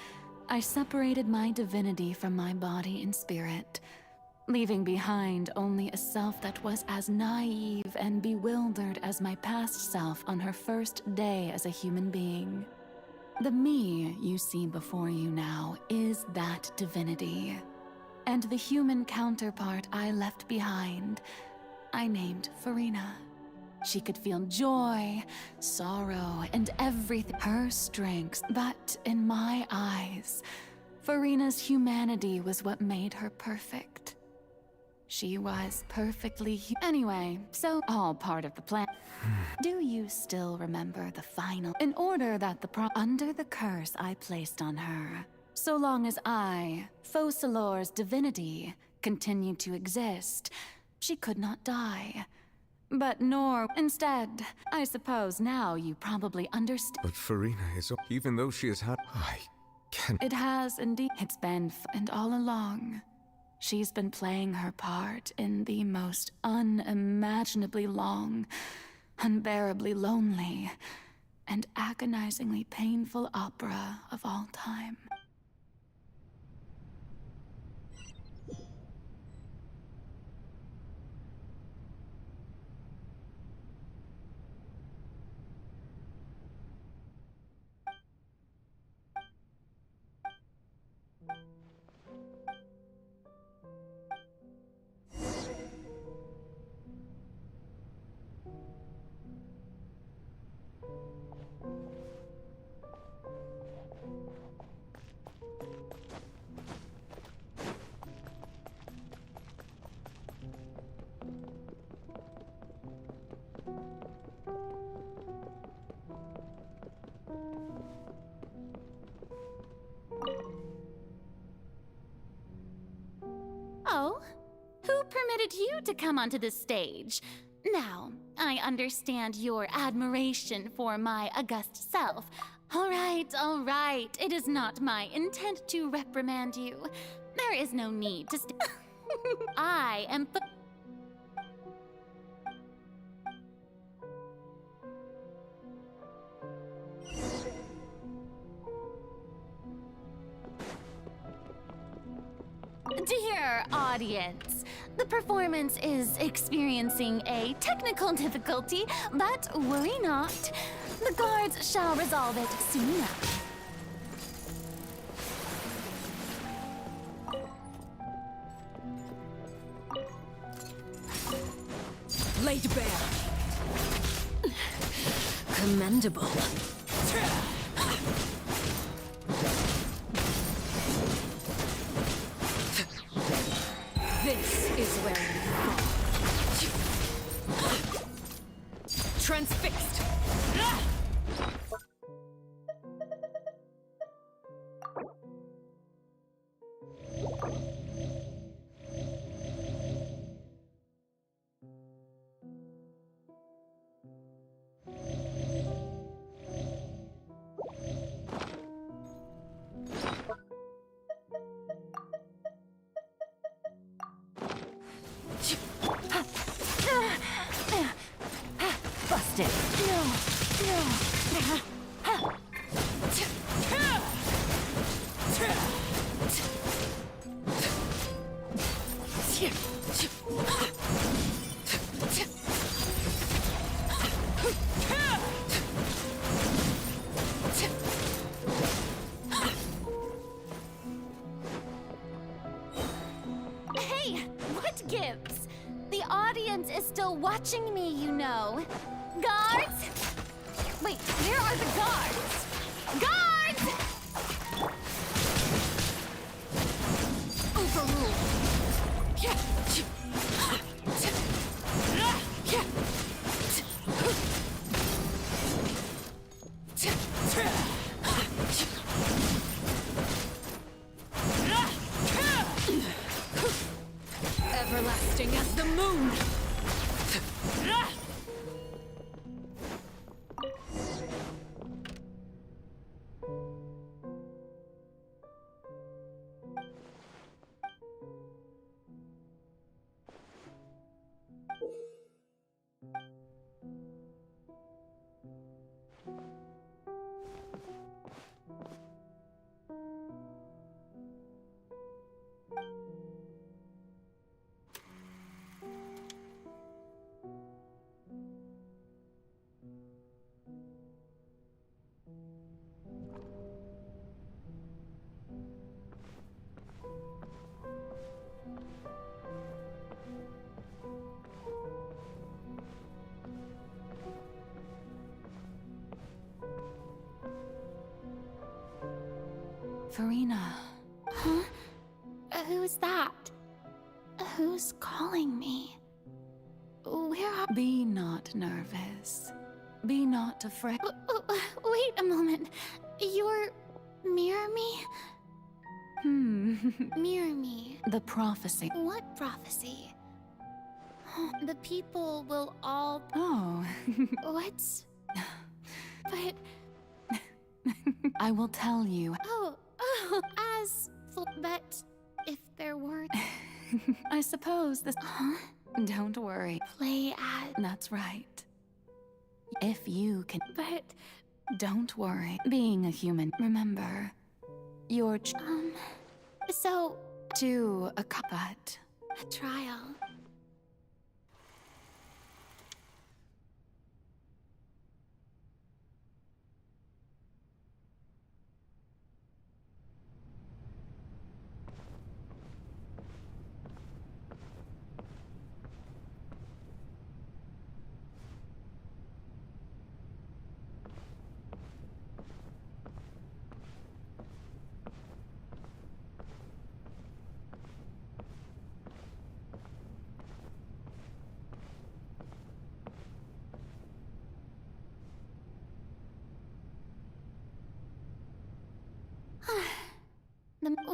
I separated my divinity from my body and spirit, leaving behind only a self that was as naive and bewildered as my past self on her first day as a human being. The me you see before you now is that divinity. And the human counterpart I left behind, I named Furina. She could feel joy, sorrow, and everything. Her strengths, but in my eyes, Furina's humanity was what made her perfect. She was perfectly Anyway, so all part of the plan. Do you still remember the final? In order that under the curse I placed on her, so long as I, Focalor's divinity, continued to exist, she could not die. But instead, I suppose now you probably understand. But Furina is... Even though she has had... I can't... It has indeed. It's been and all along. She's been playing her part in the most unimaginably long, unbearably lonely, and agonizingly painful opera of all time. Oh? Who permitted you to come onto this stage? Now, I understand your admiration for my august self. All right. It is not my intent to reprimand you. There is no need to I am Dear audience, the performance is experiencing a technical difficulty, but worry not. The guards shall resolve it soon enough. Laid bare. Commendable. This is where you fall. Transfixed. Busted. Hey, what gives? The audience is still watching me, you know. Guards? Wait, where are the guards? Guards! Overruled. Everlasting as the moon. Farina. Huh? Who's that? Who's calling me? Where are— Be not nervous. Be not afraid. Wait a moment. You're... Mirror me? Mirror me. The prophecy. What prophecy? The people will all... Oh. What's... But... I will tell you. Oh, as... But if there were... I suppose this... Huh? Don't worry. Play as... That's right. If you can... But... Don't worry. Being a human, remember, you're... So... To a but... A trial.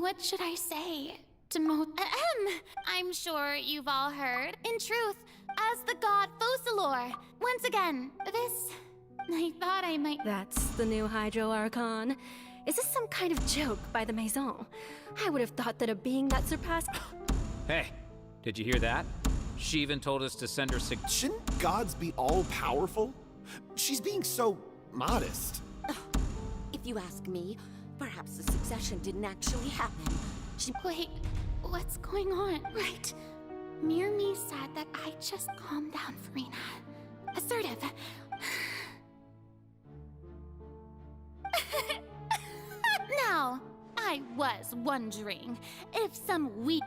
what should I say? I'm sure you've all heard. In truth, as the god Focalor, once again, this... I thought I might... That's the new Hydro Archon. Is this some kind of joke by the Maison? I would have thought that a being that surpassed... Hey, did you hear that? She even told us to send her Shouldn't gods be all-powerful? She's being so modest. If you ask me, perhaps the succession didn't actually happen. Wait, what's going on? Right. Mere me said that I just calmed down, Furina. Assertive. Now, I was wondering if some weep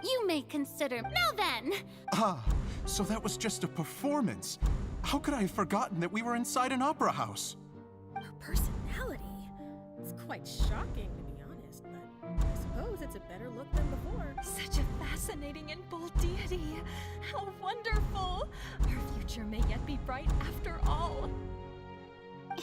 you may consider. Now then! Ah, so that was just a performance. How could I have forgotten that we were inside an opera house? Her personality? It's quite shocking, to be honest, but I suppose it's a better look than before. Such a fascinating and bold deity. How wonderful! Our future may yet be bright after all.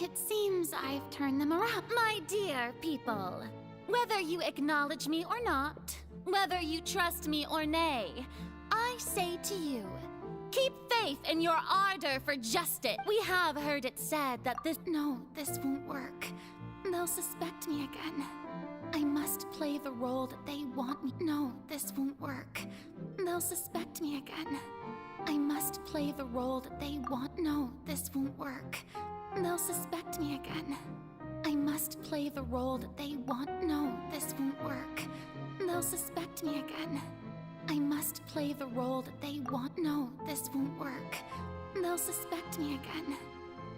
It seems I've turned them around. My dear people, whether you acknowledge me or not, whether you trust me or nay, I say to you, keep faith in your ardor for justice. We have heard it said that this won't work. They'll suspect me again. I must play the role that they want me. No, this won't work. They'll suspect me again. I must play the role that they want. No, this won't work. They'll suspect me again. I must play the role that they want. No, this won't work. They'll suspect me again. I must play the role that they want. No, this won't work. They'll suspect me again.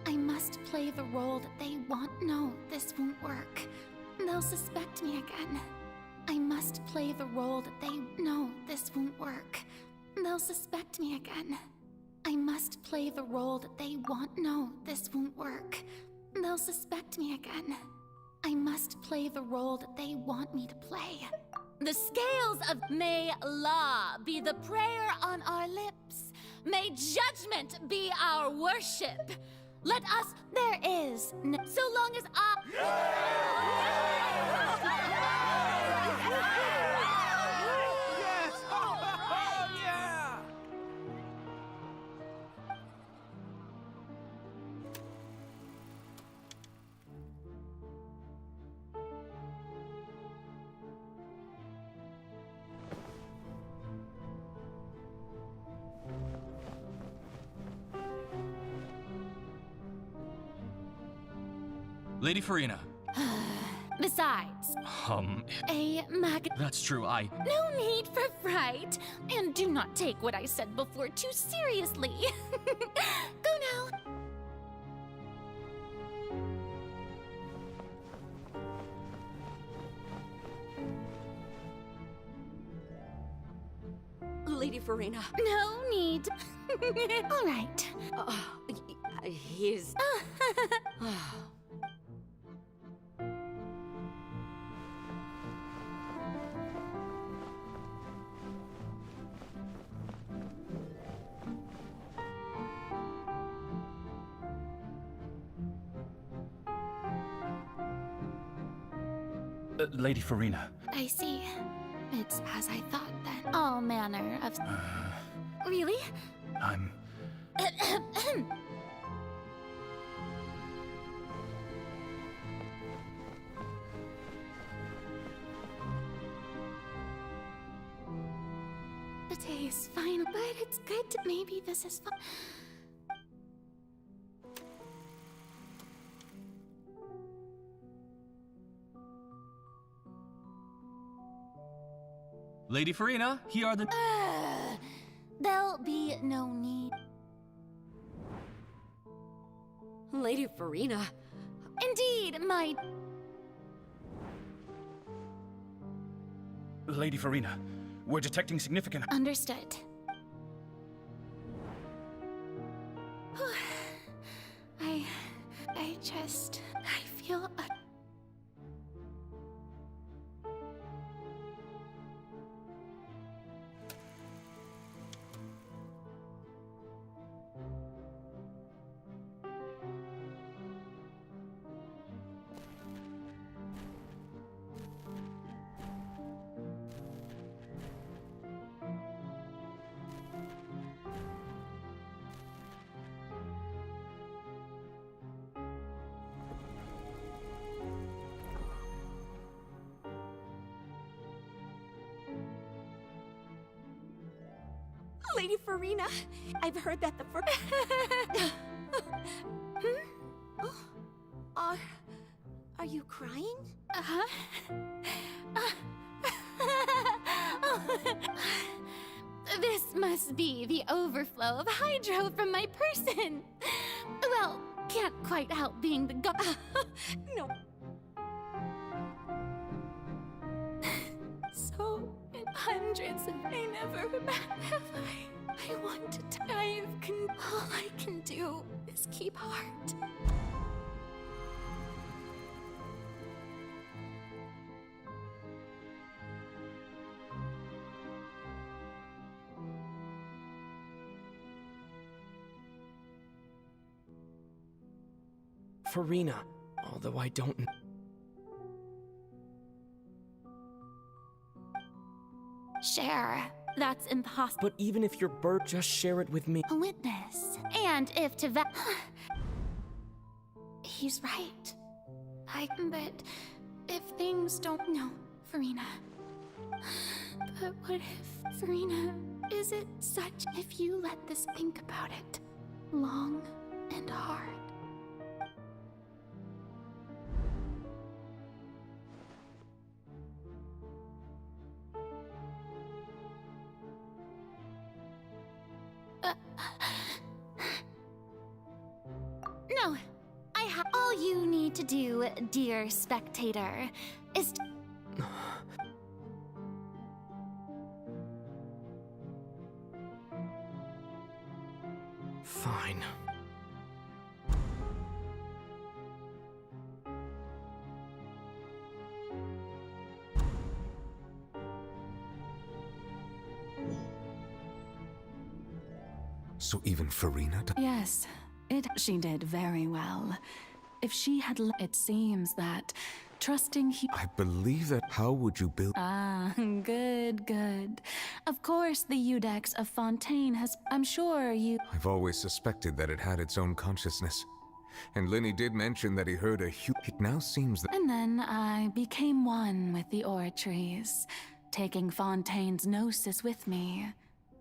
I must play the role that they want. No, this won't work. They'll suspect me again. I must play the role that they... No, this won't work. They'll suspect me again. I must play the role that they want. No, this won't work. They'll suspect me again. I must play the role that they want me to play. The scales of may law be the prayer on our lips. May judgment be our worship. Let us, there is, so long as Lady Furina. Besides, That's true, No need for fright, and do not take what I said before too seriously. Go now. Lady Furina. No need. All right. He's... Lady Furina. I see. It's as I thought then. All manner of... Really? I'm... The day is fine, but it's good to... Maybe this is fun. Lady Furina, here are the... There'll be no need. Lady Furina. Indeed, my... Lady Furina, we're detecting significant... Understood. I feel a... Lady Farina, I've heard that the Are you crying? Uh-huh. This must be the overflow of hydro from my person. Well, can't quite help being the god. No. So, in hundreds of I never have I want to die. All I can do is keep heart. Farina, although I don't... Share. That's impossible. But even if you're bird, just share it with me. A witness. And if to He's right. But if things don't know, Farina. But what if, Farina, is it such if you let this think about it long and hard? No, I have. All you need to do, dear spectator, is Fine. So even Farina... Yes, she did very well. If she had it seems that trusting I believe that. How would you build... Ah, good. Of course the Udex of Fontaine has... I'm sure you... I've always suspected that it had its own consciousness. And Lenny did mention that he heard a It now seems that... And then I became one with the Oratries, taking Fontaine's gnosis with me.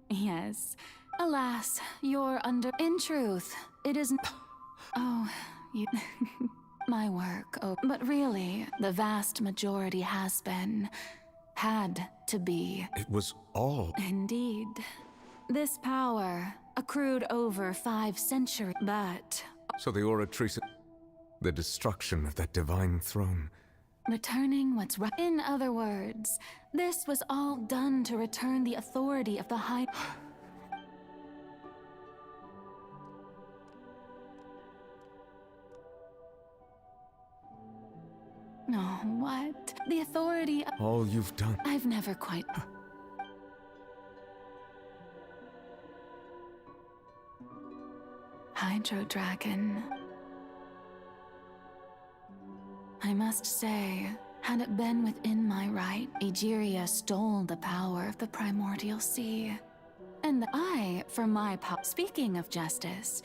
Yes. Alas, you're under... In truth, it isn't... Oh, you... My work, oh... But really, the vast majority has been... Had to be... It was all... Indeed. This power accrued over 5 centuries, but... So the Oratrice... The destruction of that divine throne... Returning what's right. In other words, this was all done to return the authority of the High... No, what? The authority... All you've done... I've never quite... Hydro Dragon. I must say, had it been within my right, Egeria stole the power of the primordial sea. And I, for my part, speaking of justice,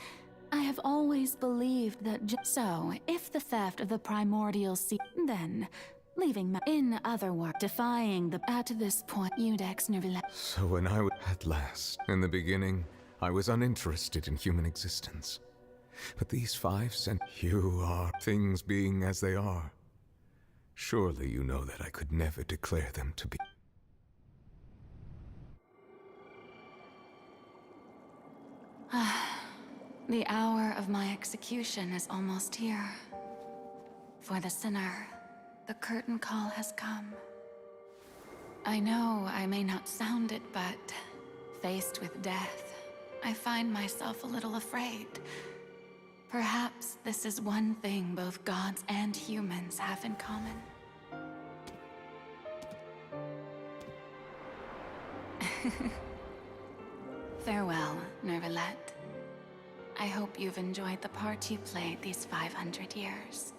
I have always believed that so, if the theft of the primordial sea, then, leaving my... In other words, defying the... At this point, Udex Nerville... So when I was... At last, in the beginning, I was uninterested in human existence. But these 5 cent... You are... Things being as they are. Surely you know that I could never declare them to be... The hour of my execution is almost here. For the sinner, the curtain call has come. I know I may not sound it, but faced with death, I find myself a little afraid. Perhaps this is one thing both gods and humans have in common. Farewell, Nervalette. I hope you've enjoyed the part you played these 500 years.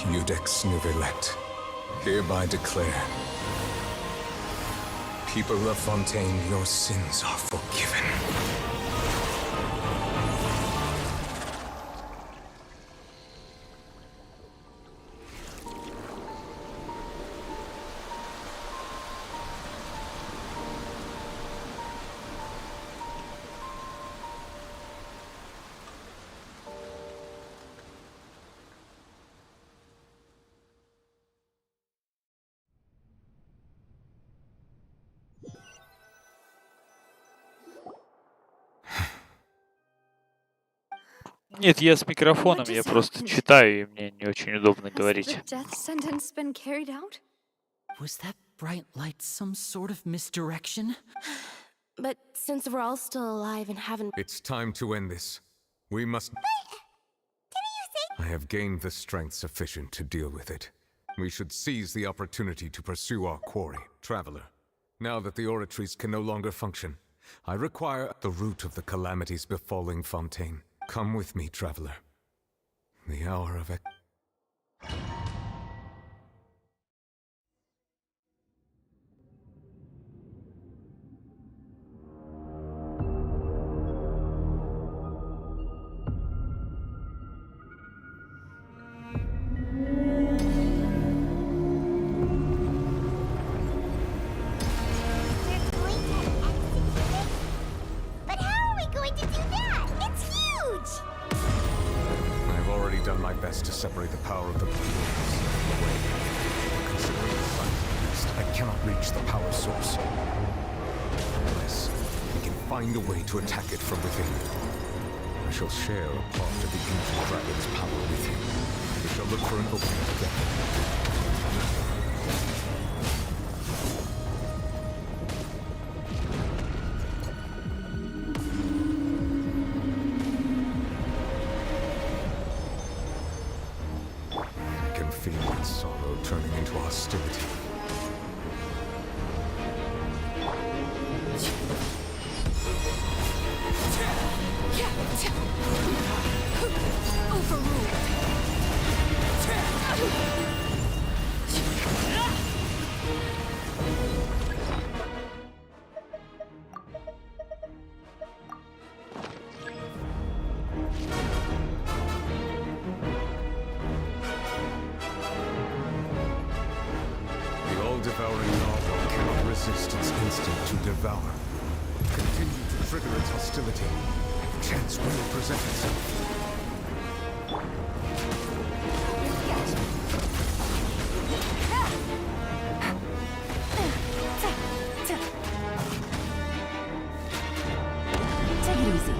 Judex Nuvelet, hereby declare, people of Fontaine, your sins are forgiven. Нет, я с микрофоном, я просто читаю, и мне не очень удобно говорить. Death sentence been carried out? Was that bright light some sort of misdirection? But since we're all still alive and haven't... It's time to end this. We must... I have gained the strength sufficient to deal with it. We should seize the opportunity to pursue our quarry, Traveler. Now that the oratories can no longer function, I require the root of the calamities befalling Fontaine. Come with me, Traveler. The hour of... to separate the power of the planes away. Considering the size of the beast, I cannot reach the power source. Unless we can find a way to attack it from within. I shall share a part of the ancient dragon's power with you. We shall look for an opening together. Feel its sorrow turning into hostility. Devouring Narwhal cannot resist its instinct to devour. Continue to trigger its hostility. Chance will present itself. Take it easy.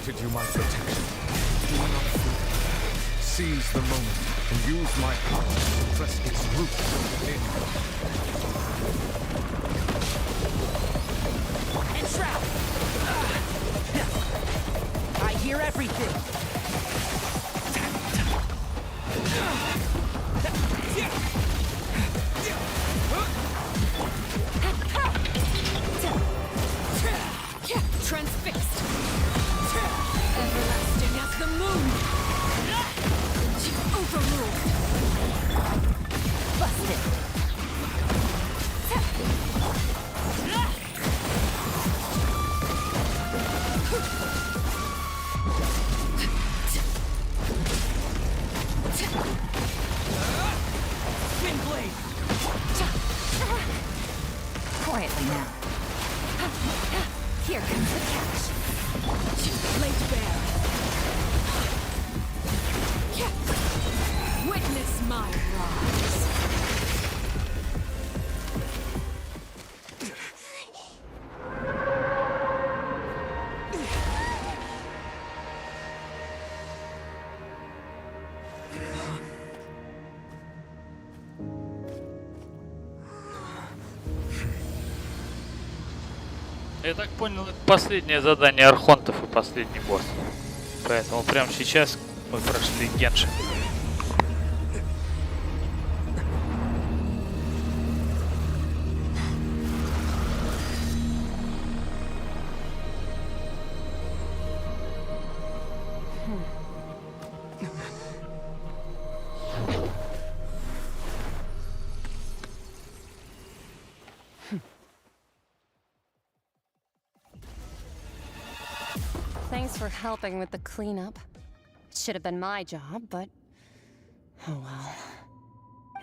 You my protection. Do not fear. Seize the moment and use my power to press its roots within. Entrap! I hear everything. Transfixed. Everlasting as the moon. Overruled. Busted. Wind blade. Quietly now. Here comes the catch. Laid bare. Witness my rise. Я так понял, это последнее задание архонтов и последний босс. Поэтому прямо сейчас мы прошли Genshin. Thanks for helping with the cleanup. It should have been my job, but oh well.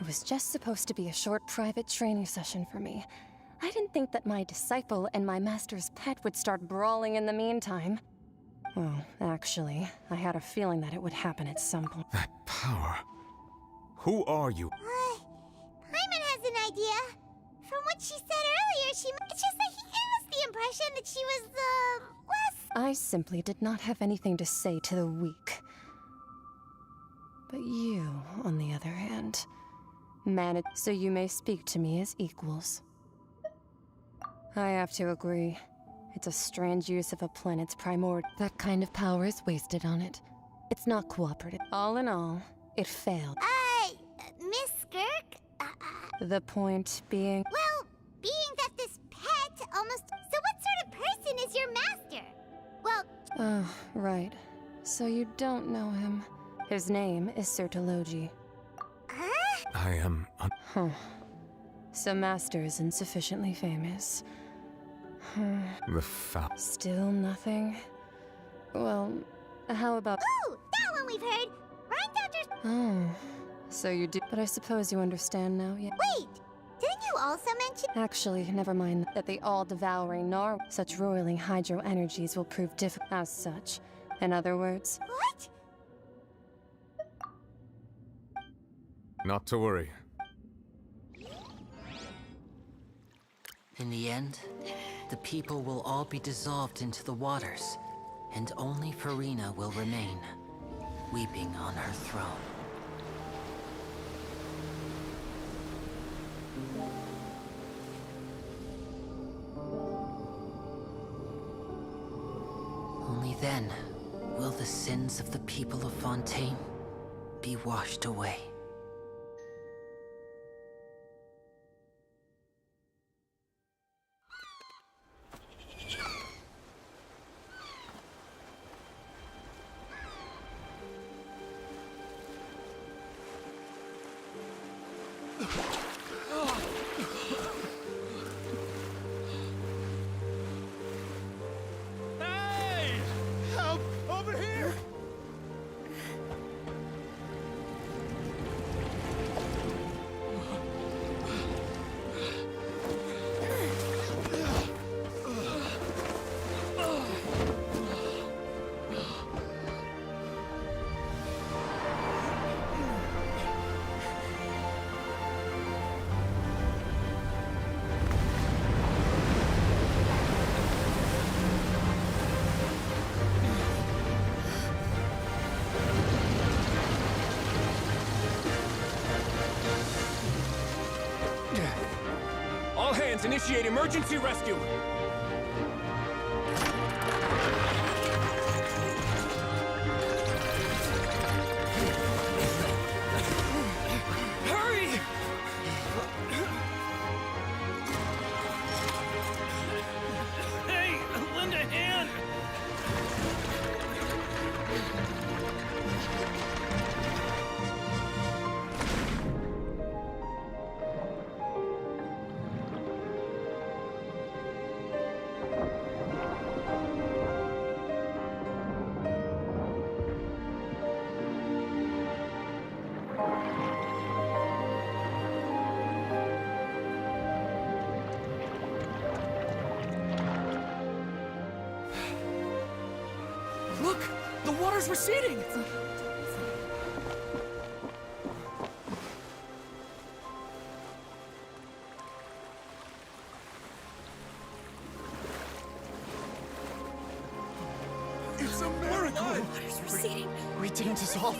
It was just supposed to be a short private training session for me. I didn't think that my disciple and my master's pet would start brawling in the meantime. Well, actually, I had a feeling that it would happen at some point. That power. Who are you? Paimon has an idea. From what she said earlier, it's just that he gave us the impression that she was, less... I simply did not have anything to say to the weak. But you, on the other hand, managed so you may speak to me as equals. I have to agree. It's a strange use of a planet's primordial. That kind of power is wasted on it. It's not cooperative. All in all, it failed. Miss Skirk? The point being... Well, being that this pet almost... So what sort of person is your master? Well... Oh, right. So you don't know him. His name is Sertologi. Huh? I am... Huh. So Master isn't sufficiently famous. The foul... Still nothing? Well, how about... Ooh, that one we've heard! Rhyme Doctor's... Oh, so you do... But I suppose you understand now, yeah? Wait! Didn't you also mention... Actually, never mind that the all-devouring Nar... Such roiling hydro energies will prove difficult as such. In other words... What? Not to worry. In the end, the people will all be dissolved into the waters, and only ⁴ will remain, weeping on her throne. Only then will the sins of the people of Fontaine be washed away. Hey! Help! Over here! All hands, initiate emergency rescue! Hurry! Hey, lend a hand! Look! The water's receding! It's a miracle! Water's receding. We didn't dissolve.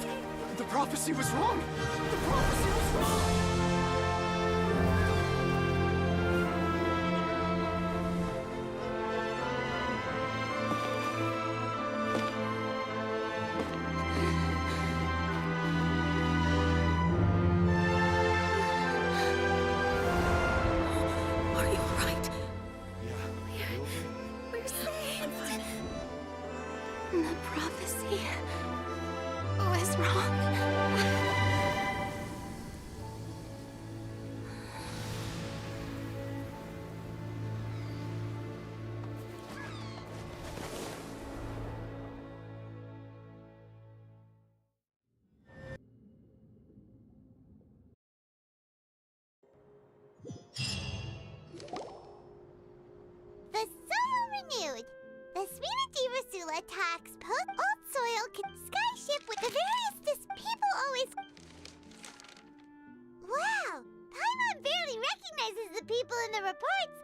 The prophecy was wrong. The prophecy was wrong. ⁴ attacks old soil skyship with the various people always... Wow! Paimon barely recognizes the people in the reports.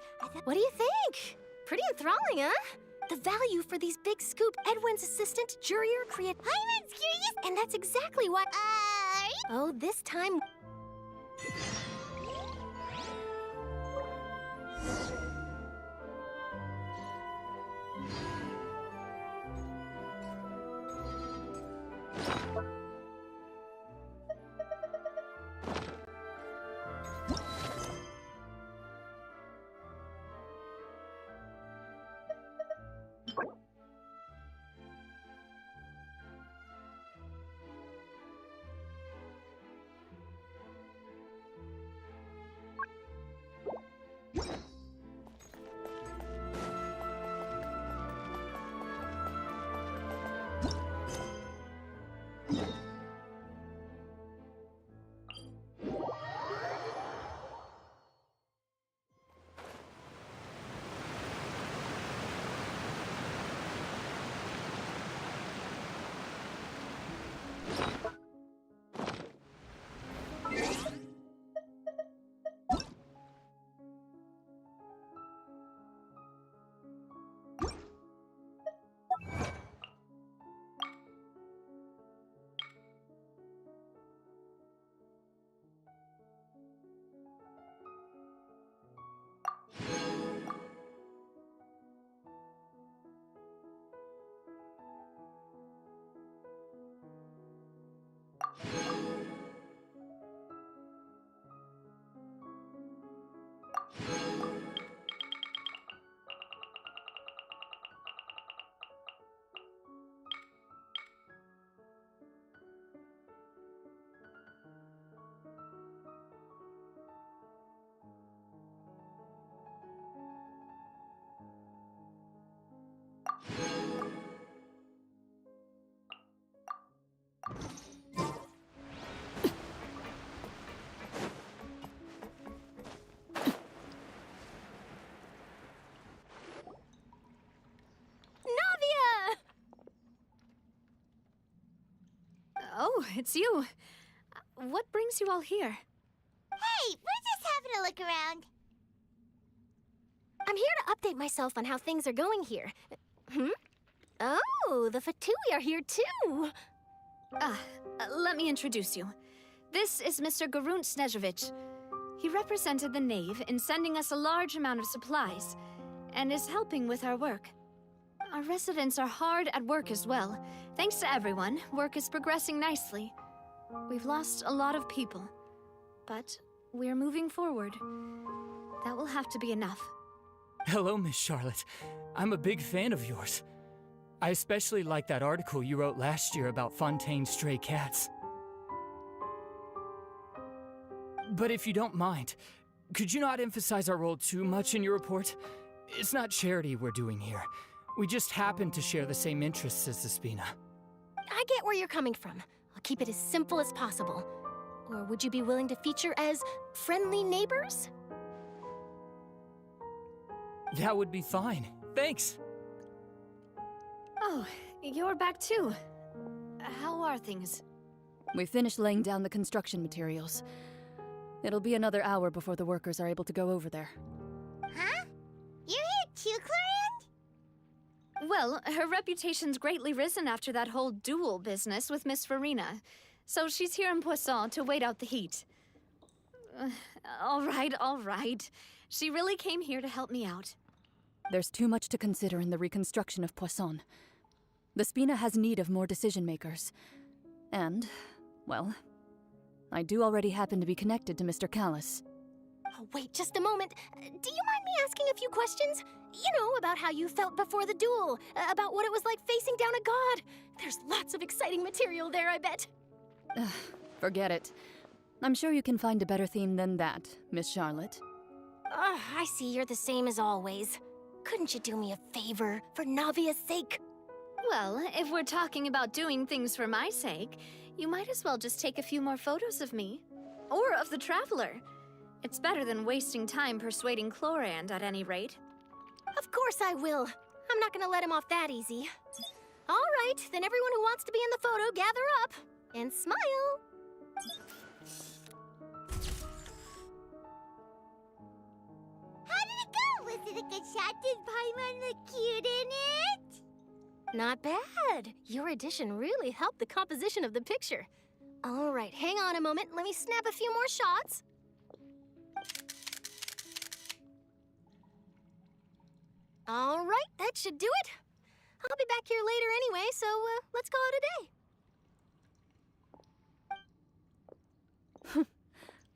What do you think? Pretty enthralling, huh? The value for these big scoop Edwin's assistant, Jurier, create... Paimon's curious... And that's exactly why... Oh, this time... Oh, it's you. What brings you all here? Hey, we're just having a look around. I'm here to update myself on how things are going here. Oh, the Fatui are here too. Let me introduce you. This is Mr. Garunt Snežević. He represented the Knave in sending us a large amount of supplies, and is helping with our work. Our residents are hard at work as well. Thanks to everyone, work is progressing nicely. We've lost a lot of people, but we're moving forward. That will have to be enough. Hello, Miss Charlotte. I'm a big fan of yours. I especially like that article you wrote last year about Fontaine's stray cats. But if you don't mind, could you not emphasize our role too much in your report? It's not charity we're doing here. We just happen to share the same interests as the Spina. I get where you're coming from. I'll keep it as simple as possible. Or would you be willing to feature as friendly neighbors? That would be fine. Thanks. Oh, you're back too. How are things? We finished laying down the construction materials. It'll be another hour before the workers are able to go over there. Huh? You're here too, Clorand? Well, her reputation's greatly risen after that whole duel business with Miss Farina. So she's here in Poisson to wait out the heat. All right. She really came here to help me out. There's too much to consider in the reconstruction of Poisson. The Spina has need of more decision-makers. And, well, I do already happen to be connected to Mr. Callis. Oh, wait just a moment. Do you mind me asking a few questions? You know, about how you felt before the duel, about what it was like facing down a god. There's lots of exciting material there, I bet. Forget it. I'm sure you can find a better theme than that, Miss Charlotte. I see you're the same as always. Couldn't you do me a favor, for Navia's sake? Well, if we're talking about doing things for my sake, you might as well just take a few more photos of me. Or of the Traveler. It's better than wasting time persuading Clorand, at any rate. Of course I will. I'm not gonna let him off that easy. All right, then everyone who wants to be in the photo, gather up and smile. How did it go? Was it a good shot? Did Paimon look cute in it? Not bad. Your addition really helped the composition of the picture. All right, hang on a moment. Let me snap a few more shots. All right, that should do it. I'll be back here later anyway, so let's call it a day.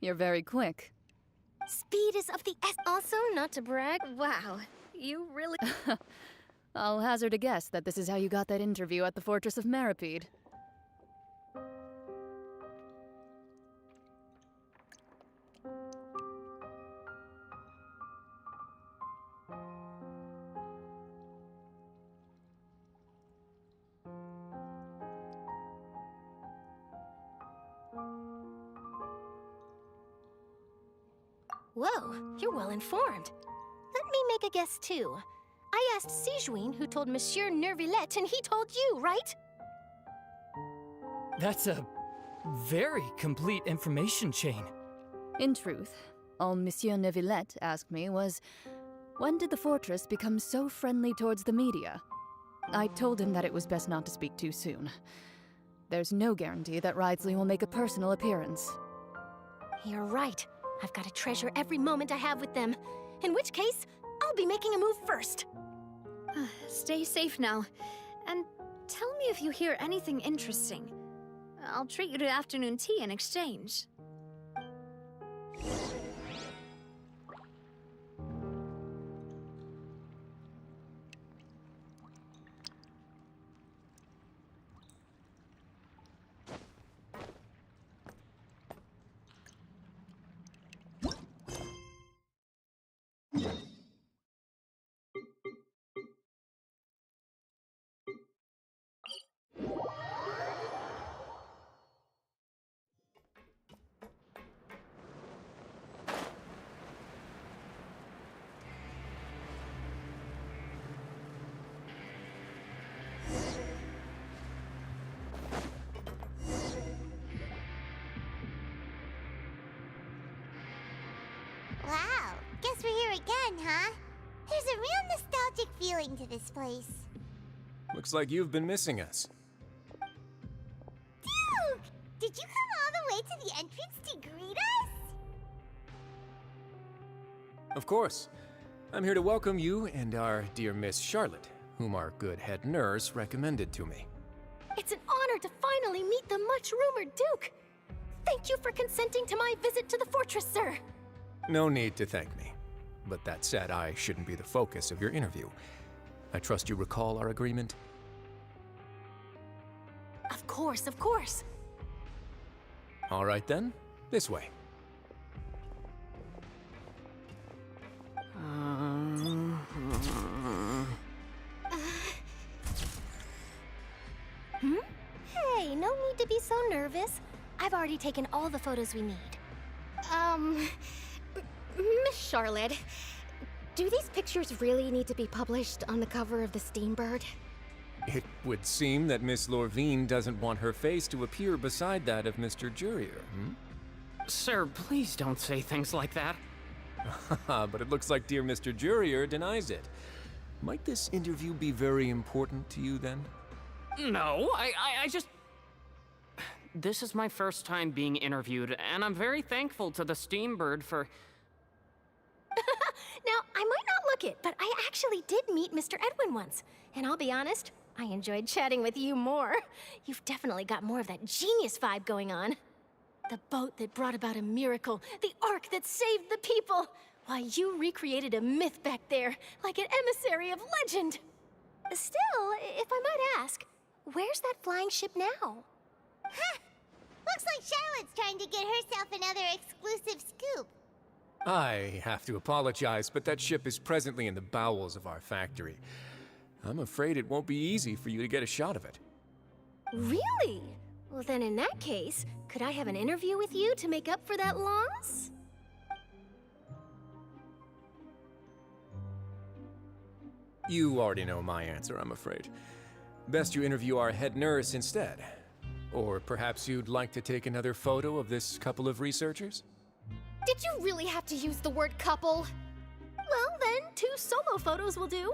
You're very quick. Speed is of the essence. Also, not to brag, wow, you really... I'll hazard a guess that this is how you got that interview at the Fortress of Maripede. Whoa, you're well informed. Let me make a guess too. I asked Sijuin, who told Monsieur Nervillet, and he told you, right? That's a very complete information chain. In truth, all Monsieur Nervillet asked me was, when did the fortress become so friendly towards the media? I told him that it was best not to speak too soon. There's no guarantee that Ridsley will make a personal appearance. You're right. I've got to treasure every moment I have with them. In which case, I'll be making a move first. Stay safe now. And tell me if you hear anything interesting. I'll treat you to afternoon tea in exchange. Wow, guess we're here again, huh? There's a real nostalgic feeling to this place. Looks like you've been missing us. Duke! Did you come all the way to the entrance to greet us? Of course. I'm here to welcome you and our dear Miss Charlotte, whom our good head nurse recommended to me. It's an honor to finally meet the much-rumored Duke. Thank you for consenting to my visit to the fortress, sir. No need to thank me. But that said, I shouldn't be the focus of your interview. I trust you recall our agreement? Of course, of course. All right then, this way. Hey, no need to be so nervous. I've already taken all the photos we need. Miss Charlotte, do these pictures really need to be published on the cover of the Steambird? It would seem that Miss Lorvine doesn't want her face to appear beside that of Mr. Jurier, Sir, please don't say things like that. But it looks like dear Mr. Jurier denies it. Might this interview be very important to you then? No, I just... This is my first time being interviewed, and I'm very thankful to the Steambird for... Now, I might not look it, but I actually did meet Mr. Edwin once. And I'll be honest, I enjoyed chatting with you more. You've definitely got more of that genius vibe going on. The boat that brought about a miracle, the ark that saved the people. Why, you recreated a myth back there, like an emissary of legend. Still, if I might ask, where's that flying ship now? Huh! Looks like Charlotte's trying to get herself another exclusive scoop. I have to apologize, but that ship is presently in the bowels of our factory. I'm afraid it won't be easy for you to get a shot of it. Really? Well, then in that case, could I have an interview with you to make up for that loss? You already know my answer, I'm afraid. Best you interview our head nurse instead. Or perhaps you'd like to take another photo of this couple of researchers? Did you really have to use the word couple? Well, then, 2 solo photos will do.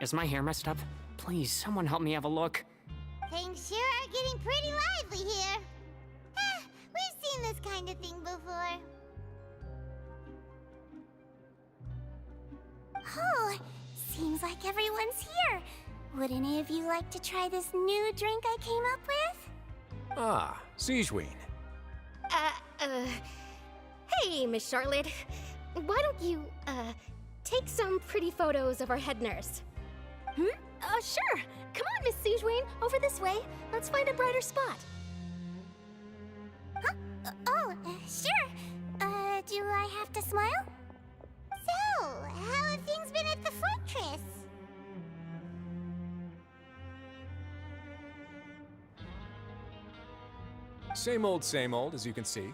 Is my hair messed up? Please, someone help me have a look. Things sure are getting pretty lively here. We've seen this kind of thing before. Oh, seems like everyone's here. Would any of you like to try this new drink I came up with? Ah, Siegeween. Hey, Miss Charlotte. Why don't you, take some pretty photos of our head nurse? Sure. Come on, Miss Siegeween, over this way. Let's find a brighter spot. Huh? Sure. Do I have to smile? So, how have things been at the fortress? Same old, as you can see.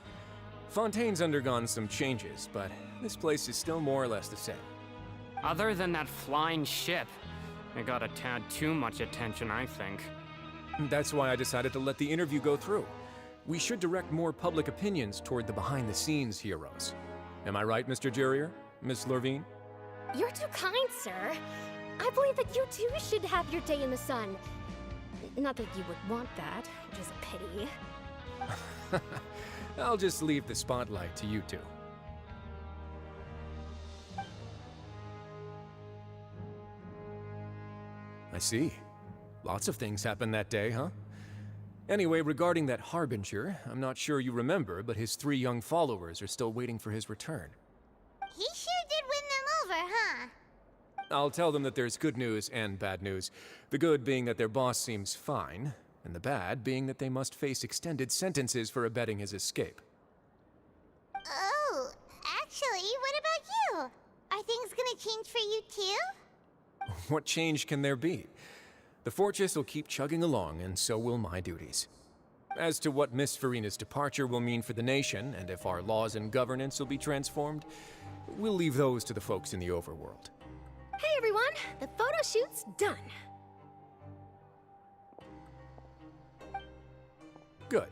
Fontaine's undergone some changes, but this place is still more or less the same. Other than that flying ship, it got a tad too much attention, I think. That's why I decided to let the interview go through. We should direct more public opinions toward the behind-the-scenes heroes. Am I right, Mr. Jurrier? Miss Lurvine? You're too kind, sir. I believe that you too should have your day in the sun. Not that you would want that, which is a pity. I'll just leave the spotlight to you two. I see. Lots of things happened that day, huh? Anyway, regarding that Harbinger, I'm not sure you remember, but his 3 young followers are still waiting for his return. He sure did win them over, huh? I'll tell them that there's good news and bad news. The good being that their boss seems fine, and the bad being that they must face extended sentences for abetting his escape. Oh, actually, what about you? Are things gonna change for you too? What change can there be? The fortress will keep chugging along, and so will my duties. As to what Miss Farina's departure will mean for the nation, and if our laws and governance will be transformed, we'll leave those to the folks in the overworld. Hey, everyone. The photo shoot's done. Good.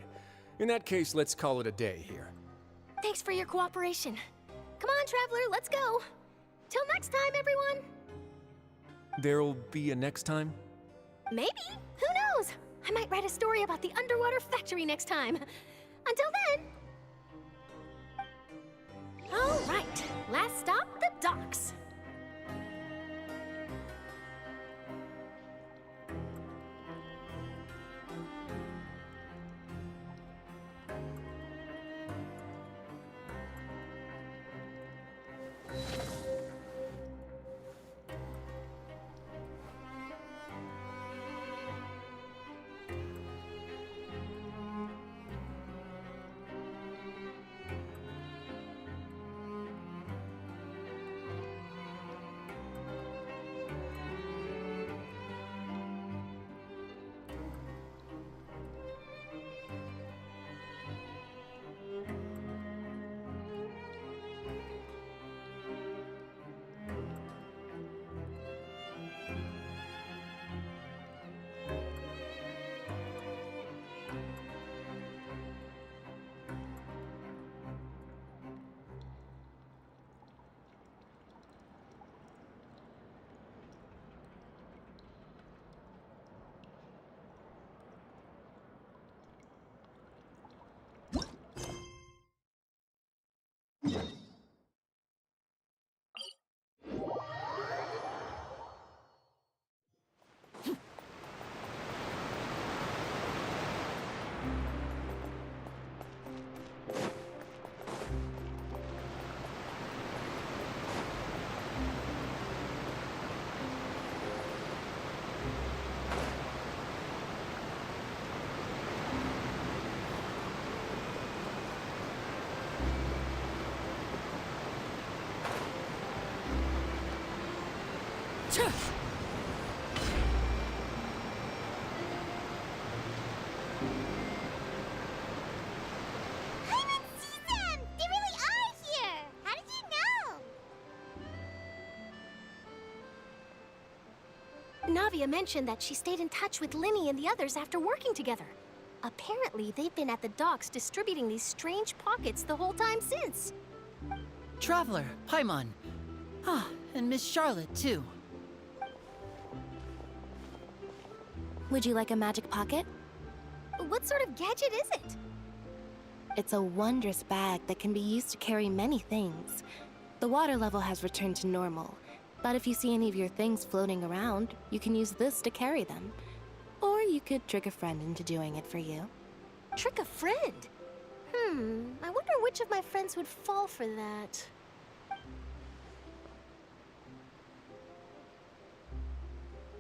In that case, let's call it a day here. Thanks for your cooperation. Come on, Traveler, let's go. Till next time, everyone. There'll be a next time? Maybe. Who knows? I might write a story about the underwater factory next time. Until then. All right. Last stop, the docks. Navia mentioned that she stayed in touch with Linny and the others after working together. Apparently, they've been at the docks distributing these strange pockets the whole time since. Traveler, Paimon. Ah, and Miss Charlotte, too. Would you like a magic pocket? What sort of gadget is it? It's a wondrous bag that can be used to carry many things. The water level has returned to normal, but if you see any of your things floating around, you can use this to carry them. Or you could trick a friend into doing it for you. Trick a friend? I wonder which of my friends would fall for that.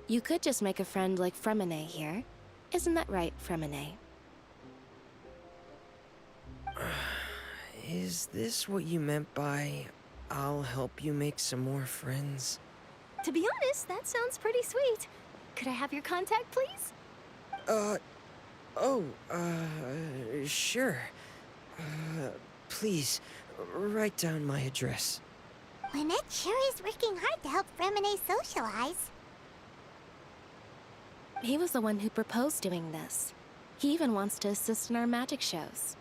You could just make a friend like ⁴ here. Isn't that right, ⁴? Is this what you meant by, I'll help you make some more friends? To be honest, that sounds pretty sweet. Could I have your contact, please? Sure. Please, write down my address. Lynette sure is working hard to help ⁴ socialize. He was the one who proposed doing this. He even wants to assist in our magic shows.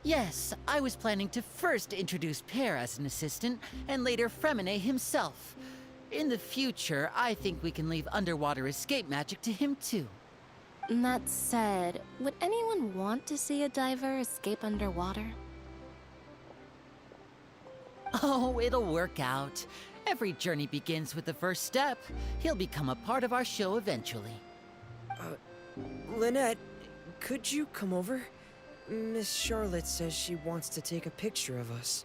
Yes, I was planning to first introduce Pear as an assistant, and later ⁴ himself. In the future, I think we can leave underwater escape magic to him too. That said, would anyone want to see a diver escape underwater? Oh, it'll work out. Every journey begins with the first step. He'll become a part of our show eventually. Lynette, could you come over? Miss Charlotte says she wants to take a picture of us.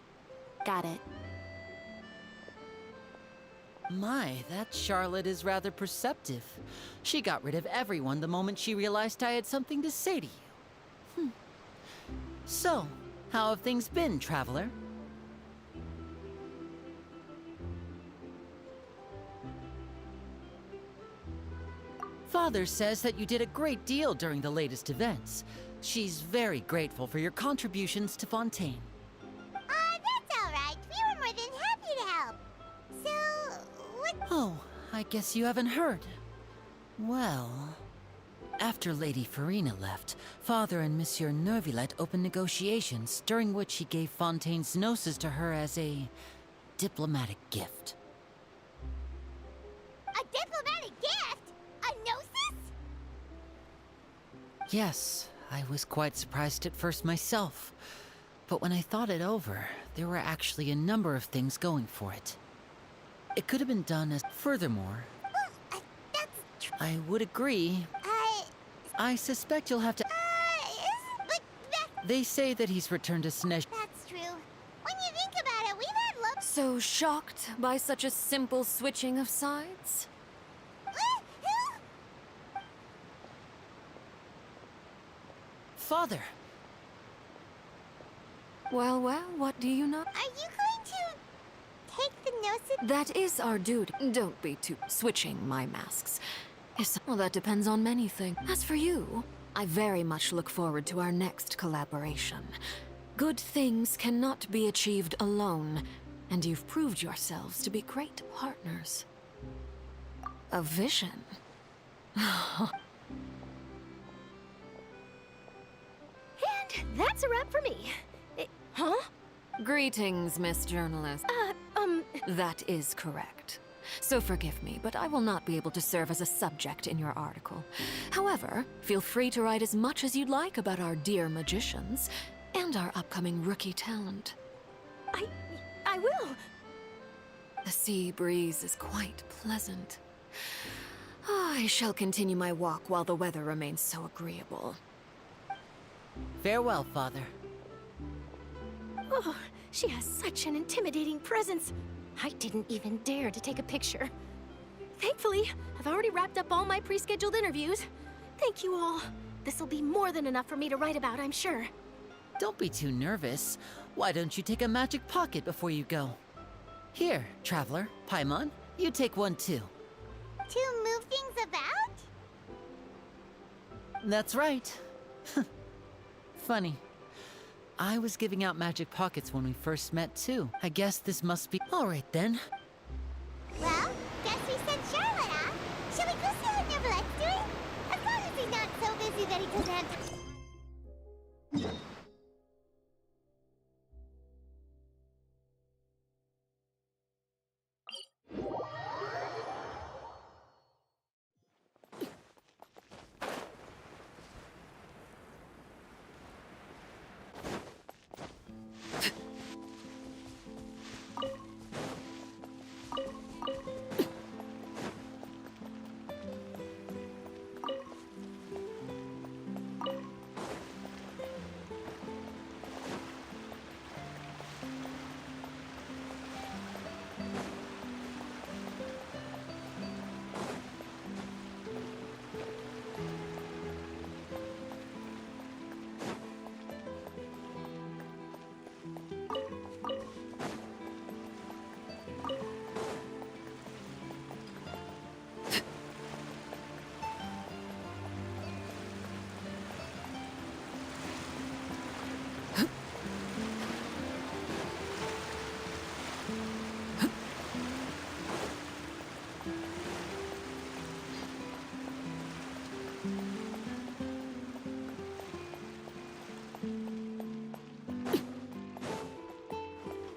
Got it. My, that Charlotte is rather perceptive. She got rid of everyone the moment she realized I had something to say to you. So, how have things been, Traveler? Father says that you did a great deal during the latest events. She's very grateful for your contributions to Fontaine. That's all right. We were more than happy to help. So, what? Oh, I guess you haven't heard. Well, after Lady ⁴ left, Father and Monsieur Neuvillette opened negotiations, during which he gave Fontaine's gnosis to her as a diplomatic gift. A diplomatic gift? A gnosis? Yes, I was quite surprised at first myself. But when I thought it over, there were actually a number of things going for it. It could have been done as... Furthermore, I would agree. I suspect you'll have to... They say that he's returned to Snesh... That's true. When you think about it, we've had luck. So shocked by such a simple switching of sides? Father! Well, what do you not? Are you going to take the gnosis? That is our duty. Don't be too switching my masks. Yes, well, that depends on many things. As for you, I very much look forward to our next collaboration. Good things cannot be achieved alone, and you've proved yourselves to be great partners. A vision. And that's a wrap for me. Huh? Greetings, Miss Journalist. That is correct. So forgive me, but I will not be able to serve as a subject in your article. However, feel free to write as much as you'd like about our dear magicians and our upcoming rookie talent. I will. The sea breeze is quite pleasant. I shall continue my walk while the weather remains so agreeable. Farewell, Father. Oh, she has such an intimidating presence. I didn't even dare to take a picture. Thankfully, I've already wrapped up all my pre-scheduled interviews. Thank you all. This'll be more than enough for me to write about, I'm sure. Don't be too nervous. Why don't you take a magic pocket before you go? Here, Traveler, Paimon, you take one too. To move things about? That's right. Funny. I was giving out magic pockets when we first met, too. I guess this must be... All right, then. Well, guess we sent Charlotte off. Shall we go see how Neverlette's doing? As long as he's not so busy that he doesn't have time.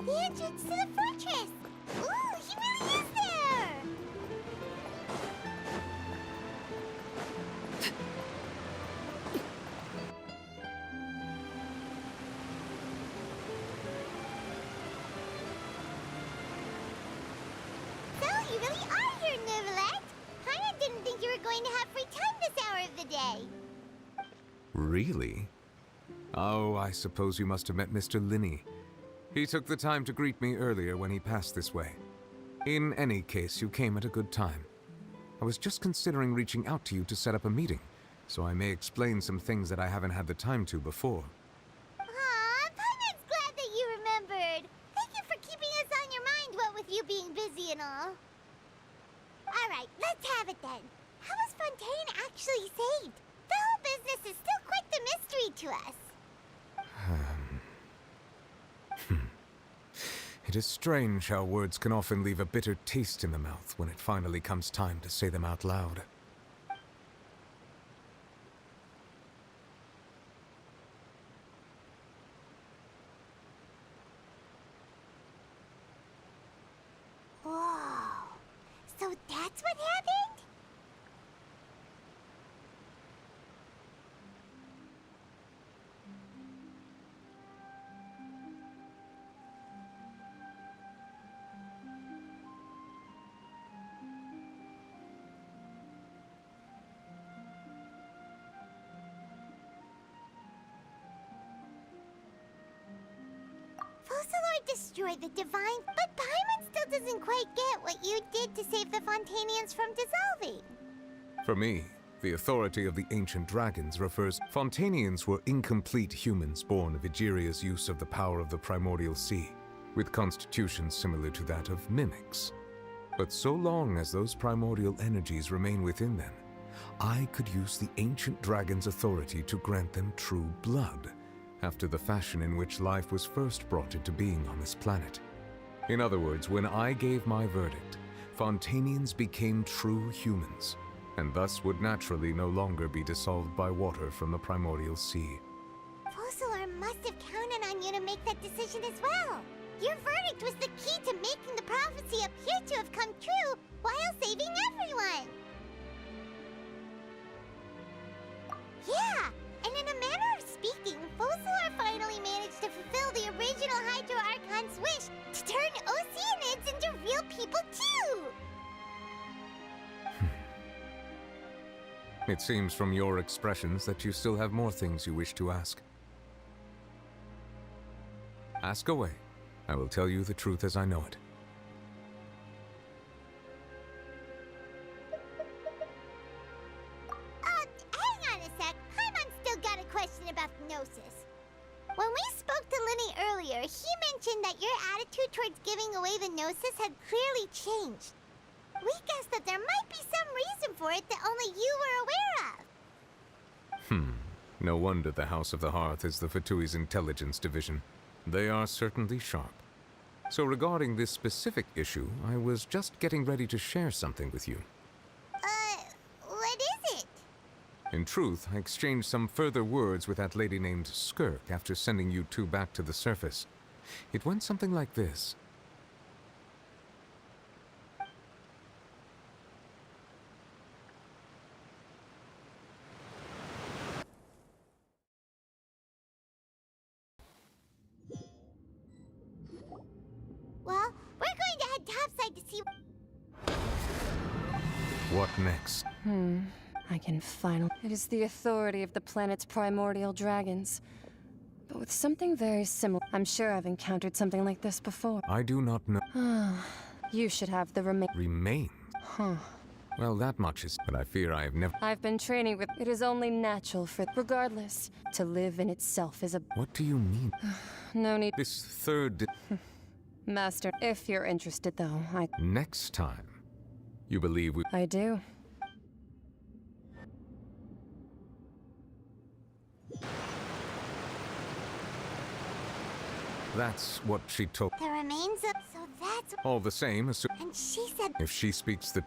The entrance to the fortress! Ooh, he really is there! So, you really are here, Neverlette! Kinda didn't think you were going to have free time this hour of the day. Really? Oh, I suppose you must have met Mr. Linney. He took the time to greet me earlier when he passed this way. In any case, you came at a good time. I was just considering reaching out to you to set up a meeting, so I may explain some things that I haven't had the time to before. Aw, Paimon's glad that you remembered. Thank you for keeping us on your mind, what with you being busy and all. Alright, let's have it then. How was Fontaine actually saved? The whole business is still quite the mystery to us. It is strange how words can often leave a bitter taste in the mouth when it finally comes time to say them out loud. Whoa. So that's what happened? Destroyed the divine, but Paimon still doesn't quite get what you did to save the Fontanians from dissolving. For me, the authority of the ancient dragons refers... Fontanians were incomplete humans born of Egeria's use of the power of the primordial sea, with constitutions similar to that of mimics. But so long as those primordial energies remain within them, I could use the ancient dragon's authority to grant them true blood, after the fashion in which life was first brought into being on this planet. In other words, when I gave my verdict, Fontanians became true humans, and thus would naturally no longer be dissolved by water from the primordial sea. Fossilor must have counted on you to make that decision as well. Your verdict was the key to making the prophecy appear to have come true while saving everyone. Yeah, and in a manner of speaking, Fossilor finally managed to fulfill the original Hydro Archon's wish to turn Oceanids into real people too! It seems from your expressions that you still have more things you wish to ask. Ask away. I will tell you the truth as I know it. Hang on a sec. Paimon's still got a question about Gnosis. When we spoke to Linny earlier, he mentioned that your attitude towards giving away the Gnosis had clearly changed. We guessed that there might be some reason for it that only you were aware of. No wonder the House of the Hearth is the Fatui's intelligence division. They are certainly sharp. So regarding this specific issue, I was just getting ready to share something with you. What is it? In truth, I exchanged some further words with that lady named Skirk after sending you two back to the surface. It went something like this. Well, we're going to head topside to see... What next? I can finally... It is the authority of the planet's primordial dragons. But with something very similar. I'm sure I've encountered something like this before. I do not know. You should have the remain... Remain? Huh. Well, that much is... But I fear I have never... I've been training with... It is only natural for... Regardless, to live in itself is a... What do you mean? No need... This third... Master, if you're interested, though, Next time, you believe we... I do. That's what she told... The remains of... So that's... All the same, And she said... if she speaks the...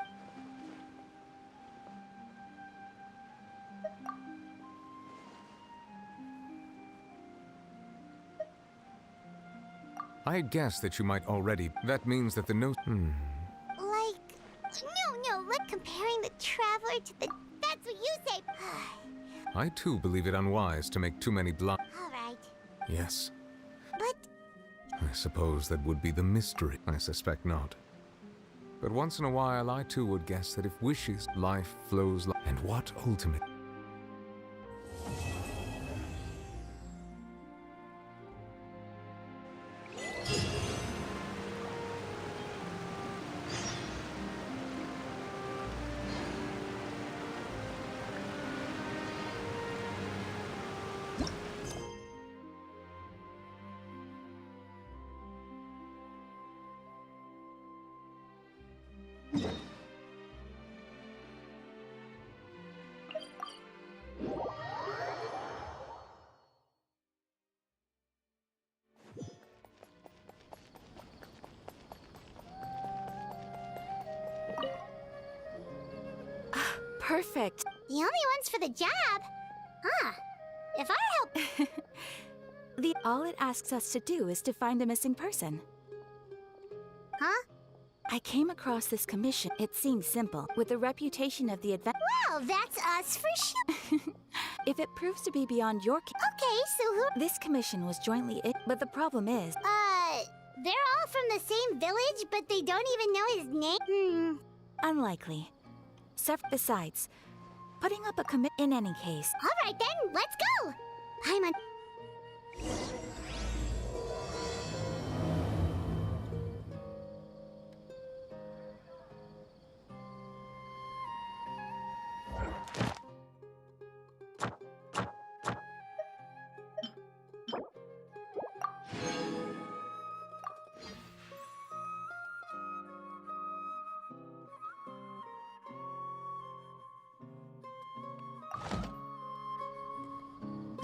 I guess that you might already... That means that the note... Like... No, like comparing the Traveler to the... That's what you say! I too believe it unwise to make too many Alright. Yes. But... I suppose that would be the mystery. I suspect not. But once in a while, I too would guess that if wishes, life flows like... And what ultimate... Perfect. The only ones for the job? Huh. If I help... All it asks us to do is to find a missing person. Huh? I came across this commission. It seems simple, with the reputation of the adventure. Well, that's us for sure. If it proves to be beyond your... Okay, so who... This commission was jointly... But the problem is... They're all from the same village, but they don't even know his name? Unlikely. Besides, putting up a commit in any case. Alright then, let's go! I'm on...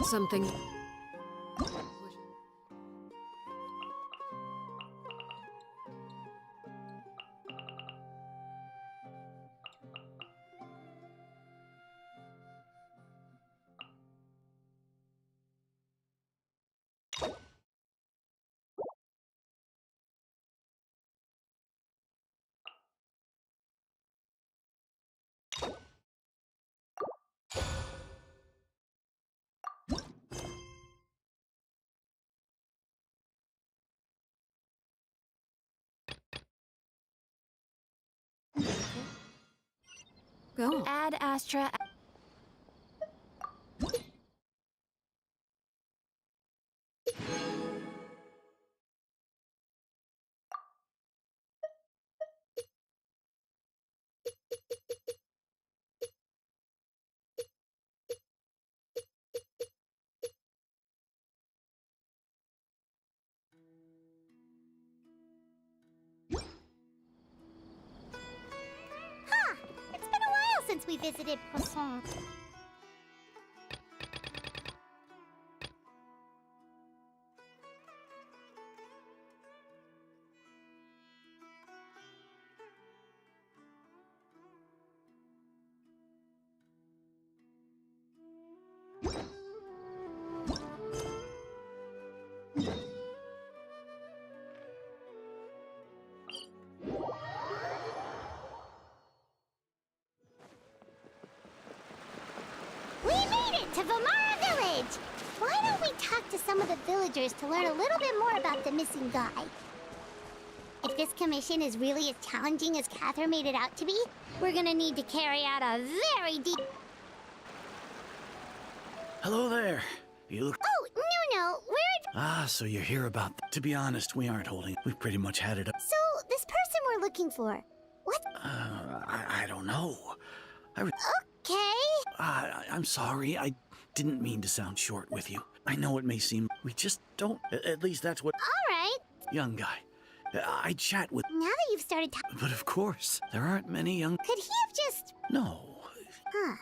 Something... Go. Ad Astra... we visited Poisson. We made it to ⁴ Village! Why don't we talk to some of the villagers to learn a little bit more about the missing guy? If this commission is really as challenging as Catherine made it out to be, we're gonna need to carry out a very deep... Hello there. You look... Oh, no, we're... Ah, so you're here about... To be honest, we aren't holding. We've pretty much had it up. So, this person we're looking for, what? I don't know. Okay. I'm sorry. I didn't mean to sound short with you. I know it may seem... We just don't... At least that's what... All right. Young guy. I chat with... Now that you've started talking... But of course, there aren't many young... Could he have just... No. Huh.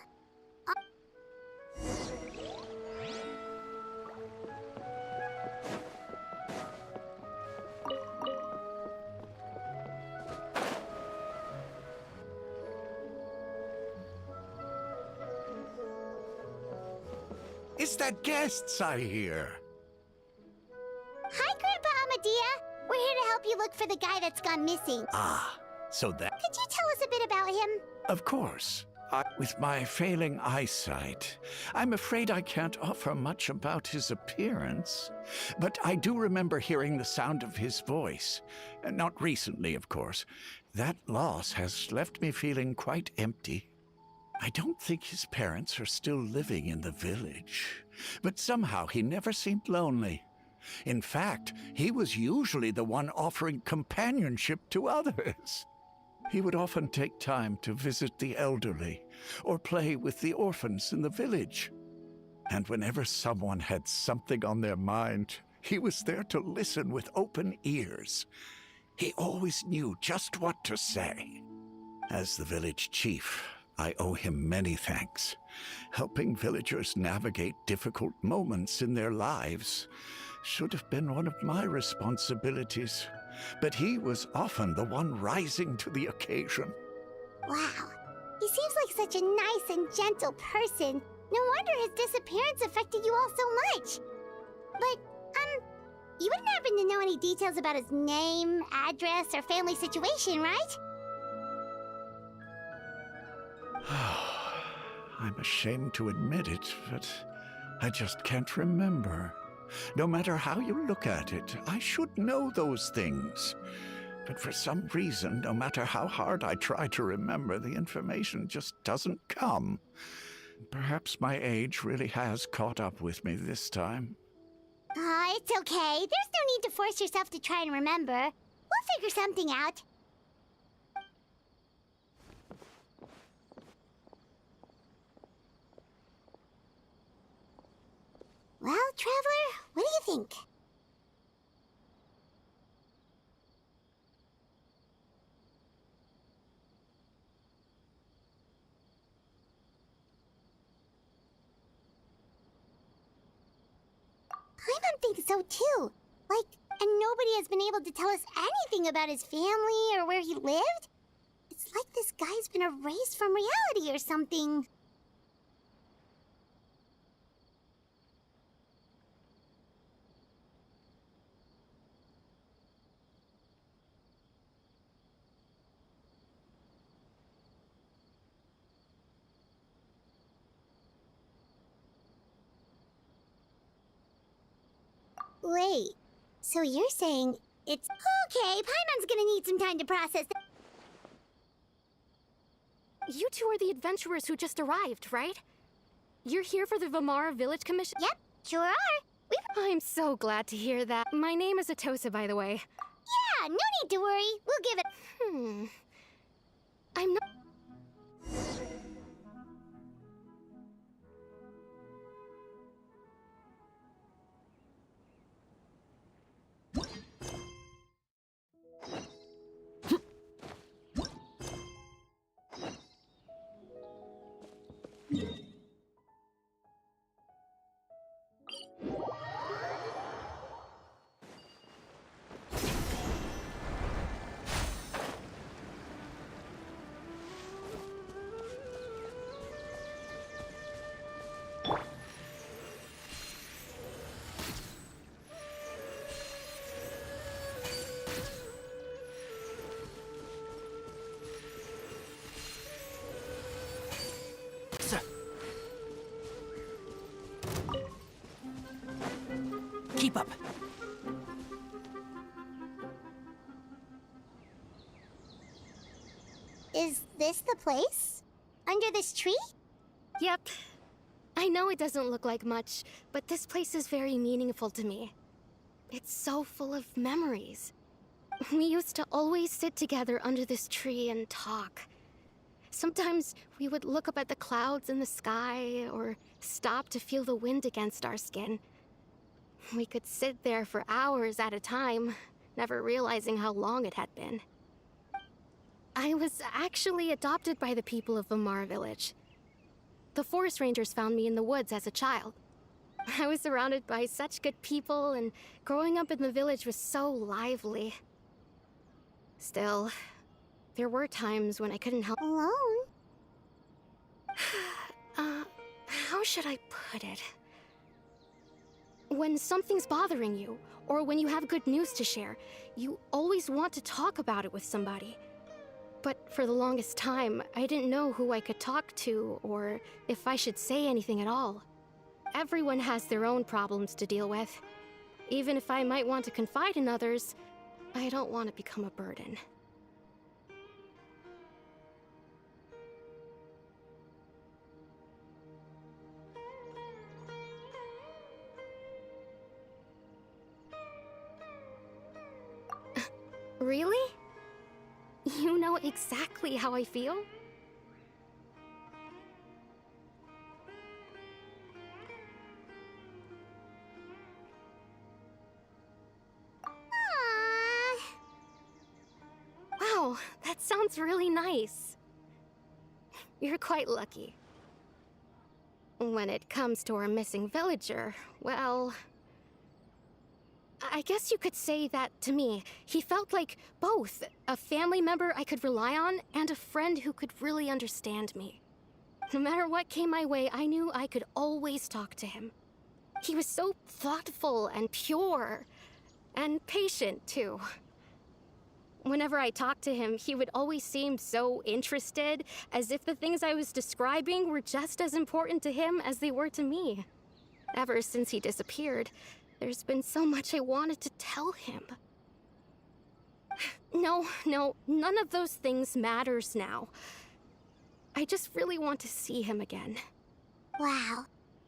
Is that guests I hear? Hi, Grandpa Amadea. We're here to help you look for the guy that's gone missing. Ah, so that... Could you tell us a bit about him? Of course. With my failing eyesight, I'm afraid I can't offer much about his appearance. But I do remember hearing the sound of his voice. Not recently, of course. That loss has left me feeling quite empty. I don't think his parents are still living in the village. But somehow he never seemed lonely. In fact, he was usually the one offering companionship to others. He would often take time to visit the elderly or play with the orphans in the village. And whenever someone had something on their mind, he was there to listen with open ears. He always knew just what to say. As the village chief, I owe him many thanks. Helping villagers navigate difficult moments in their lives should have been one of my responsibilities. But he was often the one rising to the occasion. Wow. He seems like such a nice and gentle person. No wonder his disappearance affected you all so much. But, you wouldn't happen to know any details about his name, address, or family situation, right? I'm ashamed to admit it, but I just can't remember. No matter how you look at it, I should know those things. But for some reason, no matter how hard I try to remember, the information just doesn't come. Perhaps my age really has caught up with me this time. It's okay. There's no need to force yourself to try and remember. We'll figure something out. Well, Traveler, what do you think? Paimon thinks so too. Like, and nobody has been able to tell us anything about his family or where he lived. It's like this guy's been erased from reality or something. Wait, so you're saying it's... Okay, Paimon's gonna need some time to process that. You two are the adventurers who just arrived, right? You're here for the ⁴ Village Commission? Yep, sure are. I'm so glad to hear that. My name is Atosa, by the way. Yeah, no need to worry. We'll give it... I'm not... up. Is this the place? Under this tree? Yep. I know it doesn't look like much, but this place is very meaningful to me. It's so full of memories. We used to always sit together under this tree and talk. Sometimes we would look up at the clouds in the sky, or stop to feel the wind against our skin. We could sit there for hours at a time, never realizing how long it had been. I was actually adopted by the people of ⁴ village. The forest rangers found me in the woods as a child. I was surrounded by such good people, and growing up in the village was so lively. Still, there were times when I couldn't help alone. How should I put it? When something's bothering you, or when you have good news to share, you always want to talk about it with somebody. But for the longest time, I didn't know who I could talk to, or if I should say anything at all. Everyone has their own problems to deal with. Even if I might want to confide in others, I don't want to become a burden. Really? You know exactly how I feel? Wow, that sounds really nice. You're quite lucky. When it comes to our missing villager, well, I guess you could say that to me. He felt like both a family member I could rely on and a friend who could really understand me. No matter what came my way, I knew I could always talk to him. He was so thoughtful and pure, and patient too. Whenever I talked to him, he would always seem so interested, as if the things I was describing were just as important to him as they were to me. Ever since he disappeared, there's been so much I wanted to tell him. No, none of those things matters now. I just really want to see him again. Wow,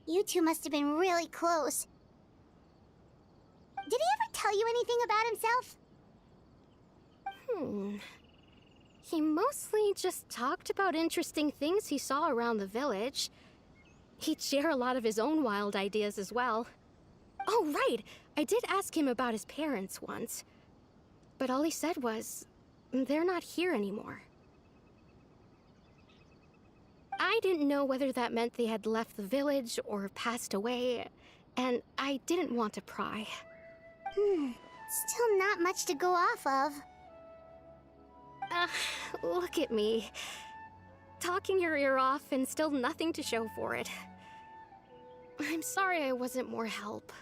you two must have been really close. Did he ever tell you anything about himself? He mostly just talked about interesting things he saw around the village. He'd share a lot of his own wild ideas as well. Oh, right! I did ask him about his parents once. But all he said was, they're not here anymore. I didn't know whether that meant they had left the village or passed away, and I didn't want to pry. Still not much to go off of. Look at me. Talking your ear off and still nothing to show for it. I'm sorry I wasn't more help.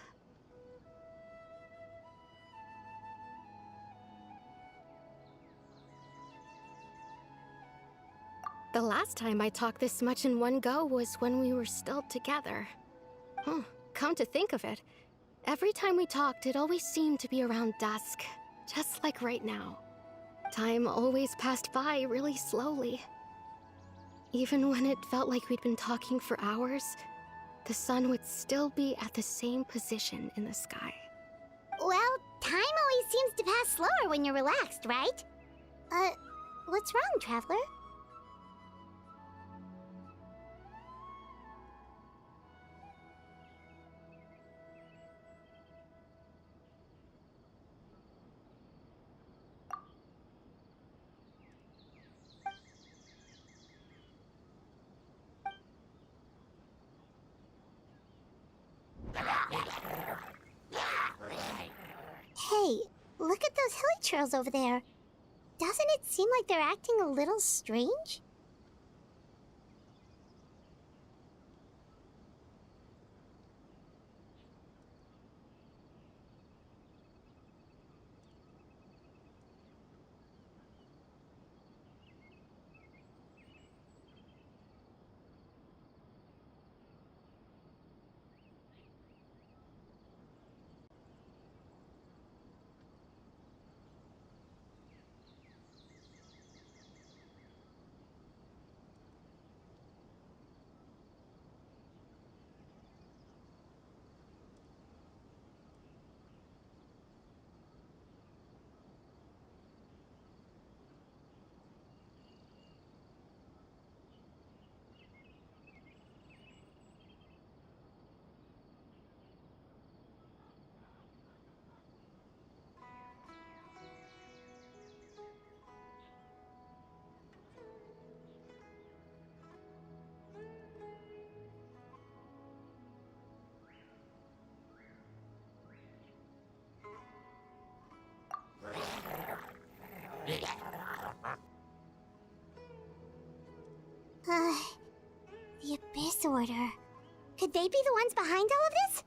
The last time I talked this much in one go was when we were still together. Come to think of it, every time we talked, it always seemed to be around dusk, just like right now. Time always passed by really slowly. Even when it felt like we'd been talking for hours, the sun would still be at the same position in the sky. Well, time always seems to pass slower when you're relaxed, right? What's wrong, Traveler? Hey, look at those hilly trails over there. Doesn't it seem like they're acting a little strange? The Abyss Order. Could they be the ones behind all of this?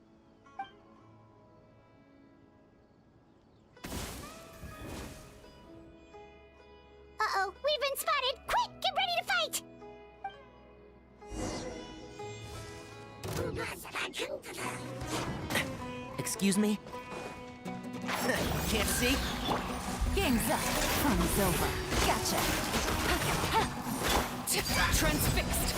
Uh-oh, we've been spotted! Quick, get ready to fight! Excuse me? Can't see? Game's up. Fun's over. Gotcha. Transfixed.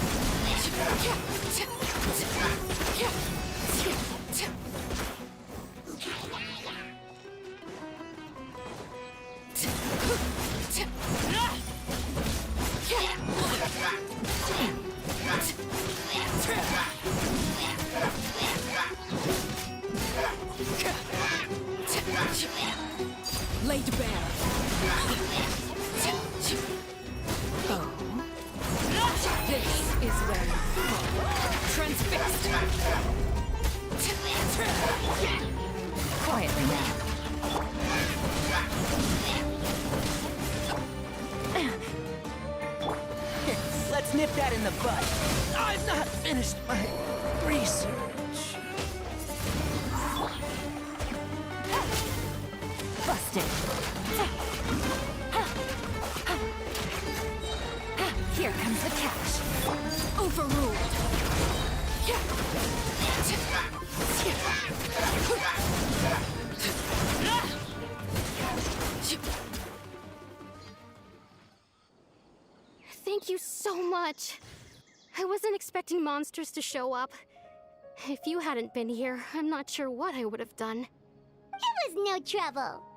Laid bare. Oh. This is where you fall. Transfixed. Quietly now. Let's nip that in the bud. I've not finished my research. Busted. Here comes the catch. Overruled. Thank you so much. I wasn't expecting monsters to show up. If you hadn't been here, I'm not sure what I would have done. It was no trouble.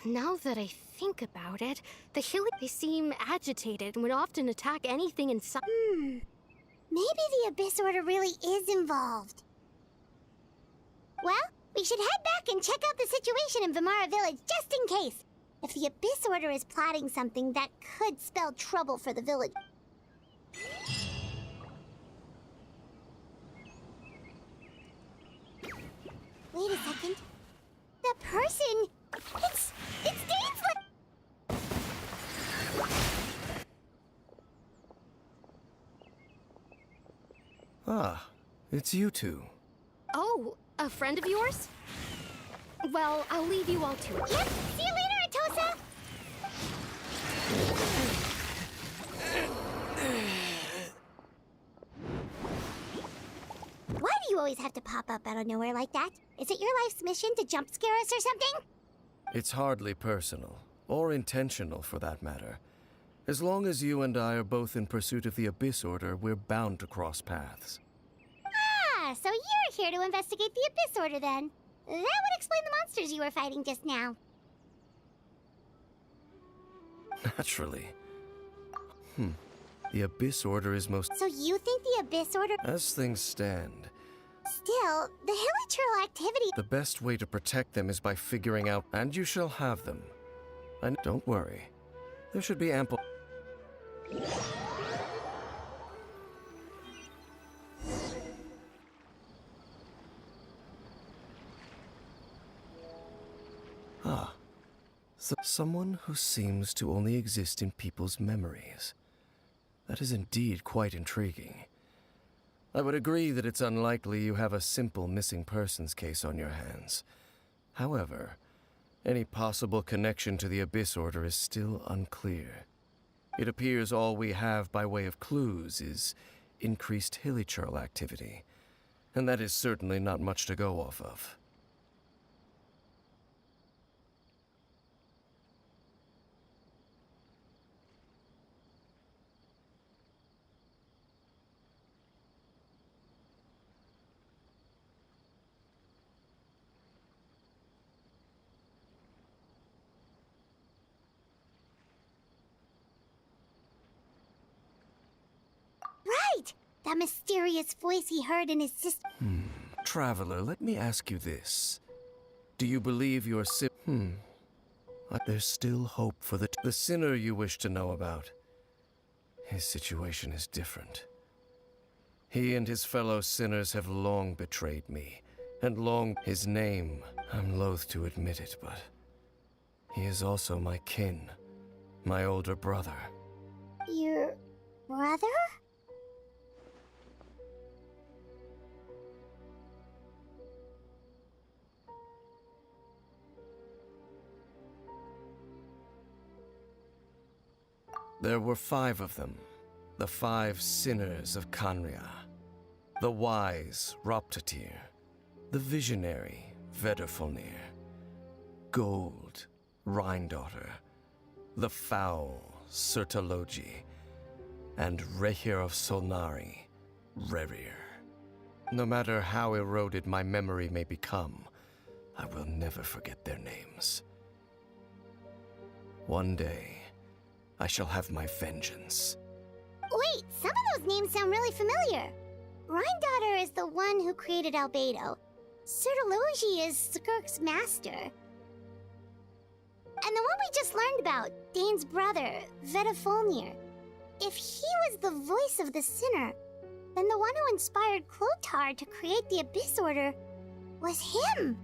Now that I think about it, the Hilly, they seem agitated and would often attack anything in sight. Maybe the Abyss Order really is involved. Well, we should head back and check out the situation in ⁴ village just in case. If the Abyss Order is plotting something that could spell trouble for the village. Wait a second. The person... It's Dane's... Ah, it's you two. Oh, a friend of yours? Well, I'll leave you all to it. Yep, see you later, Atosa! Why do you always have to pop up out of nowhere like that? Is it your life's mission to jump scare us or something? It's hardly personal, or intentional for that matter. As long as you and I are both in pursuit of the Abyss Order, we're bound to cross paths. Ah, so you're here to investigate the Abyss Order then. That would explain the monsters you were fighting just now. Naturally. The Abyss Order is most... So you think the Abyss Order... As things stand, Still, the hilichurl activity... the best way to protect them is by figuring out... And you shall have them. And don't worry. There should be ample... Ah. So someone who seems to only exist in people's memories. That is indeed quite intriguing. I would agree that it's unlikely you have a simple missing persons case on your hands. However, any possible connection to the Abyss Order is still unclear. It appears all we have by way of clues is increased hilichurl activity, and that is certainly not much to go off of. That mysterious voice he heard in his sister. Traveler, let me ask you this. Do you believe your There's still hope for the sinner you wish to know about. His situation is different. He and his fellow sinners have long betrayed me, and his name. I'm loath to admit it, but he is also my kin, my older brother. Your brother? There were 5 of them, the 5 sinners of Khaenri'ah. The wise Roptatyr, the visionary Vedrfolnir, Gold Rhindaughter, the foul Sertalogi, and Rehir of Solnari, Rerir. No matter how eroded my memory may become, I will never forget their names. One day, I shall have my vengeance. Wait, some of those names sound really familiar. Rhindaughter is the one who created Albedo. Sertalogi is Skirk's master. And the one we just learned about, Dane's brother, Vedrfolnir. If he was the voice of the sinner, then the one who inspired Clothar to create the Abyss Order was him.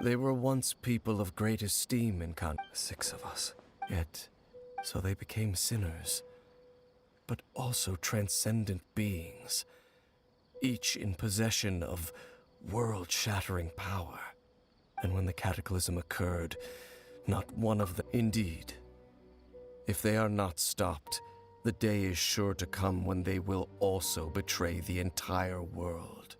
They were once people of great esteem in 6 of us. Yet, so they became sinners, but also transcendent beings, each in possession of world-shattering power. And when the cataclysm occurred, not one of them... Indeed, if they are not stopped, the day is sure to come when they will also betray the entire world.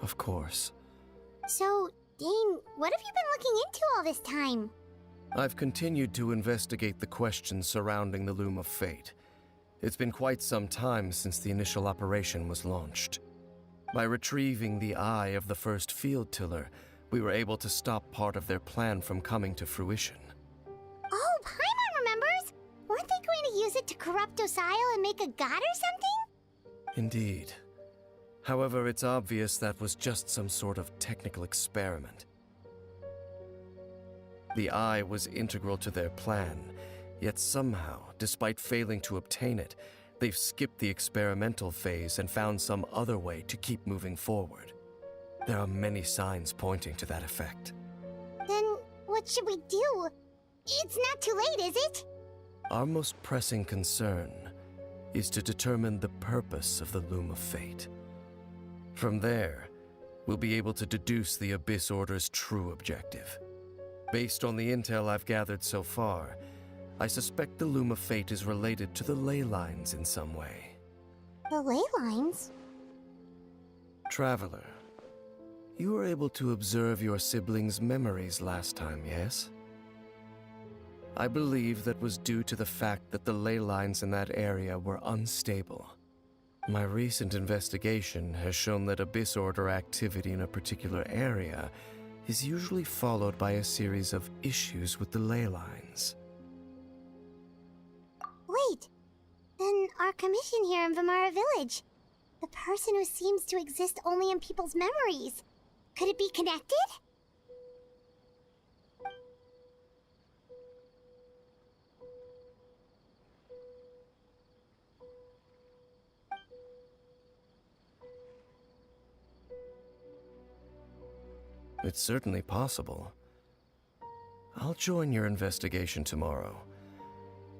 Of course. So, Dane, what have you been looking into all this time? I've continued to investigate the questions surrounding the Loom of Fate. It's been quite some time since the initial operation was launched. By retrieving the eye of the first field tiller, we were able to stop part of their plan from coming to fruition. Oh, Paimon remembers! Weren't they going to use it to corrupt Osial and make a god or something? Indeed. However, it's obvious that was just some sort of technical experiment. The eye was integral to their plan, yet somehow, despite failing to obtain it, they've skipped the experimental phase and found some other way to keep moving forward. There are many signs pointing to that effect. Then, what should we do? It's not too late, is it? Our most pressing concern is to determine the purpose of the Loom of Fate. From there, we'll be able to deduce the Abyss Order's true objective. Based on the intel I've gathered so far, I suspect the Loom of Fate is related to the ley lines in some way. The ley lines? Traveler, you were able to observe your siblings' memories last time, yes? I believe that was due to the fact that the ley lines in that area were unstable. My recent investigation has shown that Abyss Order activity in a particular area is usually followed by a series of issues with the ley lines. Wait, then our commission here in Vimara Village, the person who seems to exist only in people's memories, could it be connected? It's certainly possible. I'll join your investigation tomorrow.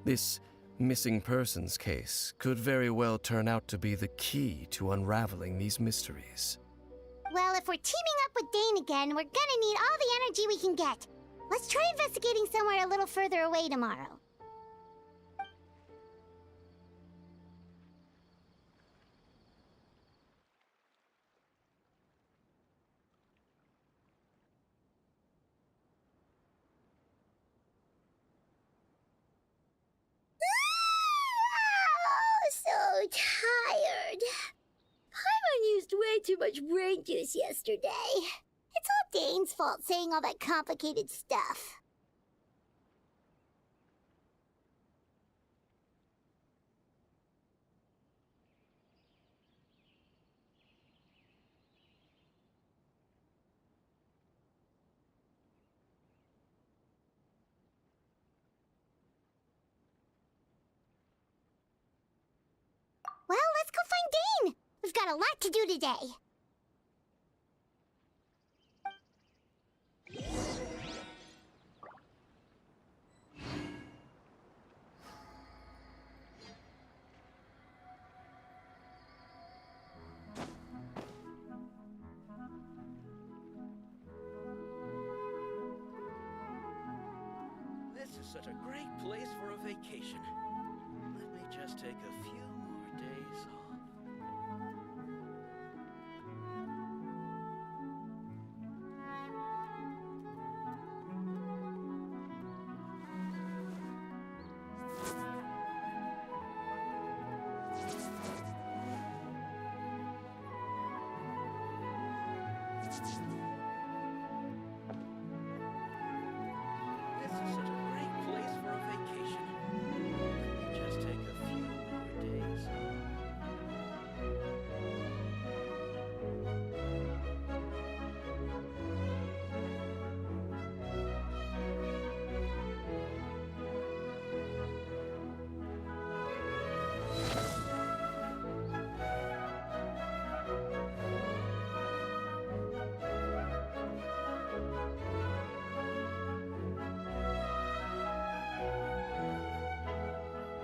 This missing persons case could very well turn out to be the key to unraveling these mysteries. Well, if we're teaming up with Dane again, we're gonna need all the energy we can get. Let's try investigating somewhere a little further away tomorrow. So tired. Paimon used way too much brain juice yesterday. It's all Dane's fault saying all that complicated stuff. Well, let's go find Dane! We've got a lot to do today. This is such a great place for a vacation. Let me just take a few more days off. This is such a great place for a vacation. Let me just take a few more days off.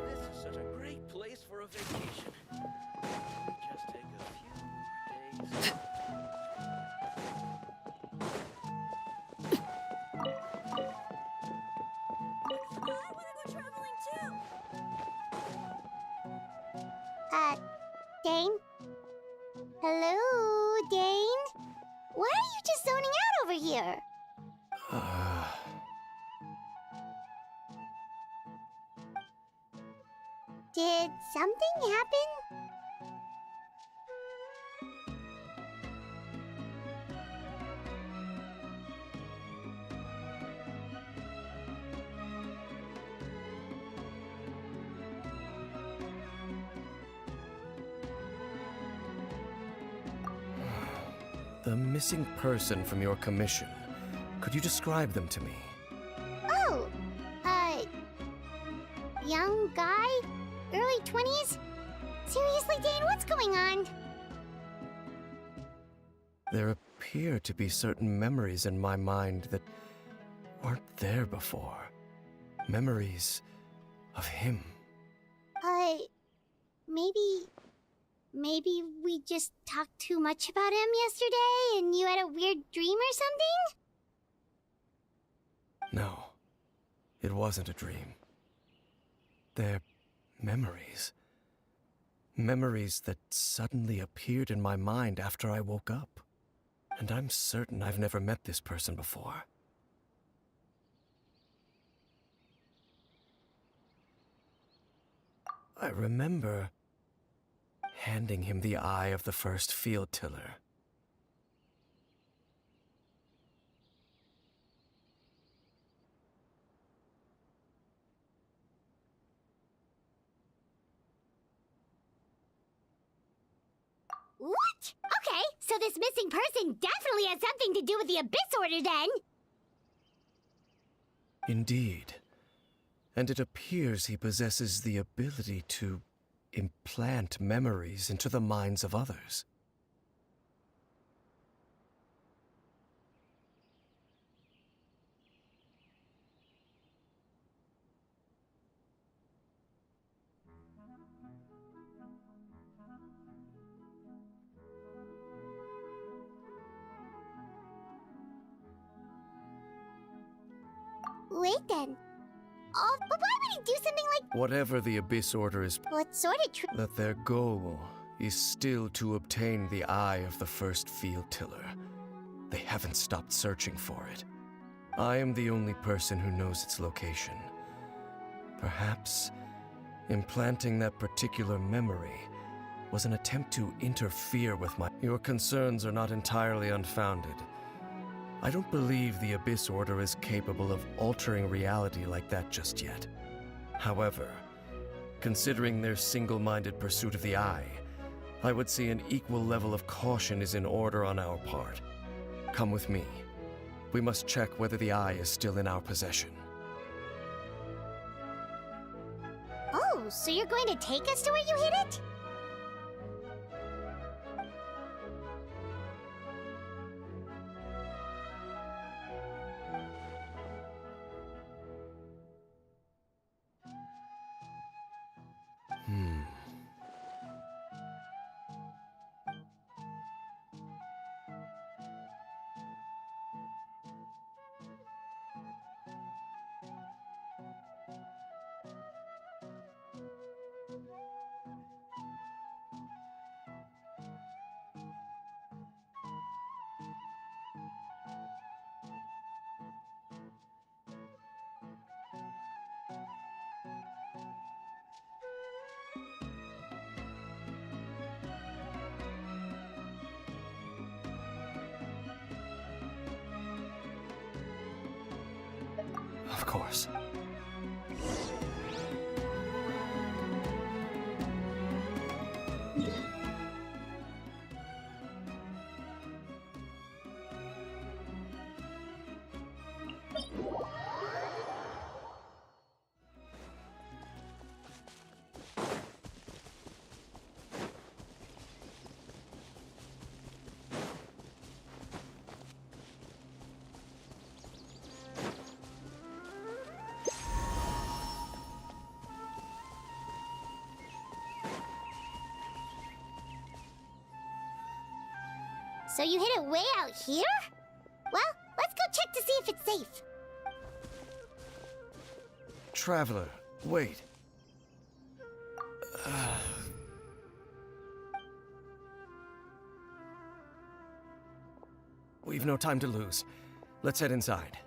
This is such a great place for a vacation. Let me just take a few more days off. Dane? Hello, Dane? Why are you just zoning out over here? Did something happen? The missing person from your commission. Could you describe them to me? Oh, young guy? Early 20s? Seriously, Dane, what's going on? There appear to be certain memories in my mind that weren't there before. Memories of him. Maybe we just talked too much about him yesterday and you had a weird dream or something? No, it wasn't a dream. They're memories. Memories that suddenly appeared in my mind after I woke up. And I'm certain I've never met this person before. I remember handing him the eye of the first field tiller. What? Okay, so this missing person definitely has something to do with the Abyss Order then! Indeed. And it appears he possesses the ability to implant memories into the minds of others. Wait then. Oh, but why would he do something like... Whatever the Abyss Order is... What sort of that their goal is still to obtain the eye of the first field tiller. They haven't stopped searching for it. I am the only person who knows its location. Perhaps implanting that particular memory was an attempt to interfere with my... Your concerns are not entirely unfounded. I don't believe the Abyss Order is capable of altering reality like that just yet. However, considering their single-minded pursuit of the eye, I would say an equal level of caution is in order on our part. Come with me. We must check whether the eye is still in our possession. Oh, so you're going to take us to where you hid it? Of course. So you hid it way out here? Well, let's go check to see if it's safe. Traveler, wait. We've no time to lose. Let's head inside.